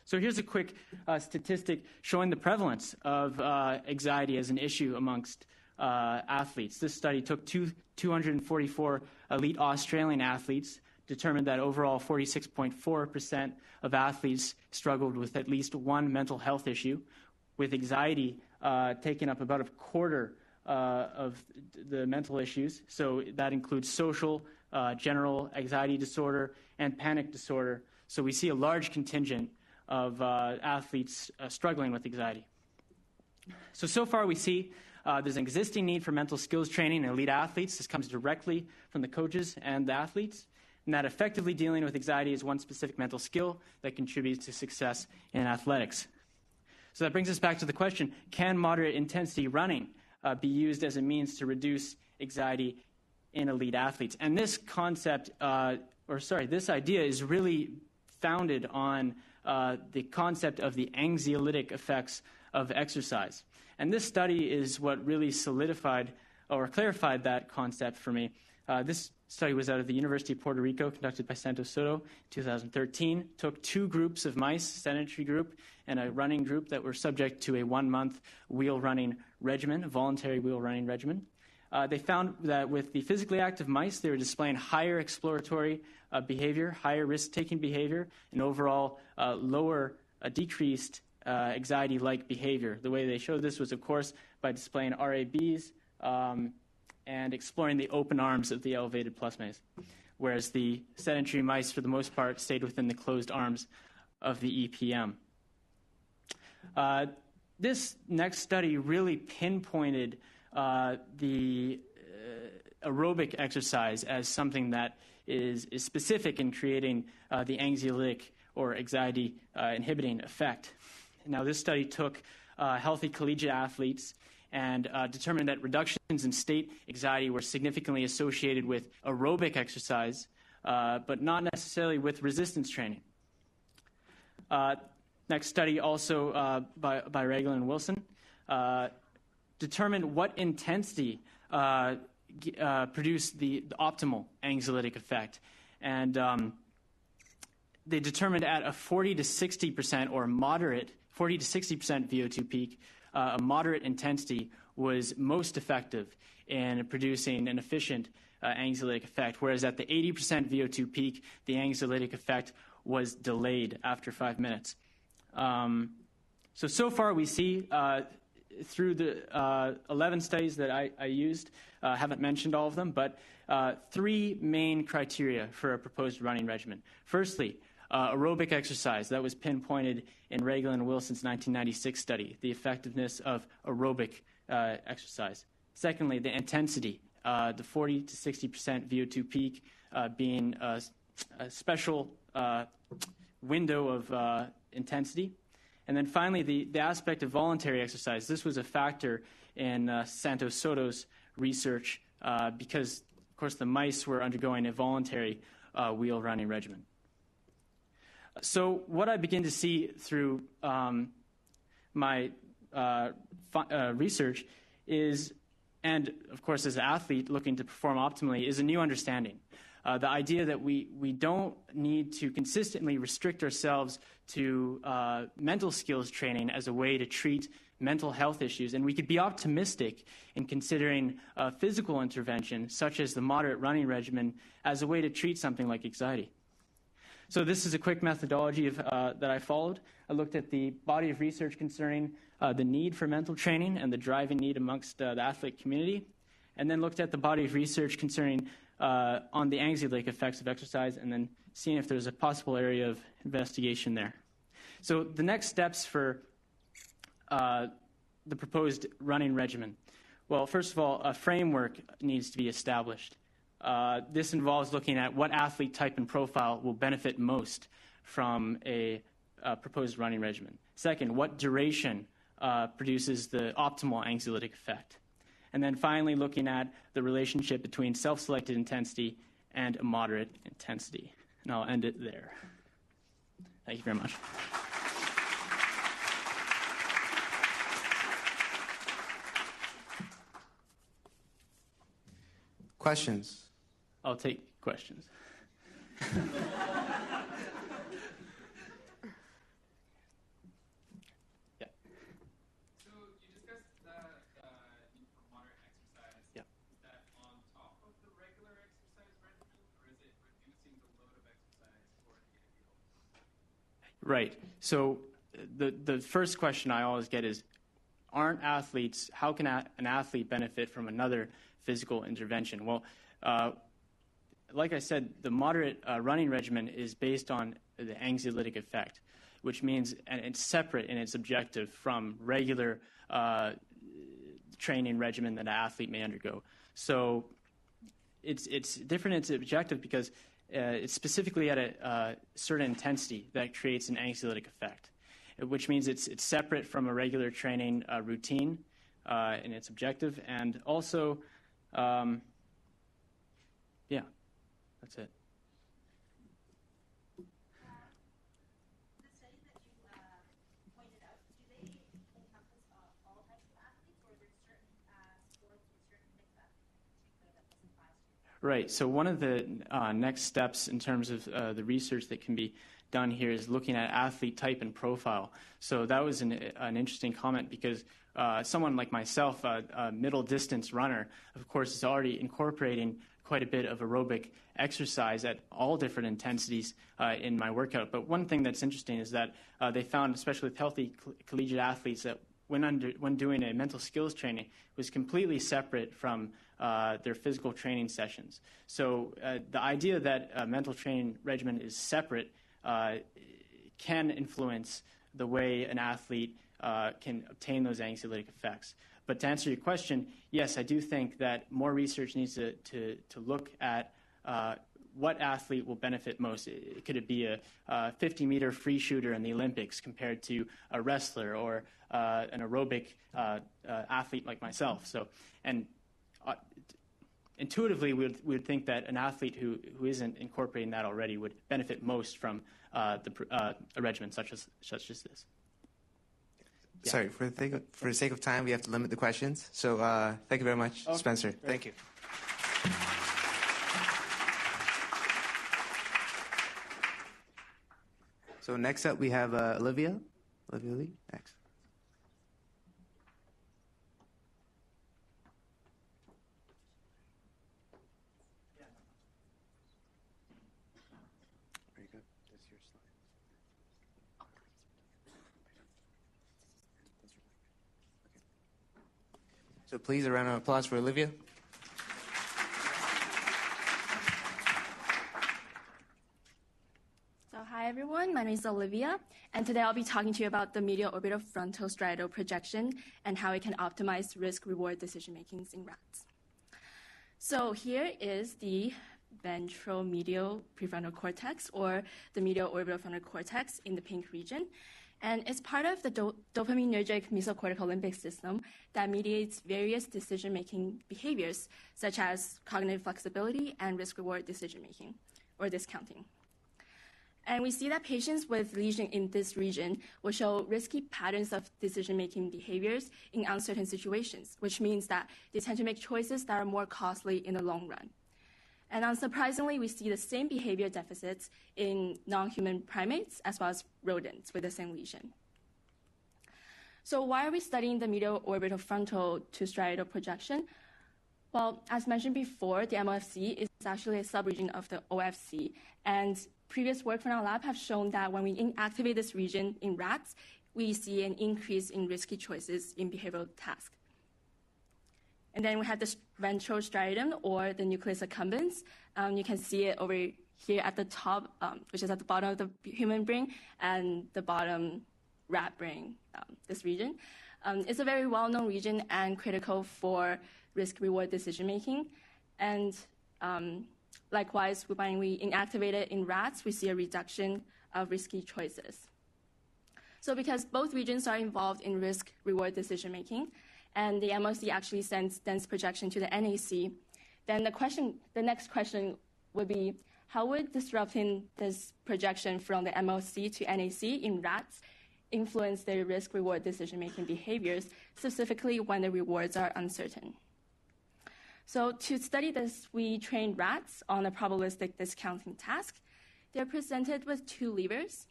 So here's a quick statistic showing the prevalence of anxiety as an issue amongst athletes. This study took 244 elite Australian athletes, determined that overall 46.4% of athletes struggled with at least one mental health issue, with anxiety taking up about a quarter of the mental issues. So that includes social, general anxiety disorder, and panic disorder. So we see a large contingent of athletes struggling with anxiety. So far we see there's an existing need for mental skills training in elite athletes. This comes directly from the coaches and the athletes, and that effectively dealing with anxiety is one specific mental skill that contributes to success in athletics. So that brings us back to the question, can moderate intensity running be used as a means to reduce anxiety in elite athletes? And this concept, this idea is really founded on the concept of the anxiolytic effects of exercise. And this study is what really solidified or clarified that concept for me. This study was out of the University of Puerto Rico, conducted by Santos Soto in 2013. Took 2 groups of mice, sedentary group and a running group, that were subject to a 1-month wheel running regimen, a voluntary wheel running regimen. They found that with the physically active mice, they were displaying higher exploratory behavior, higher risk-taking behavior, and overall decreased anxiety-like behavior. The way they showed this was, of course, by displaying RABs and exploring the open arms of the elevated plus maze, whereas the sedentary mice, for the most part, stayed within the closed arms of the EPM. This next study really pinpointed the aerobic exercise as something that is specific in creating the anxiolytic or anxiety inhibiting effect. Now, this study took healthy collegiate athletes and determined that reductions in state anxiety were significantly associated with aerobic exercise, but not necessarily with resistance training. Next study, also by Regler and Wilson, determined what intensity produced the optimal anxiolytic effect. And they determined at a 40 to 60% or moderate, 40 to 60% VO2 peak, a moderate intensity was most effective in producing an efficient anxiolytic effect, whereas at the 80% VO2 peak, the anxiolytic effect was delayed after 5 minutes. So far we see through the 11 studies that I used, haven't mentioned all of them, but 3 main criteria for a proposed running regimen. Firstly, aerobic exercise. That was pinpointed in Reglan and Wilson's 1996 study, the effectiveness of aerobic exercise. Secondly, the intensity, the 40 to 60% VO2 peak being a special window of intensity. And then finally, the aspect of voluntary exercise. This was a factor in Santos Soto's research because, of course, the mice were undergoing a voluntary wheel running regimen. So what I begin to see through my research is, and of course as an athlete looking to perform optimally, is a new understanding. The idea that we don't need to consistently restrict ourselves to mental skills training as a way to treat mental health issues, and we could be optimistic in considering physical intervention, such as the moderate running regimen, as a way to treat something like anxiety. So this is a quick methodology that I followed. I looked at the body of research concerning the need for mental training and the driving need amongst the athlete community, and then looked at the body of research concerning on the anxiolytic effects of exercise, and then seeing if there's a possible area of investigation there. So the next steps for the proposed running regimen. Well, first of all, a framework needs to be established. This involves looking at what athlete type and profile will benefit most from a proposed running regimen. Second, what duration produces the optimal anxiolytic effect. And then finally, looking at the relationship between self-selected intensity and a moderate intensity. And I'll end it there. Thank you very much. Questions? I'll take questions. Right. So the first question I always get is, aren't athletes, how can an athlete benefit from another physical intervention? Well, like I said, the moderate running regimen is based on the anxiolytic effect, which means and it's separate in its objective from regular training regimen that an athlete may undergo. So it's different in its objective because it's specifically at a certain intensity that creates an anxiolytic effect, which means it's separate from a regular training routine in its objective. And also, yeah, that's it. The study that you pointed out, do they encompass all types of athletes, or are there certain sports or certain mix-ups in particular that this applies to? Right. So one of the next steps in terms of the research that can be done here is looking at athlete type and profile. So that was an interesting comment because someone like myself, a middle distance runner, of course, is already incorporating quite a bit of aerobic exercise at all different intensities in my workout. But one thing that's interesting is that they found, especially with healthy collegiate athletes, that when doing a mental skills training, it was completely separate from their physical training sessions. So the idea that a mental training regimen is separate can influence the way an athlete can obtain those anxiolytic effects. But to answer your question, yes, I do think that more research needs to look at what athlete will benefit most. Could it be a 50-meter free shooter in the Olympics compared to a wrestler or an aerobic athlete like myself? So, and intuitively, we would think that an athlete who isn't incorporating that already would benefit most from a regimen such as this. Yeah. Sorry, for the sake of time, we have to limit the questions. So thank you very much, Spencer. Great. Thank you. So next up we have Olivia Li, next. Very good. That's your slide. So please, a round of applause for Olivia. So hi everyone, my name is Olivia, and today I'll be talking to you about the medial orbital frontal striatal projection and how it can optimize risk-reward decision-making in rats. So here is the ventral medial prefrontal cortex, or the medial orbital frontal cortex in the pink region. And it's part of the dopaminergic mesocortical limbic system that mediates various decision-making behaviors, such as cognitive flexibility and risk-reward decision-making, or discounting. And we see that patients with lesion in this region will show risky patterns of decision-making behaviors in uncertain situations, which means that they tend to make choices that are more costly in the long run. And unsurprisingly, we see the same behavior deficits in non-human primates as well as rodents with the same lesion. So why are we studying the medial orbital frontal to striatal projection? Well, as mentioned before, the MOFC is actually a subregion of the OFC, and previous work from our lab have shown that when we inactivate this region in rats, we see an increase in risky choices in behavioral tasks. And then we have the ventral striatum, or the nucleus accumbens. You can see it over here at the top, which is at the bottom of the human brain, and the bottom rat brain, this region. It's a very well-known region and critical for risk-reward decision-making. And likewise, when we inactivate it in rats, we see a reduction of risky choices. So because both regions are involved in risk-reward decision-making, and the MOC actually sends dense projection to the NAC, then the next question would be, how would disrupting this projection from the MOC to NAC in rats influence their risk-reward decision-making behaviors, specifically when the rewards are uncertain? So to study this, we trained rats on a probabilistic discounting task. They're presented with two levers.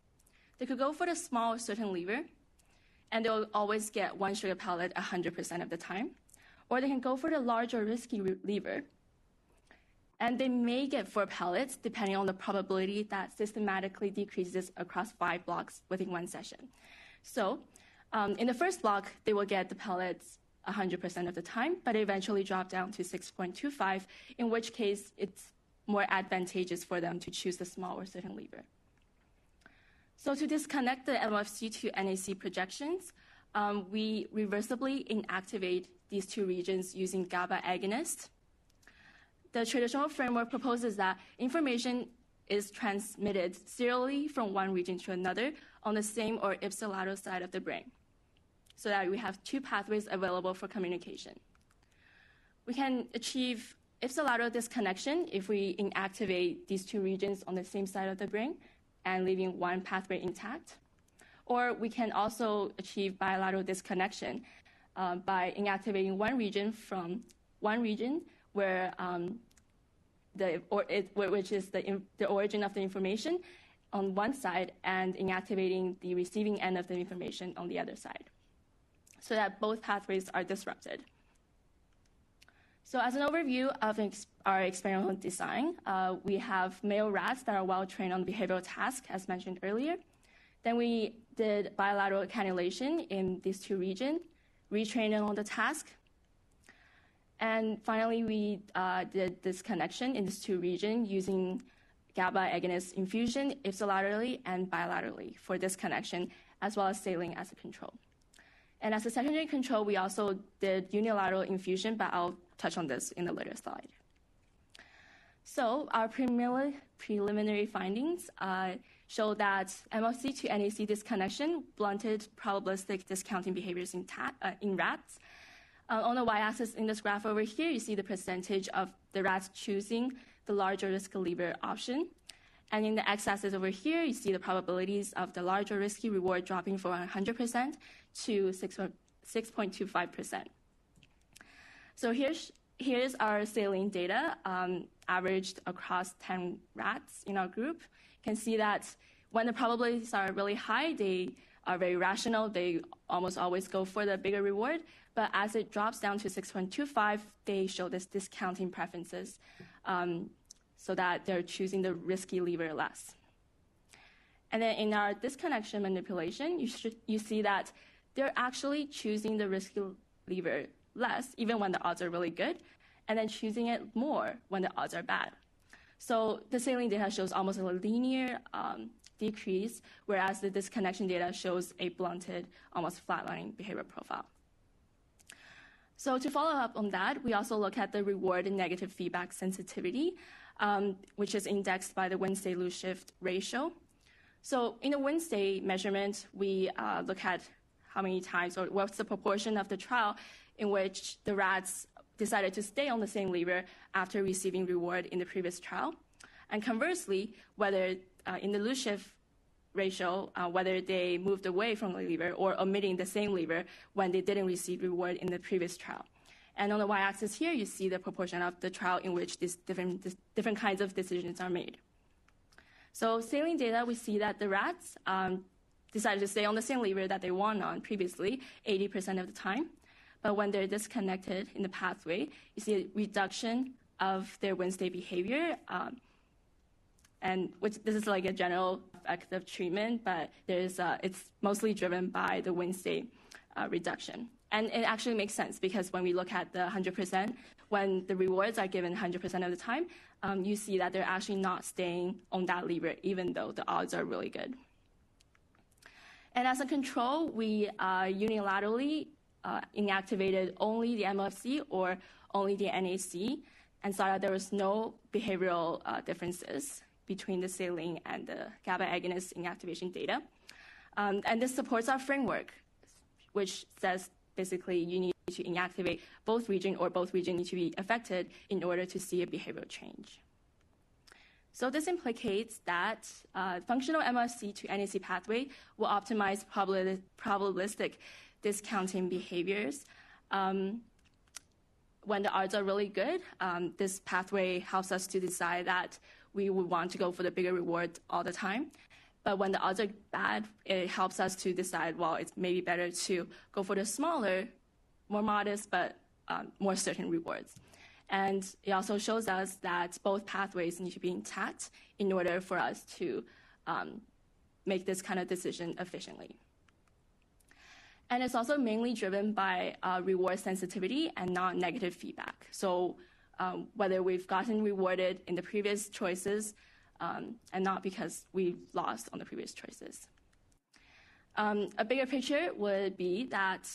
They could go for the small certain lever, and they'll always get one sugar pellet 100% of the time. Or they can go for the larger risky lever, and they may get 4 pellets depending on the probability that systematically decreases across 5 blocks within one session. So in the first block, they will get the pellets 100% of the time, but eventually drop down to 6.25, in which case it's more advantageous for them to choose the small or certain lever. So to disconnect the MOFC to NAC projections, we reversibly inactivate these two regions using GABA agonist. The traditional framework proposes that information is transmitted serially from one region to another on the same or ipsilateral side of the brain, so that we have two pathways available for communication. We can achieve ipsilateral disconnection if we inactivate these two regions on the same side of the brain and leaving one pathway intact. Or we can also achieve bilateral disconnection by inactivating one region from one region where which is the origin of the information on one side, and inactivating the receiving end of the information on the other side, so that both pathways are disrupted. So as an overview of our experimental design, we have male rats that are well trained on behavioral tasks, as mentioned earlier. Then we did bilateral cannulation in these two regions, retraining on the task. And finally, we did this connection in these two regions using GABA agonist infusion ipsilaterally and bilaterally for this connection, as well as saline as a control. And as a secondary control, we also did unilateral infusion, but I'll touch on this in a later slide. So our preliminary findings show that MOC to NAC disconnection blunted probabilistic discounting behaviors in rats. On the y-axis in this graph over here, you see the percentage of the rats choosing the larger risk lever option. And in the x-axis over here, you see the probabilities of the larger risky reward dropping from 100% to 6.25%. So here's our saline data averaged across 10 rats in our group. You can see that when the probabilities are really high, they are very rational. They almost always go for the bigger reward. But as it drops down to 6.25, they show this discounting preferences so that they're choosing the risky lever less. And then in our disconnection manipulation, you see that they're actually choosing the risky lever less, even when the odds are really good, and then choosing it more when the odds are bad. So the saline data shows almost a linear decrease, whereas the disconnection data shows a blunted, almost flatlining behavior profile. So to follow up on that, we also look at the reward and negative feedback sensitivity, which is indexed by the win-state-lose shift ratio. So in the win-state measurement, we look at how many times or what's the proportion of the trial in which the rats decided to stay on the same lever after receiving reward in the previous trial. And conversely, whether in the lose shift ratio, whether they moved away from the lever or omitting the same lever when they didn't receive reward in the previous trial. And on the y-axis here, you see the proportion of the trial in which these different kinds of decisions are made. So saline data, we see that the rats decided to stay on the same lever that they won on previously 80% of the time. But when they're disconnected in the pathway, you see a reduction of their win-state behavior, and this is like a general effect of treatment, but it's mostly driven by the win-state reduction. And it actually makes sense because when we look at the 100%, when the rewards are given 100% of the time, you see that they're actually not staying on that lever, even though the odds are really good. And as a control, we unilaterally inactivated only the MFC or only the NAC and saw that there was no behavioral differences between the saline and the GABA agonist inactivation data. And this supports our framework, which says basically you need to inactivate both region or both region need to be affected in order to see a behavioral change. So this implicates that functional MFC to NAC pathway will optimize probabilistic discounting behaviors. When the odds are really good, this pathway helps us to decide that we would want to go for the bigger reward all the time. But when the odds are bad, it helps us to decide, well, it's maybe better to go for the smaller, more modest, but more certain rewards. And it also shows us that both pathways need to be intact in order for us to make this kind of decision efficiently. And it's also mainly driven by reward sensitivity and non-negative feedback. So whether we've gotten rewarded in the previous choices and not because we lost on the previous choices. A bigger picture would be that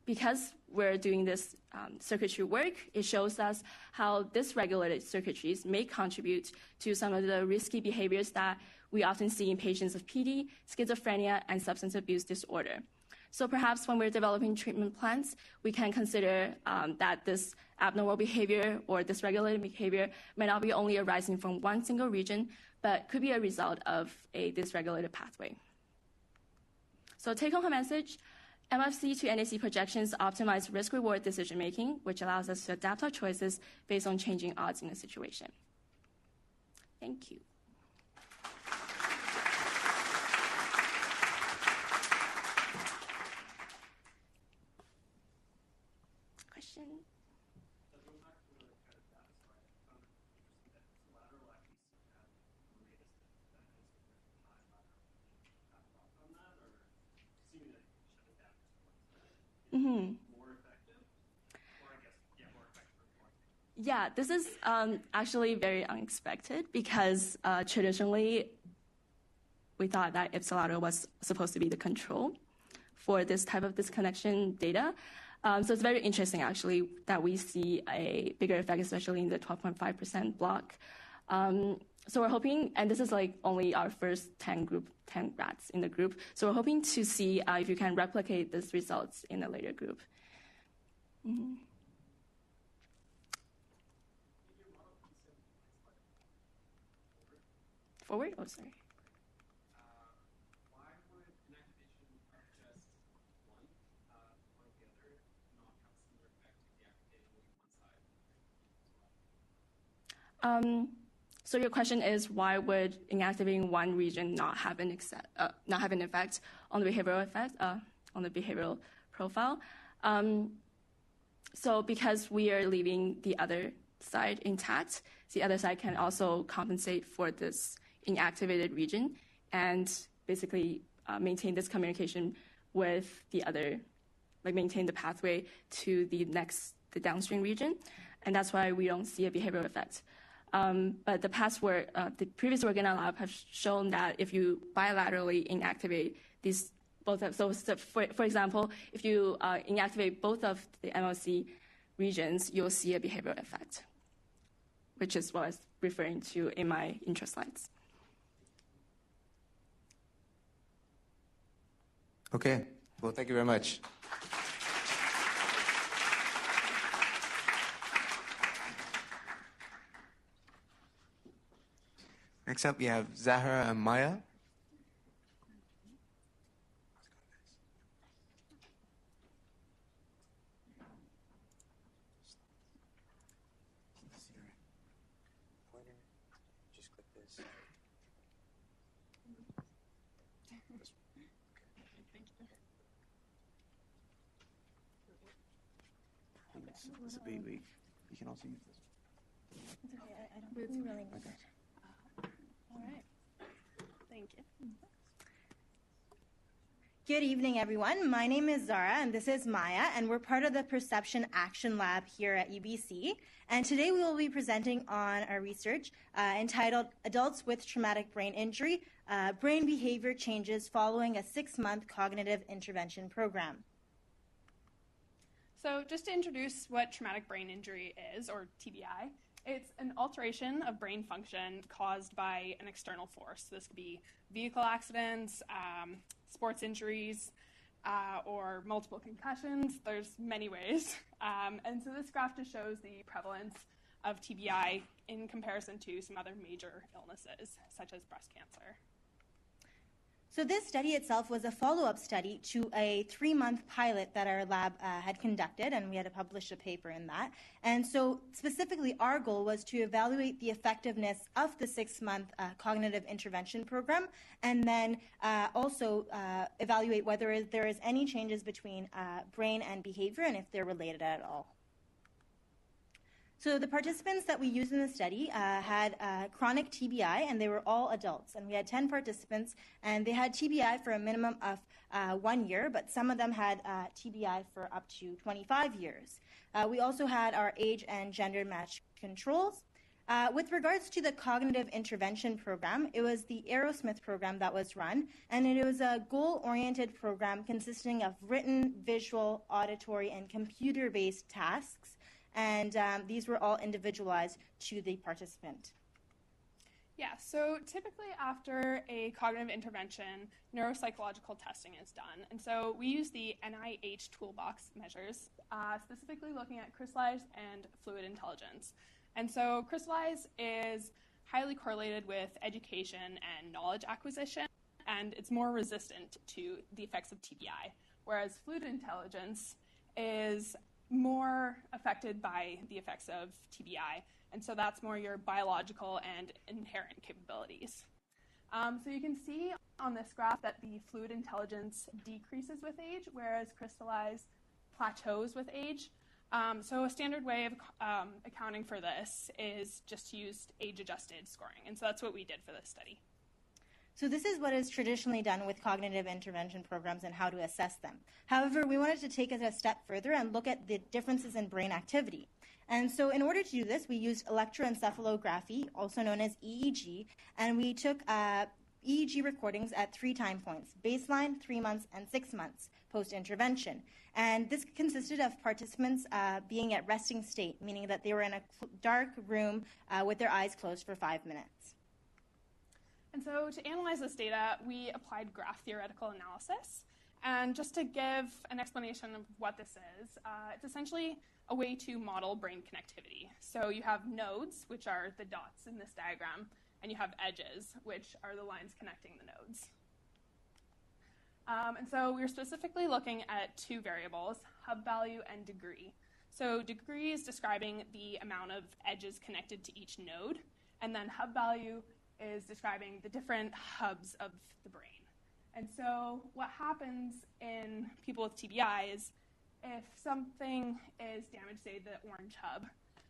because we're doing this circuitry work, it shows us how dysregulated circuitries may contribute to some of the risky behaviors that we often see in patients with PD, schizophrenia, and substance abuse disorder. So perhaps when we're developing treatment plans, we can consider that this abnormal behavior or dysregulated behavior may not be only arising from one single region, but could be a result of a dysregulated pathway. So take-home message, MFC to NAC projections optimize risk-reward decision-making, which allows us to adapt our choices based on changing odds in a situation. Thank you. Question? Mm-hmm. Yeah, this is actually very unexpected because traditionally we thought that Ipsilato was supposed to be the control for this type of disconnection data. So it's very interesting, actually, that we see a bigger effect, especially in the 12.5% block. So we're hoping, and this is like only our first 10 rats in the group. So we're hoping to see if you can replicate these results in a later group. Mm-hmm. Forward? Oh, sorry. Why would inactivation of just one or the other not have a similar effect to deactivating only one side? So your question is, why would inactivating one region not have an effect on the behavioral profile? So because we are leaving the other side intact, the other side can also compensate for this inactivated region and basically maintain this communication with the other, like maintain the pathway to the downstream region. And that's why we don't see a behavioral effect. But the previous work in our lab have shown that if you bilaterally inactivate these both of, so for example, if you inactivate both of the MLC regions, you'll see a behavioral effect, which is what I was referring to in my intro slides. Okay, well, thank you very much. Next up, we have Zahra and Maya. Just click this. It's a big week. You can also use this. It's okay. I don't really need it. All right. Thank you. Good evening, everyone. My name is Zahra, and this is Maya, and we're part of the Perception Action Lab here at UBC. And today we will be presenting on our research entitled Adults with Traumatic Brain Injury, Brain Behavior Changes Following a 6-Month Cognitive Intervention Program. So just to introduce what traumatic brain injury is, or TBI, it's an alteration of brain function caused by an external force. This could be vehicle accidents, sports injuries, or multiple concussions. There's many ways. And so this graph just shows the prevalence of TBI in comparison to some other major illnesses, such as breast cancer. So this study itself was a follow-up study to a 3-month pilot that our lab had conducted, and we had to publish a paper in that. And so specifically, our goal was to evaluate the effectiveness of the 6-month cognitive intervention program, and then also evaluate whether there is any changes between brain and behavior and if they're related at all. So the participants that we used in the study had chronic TBI, and they were all adults. And we had 10 participants, and they had TBI for a minimum of 1 year, but some of them had TBI for up to 25 years. We also had our age and gender matched controls. With regards to the cognitive intervention program, it was the Aerosmith program that was run, and it was a goal-oriented program consisting of written, visual, auditory, and computer-based tasks. And these were all individualized to the participant. Yeah, so typically after a cognitive intervention, neuropsychological testing is done. And so we use the NIH toolbox measures, specifically looking at crystallized and fluid intelligence. And so crystallized is highly correlated with education and knowledge acquisition, and it's more resistant to the effects of TBI, whereas fluid intelligence is more affected by the effects of TBI, and so that's more your biological and inherent capabilities. So you can see on this graph that the fluid intelligence decreases with age, whereas crystallized plateaus with age. So a standard way of accounting for this is just to use age-adjusted scoring, and so that's what we did for this study. So this is what is traditionally done with cognitive intervention programs and how to assess them. However, we wanted to take it a step further and look at the differences in brain activity. And so in order to do this, we used electroencephalography, also known as EEG, and we took EEG recordings at 3 time points: baseline, 3 months, and 6 months post-intervention. And this consisted of participants being at resting state, meaning that they were in a dark room with their eyes closed for 5 minutes. And so to analyze this data, we applied graph theoretical analysis. And just to give an explanation of what this is, it's essentially a way to model brain connectivity. So you have nodes, which are the dots in this diagram, and you have edges, which are the lines connecting the nodes. And so we're specifically looking at 2 variables, hub value and degree. So degree is describing the amount of edges connected to each node, And then hub value is describing the different hubs of the brain. And so what happens in people with TBI is if something is damaged, say the orange hub,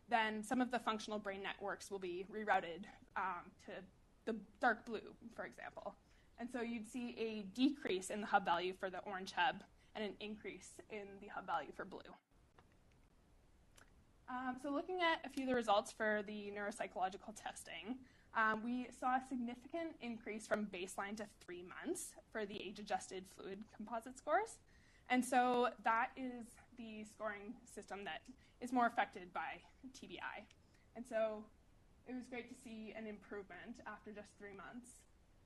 then some of the functional brain networks will be rerouted to the dark blue, for example. And so you'd see a decrease in the hub value for the orange hub and an increase in the hub value for blue. So looking at a few of the results for the neuropsychological testing, we saw a significant increase from baseline to 3 months for the age-adjusted fluid composite scores. And so that is the scoring system that is more affected by TBI. And so it was great to see an improvement after just 3 months.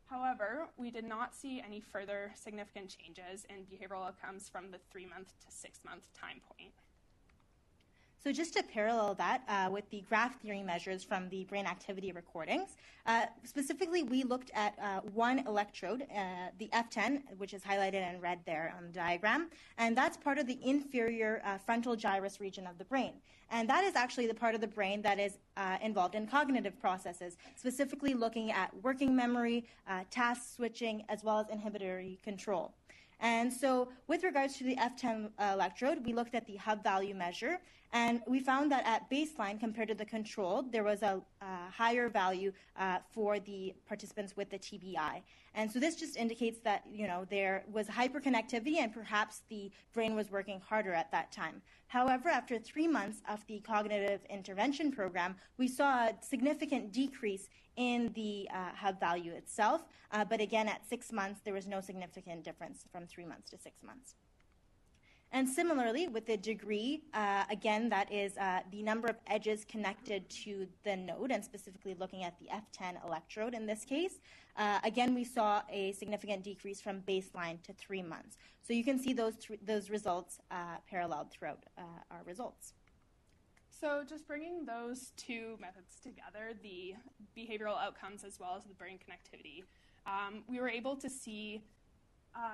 However, we did not see any further significant changes in behavioral outcomes from the 3-month to 6-month time point. So just to parallel that with the graph theory measures from the brain activity recordings, specifically we looked at one electrode, the F10, which is highlighted in red there on the diagram, and that's part of the inferior frontal gyrus region of the brain. And that is actually the part of the brain that is involved in cognitive processes, specifically looking at working memory, task switching, as well as inhibitory control. And so with regards to the F10 electrode, we looked at the hub value measure, and we found that at baseline compared to the control, there was a higher value for the participants with the TBI. And so this just indicates that, there was hyperconnectivity and perhaps the brain was working harder at that time. However, after 3 months of the cognitive intervention program, we saw a significant decrease in the hub value itself. But again, at 6 months, there was no significant difference from 3 months to 6 months. And similarly, with the degree, again, that is the number of edges connected to the node, and specifically looking at the F10 electrode in this case. Again, we saw a significant decrease from baseline to 3 months. So you can see those results paralleled throughout our results. So just bringing those two methods together, the behavioral outcomes as well as the brain connectivity, we were able to see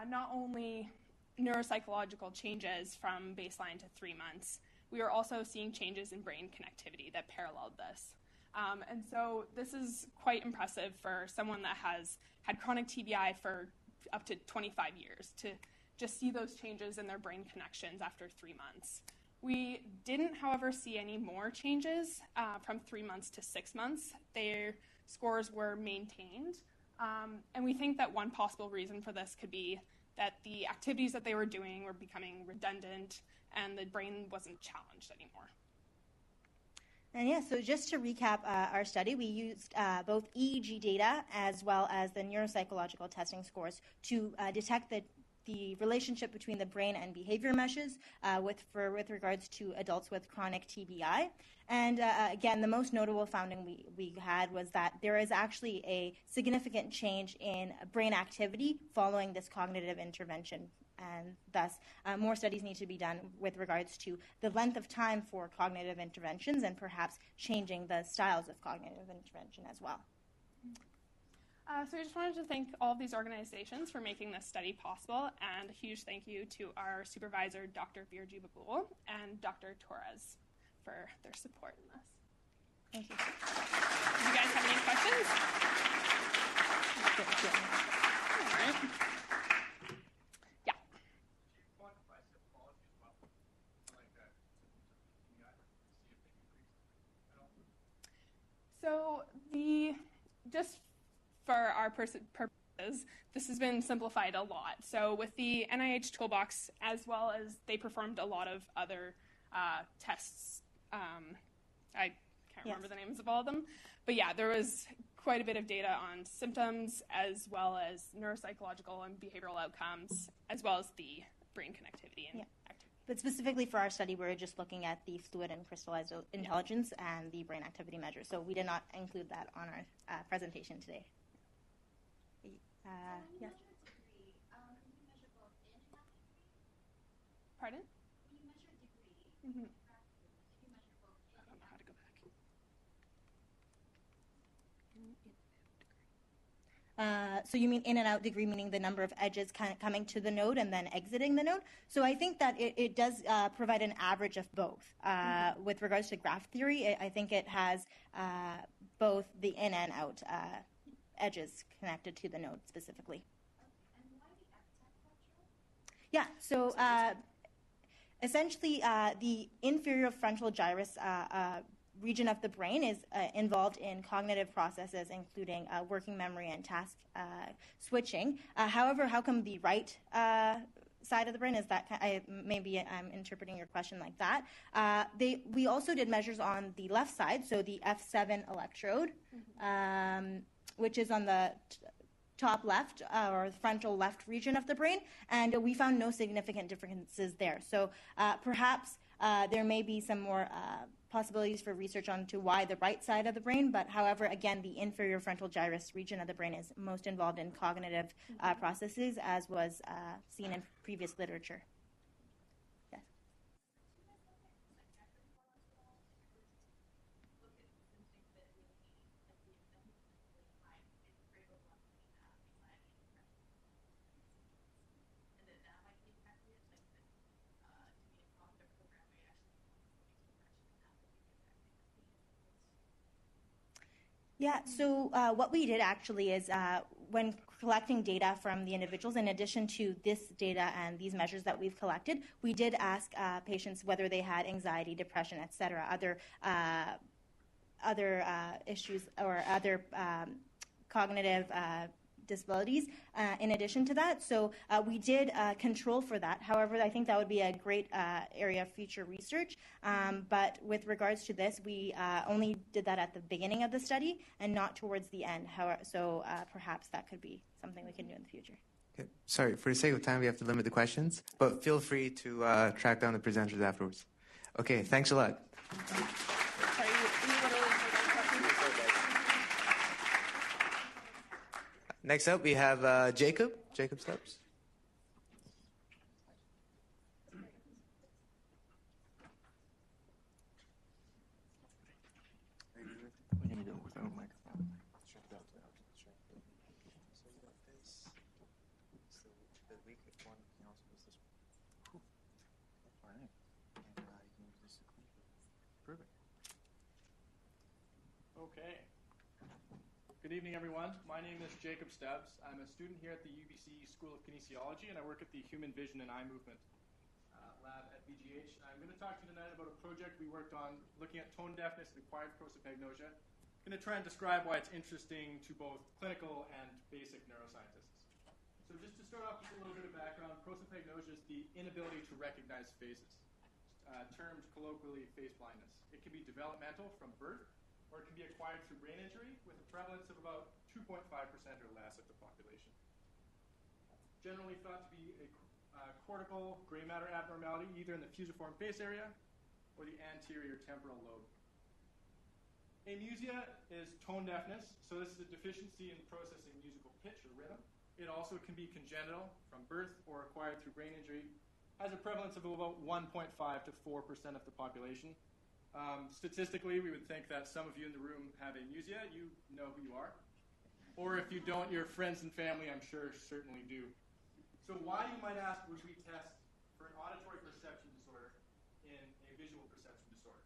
not only neuropsychological changes from baseline to 3 months, we were also seeing changes in brain connectivity that paralleled this. And so this is quite impressive for someone that has had chronic TBI for up to 25 years to just see those changes in their brain connections after 3 months. We didn't, however, see any more changes from 3 months to 6 months. Their scores were maintained. And we think that one possible reason for this could be that the activities that they were doing were becoming redundant and the brain wasn't challenged anymore. And yeah, so just to recap our study, we used both EEG data as well as the neuropsychological testing scores to detect the relationship between the brain and behavior meshes with regards to adults with chronic TBI. And again, the most notable finding we had was that there is actually a significant change in brain activity following this cognitive intervention. And thus, more studies need to be done with regards to the length of time for cognitive interventions and perhaps changing the styles of cognitive intervention as well. So we just wanted to thank all of these organizations for making this study possible, and a huge thank you to our supervisor, Dr. Virji Bagul, and Dr. Torres for their support in this. Thank you. Do you guys have any questions? All right. Yeah. So just for our purposes, this has been simplified a lot. So with the NIH toolbox, as well as they performed a lot of other tests. I can't remember the names of all of them. But yeah, there was quite a bit of data on symptoms as well as neuropsychological and behavioral outcomes, as well as the brain connectivity and activity. But specifically for our study, we're just looking at the fluid and crystallized intelligence and the brain activity measures. So we did not include that on our presentation today. Yes. Pardon? When you measure degree, Mm-hmm. you measure both. I don't know how to go back. So you mean in and out degree, meaning the number of edges coming to the node and then exiting the node? So I think that it does provide an average of both. With regards to graph theory, I think it has both the in and out edges connected to the node specifically. Yeah, so essentially the inferior frontal gyrus region of the brain is involved in cognitive processes, including working memory and task switching. However, how come the right side of the brain is that? Maybe I'm interpreting your question like that. We also did measures on the left side, so the F7 electrode, which is on the top left or frontal left region of the brain, and we found no significant differences there. So perhaps there may be some more possibilities for research onto why the right side of the brain, but however, again, the inferior frontal gyrus region of the brain is most involved in cognitive processes, as was seen in previous literature. Yes. Yeah, so what we did actually is when collecting data from the individuals, in addition to this data and these measures that we've collected, we did ask patients whether they had anxiety, depression, et cetera, other issues or other cognitive disabilities in addition to that. So we did control for that. However, I think that would be a great area of future research. But with regards to this, we only did that at the beginning of the study and not towards the end. So perhaps that could be something we can do in the future. Okay. Sorry, for the sake of time, we have to limit the questions, but feel free to track down the presenters afterwards. Okay, thanks a lot. Next up, we have Jacob Stubbs. Okay. Good evening, everyone. My name is Jacob Stubbs. I'm a student here at the UBC School of Kinesiology, and I work at the Human Vision and Eye Movement lab at VGH. I'm going to talk to you tonight about a project we worked on looking at tone deafness and acquired prosopagnosia. I'm going to try and describe why it's interesting to both clinical and basic neuroscientists. So just to start off with a little bit of background, prosopagnosia is the inability to recognize faces, termed colloquially face blindness. It can be developmental from birth, or it can be acquired through brain injury with a prevalence of about 2.5% or less of the population. Generally thought to be a cortical gray matter abnormality, either in the fusiform face area or the anterior temporal lobe. Amusia is tone deafness, so this is a deficiency in processing musical pitch or rhythm. It also can be congenital from birth or acquired through brain injury, has a prevalence of about 1.5 to 4% of the population. Statistically, we would think that some of you in the room have amusia. You know who you are. Or if you don't, your friends and family, I'm sure, certainly do. So why, you might ask, would we test for an auditory perception disorder in a visual perception disorder?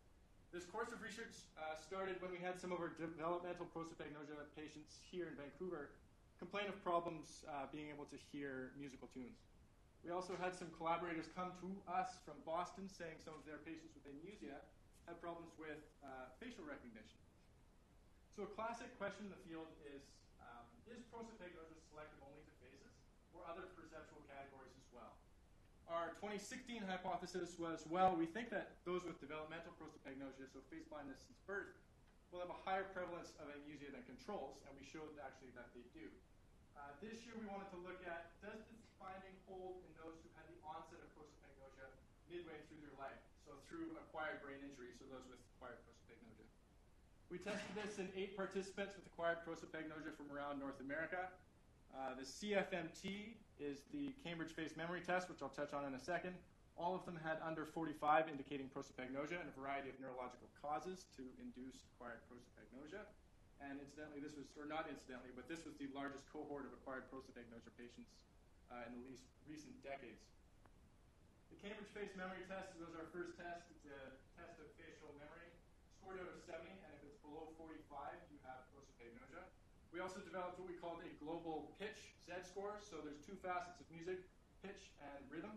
This course of research started when we had some of our developmental prosopagnosia patients here in Vancouver complain of problems being able to hear musical tunes. We also had some collaborators come to us from Boston saying some of their patients with amusia had problems with facial recognition. So a classic question in the field is prosopagnosia selective only to faces or other perceptual categories as well? Our 2016 hypothesis was, well, we think that those with developmental prosopagnosia, so face blindness since birth, will have a higher prevalence of amusia than controls, and we showed actually that they do. This year we wanted to look at, does this finding hold in those who had the onset of prosopagnosia midway through their life, so through acquired brain injury, so those with acquired prosopagnosia. We tested this in 8 participants with acquired prosopagnosia from around North America. The CFMT is the Cambridge Face Memory Test, which I'll touch on in a second. All of them had under 45, indicating prosopagnosia and a variety of neurological causes to induce acquired prosopagnosia. And incidentally, this was, or not incidentally, but this was the largest cohort of acquired prosopagnosia patients in the least recent decades. The Cambridge Face Memory Test was our first test. It's a test of facial memory, scored out of 70, and if it's below 45, you We also developed what we called a global pitch Z-score. So there's two facets of music, pitch and rhythm.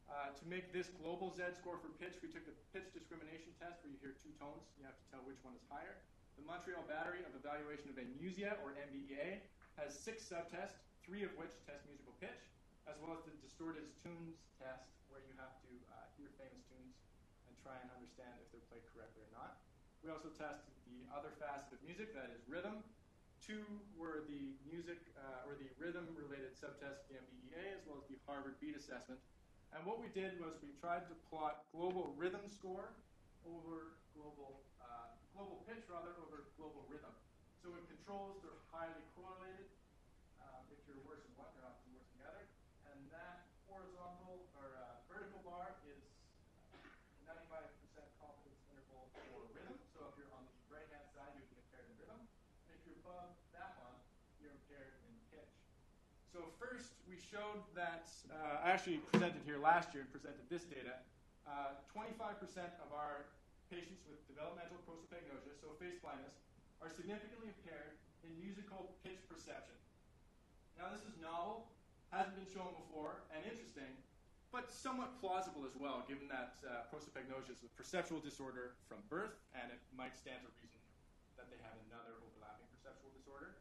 To make this global Z-score for pitch, we took a pitch discrimination test where you hear two tones. You have to tell which one is higher. The Montreal Battery of Evaluation of Amusia, or MBEA, has 6 subtests, 3 of which test musical pitch, as well as the Distorted Tunes test, where you have to hear famous tunes and try and understand if they're played correctly or not. We also tested the other facet of music, that is rhythm. 2 were the music or the rhythm-related subtests, the MBEA, as well as the Harvard Beat Assessment. And what we did was we tried to plot global rhythm score over global pitch over global rhythm. So in controls, they're highly correlated. If you're worse in one, you're often worse in the other. And that horizontal or vertical bar is 95% confidence interval for rhythm. So if you're on the right-hand side, you'd be impaired in rhythm. And if you're above that one, you're impaired in pitch. So first, we showed that, I actually presented here last year and presented this data. 25% of our patients with developmental prosopagnosia, so face blindness, are significantly impaired in musical pitch perception. Now this is novel, hasn't been shown before, and interesting, but somewhat plausible as well, given that prosopagnosia is a perceptual disorder from birth, and it might stand to reason that they have another overlapping perceptual disorder.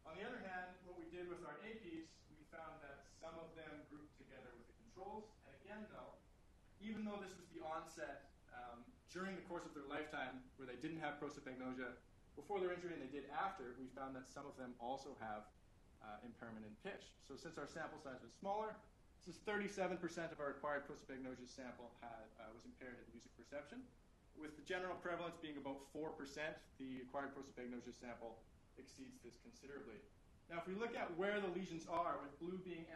On the other hand, what we did with our APs, we found that some of them grouped together with the controls, and again though, even though this was the onset during the course of their lifetime where they didn't have prosopagnosia before their injury and they did after, we found that some of them also have impairment in pitch. So since our sample size was smaller, this is 37% of our acquired prosopagnosia sample was impaired in music perception. With the general prevalence being about 4%, the acquired prosopagnosia sample exceeds this considerably. Now, if we look at where the lesions are, with blue being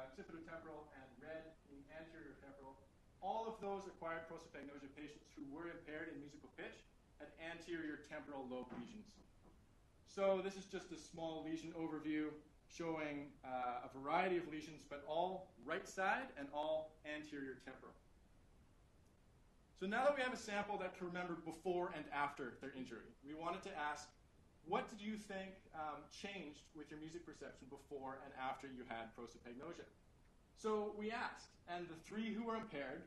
occipitotemporal and red being anterior temporal, all of those acquired prosopagnosia patients who were impaired in musical pitch had anterior temporal lobe lesions. So this is just a small lesion overview showing a variety of lesions, but all right side and all anterior temporal. So now that we have a sample that can remember before and after their injury, we wanted to ask, what did you think changed with your music perception before and after you had prosopagnosia? So we asked, and the 3 who were impaired,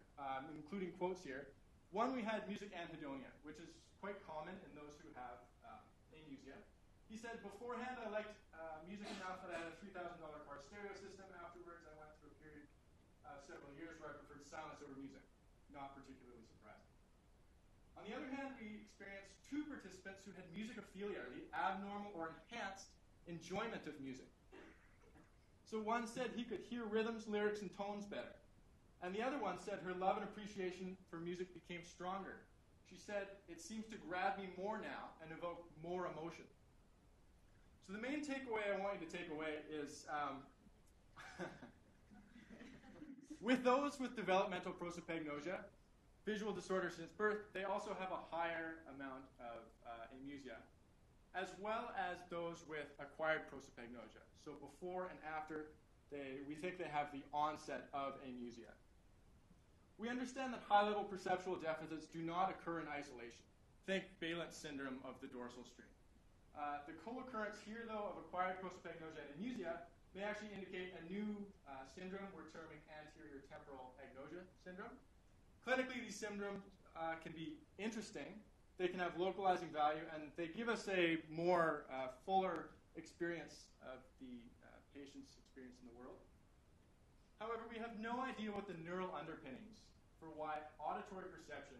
including quotes here, one, we had music anhedonia, which is quite common in those who have amusia. He said, beforehand I liked music enough that I had a $3,000 car stereo system. Afterwards I went through a period of several years where I preferred silence over music. Not particularly surprising. On the other hand, we experienced 2 participants who had musicophilia, or the abnormal or enhanced enjoyment of music. So one said he could hear rhythms, lyrics, and tones better. And the other one said her love and appreciation for music became stronger. She said, it seems to grab me more now and evoke more emotion. So the main takeaway I want you to take away is, with those with developmental prosopagnosia, visual disorder since birth, they also have a higher amount of amusia, as well as those with acquired prosopagnosia. So before and after, we think they have the onset of amusia. We understand that high-level perceptual deficits do not occur in isolation. Think Balint syndrome of the dorsal stream. The co-occurrence here, though, of acquired prosopagnosia and amusia may actually indicate a new syndrome we're terming anterior temporal agnosia syndrome. Clinically, these syndromes can be interesting. They can have localizing value, and they give us a more fuller experience of the patient's experience in the world. However, we have no idea what the neural underpinnings for why auditory perception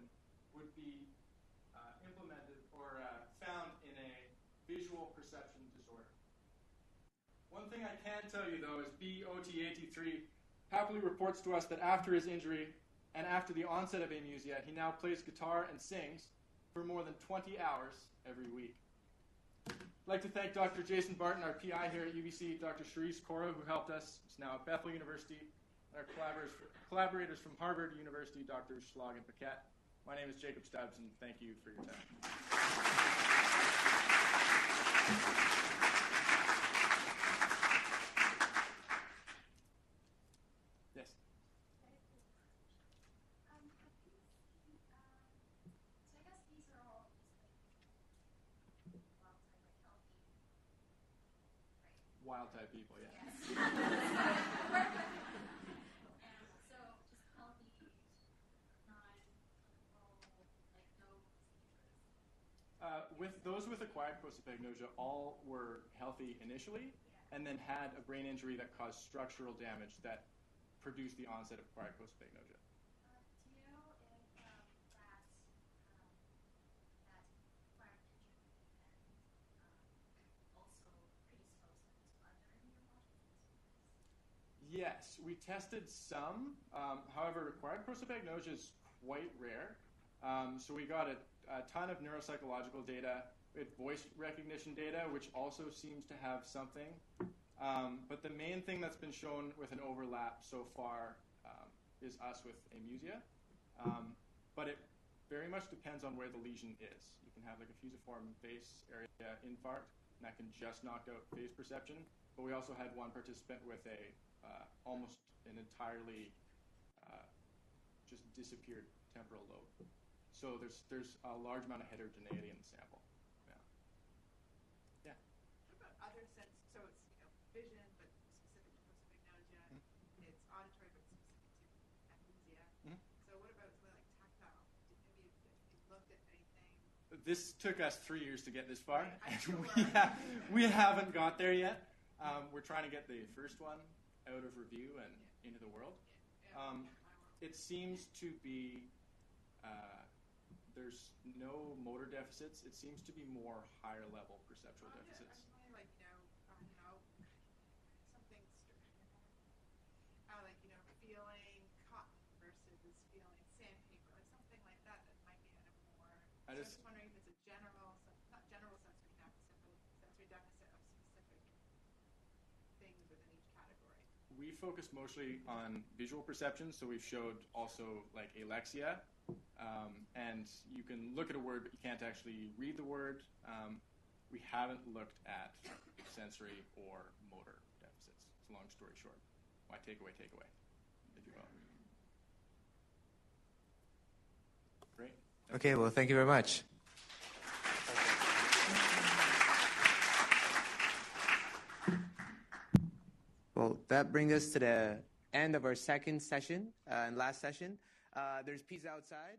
would be implemented or found in a visual perception disorder. One thing I can tell you, though, is BOT83 happily reports to us that after his injury and after the onset of amusia, he now plays guitar and sings for more than 20 hours every week. I'd like to thank Dr. Jason Barton, our PI here at UBC, Dr. Charisse Cora, who helped us, is now at Bethel University, and our collaborators from Harvard University, Dr. Schlag and Paquette. My name is Jacob Stubbs, and thank you for your time. Yes? Wild type people, yeah. With those with acquired prosopagnosia, all were healthy initially, and then had a brain injury that caused structural damage that produced the onset of acquired prosopagnosia. Do you know if that acquired injury can also predispose them to other neurological disorders? Yes, we tested some. However, acquired prosopagnosia is quite rare. So we got a ton of neuropsychological data. We had voice recognition data, which also seems to have something. But the main thing that's been shown with an overlap so far is us with amusia. But it very much depends on where the lesion is. You can have like a fusiform face area infarct, and that can just knock out phase perception. But we also had one participant with a almost an entirely just disappeared temporal lobe. So there's a large amount of heterogeneity in the sample. Yeah. What about other sense? So it's vision, but specific to prosopagnosia. Mm-hmm. It's auditory, but specific to amnesia. Mm-hmm. So what about something like tactile? Have you looked at anything? This took us 3 years to get this far, right, and we haven't got there yet. We're trying to get the first one out of review and into the world. It seems to be there's no motor deficits. It seems to be more higher level perceptual deficits. I'm really like, something like, feeling cotton versus feeling sandpaper, like something like that might be a more. I was just wondering if it's a not general sensory deficit, but sensory deficit of specific things within each category. We focus mostly on visual perception, so we've showed also like alexia. And you can look at a word, but you can't actually read the word. We haven't looked at sensory or motor deficits. It's a long story short. Why take away, if you will. Great. Okay, well, thank you very much. Well, that brings us to the end of our second session and last session. There's pizza outside.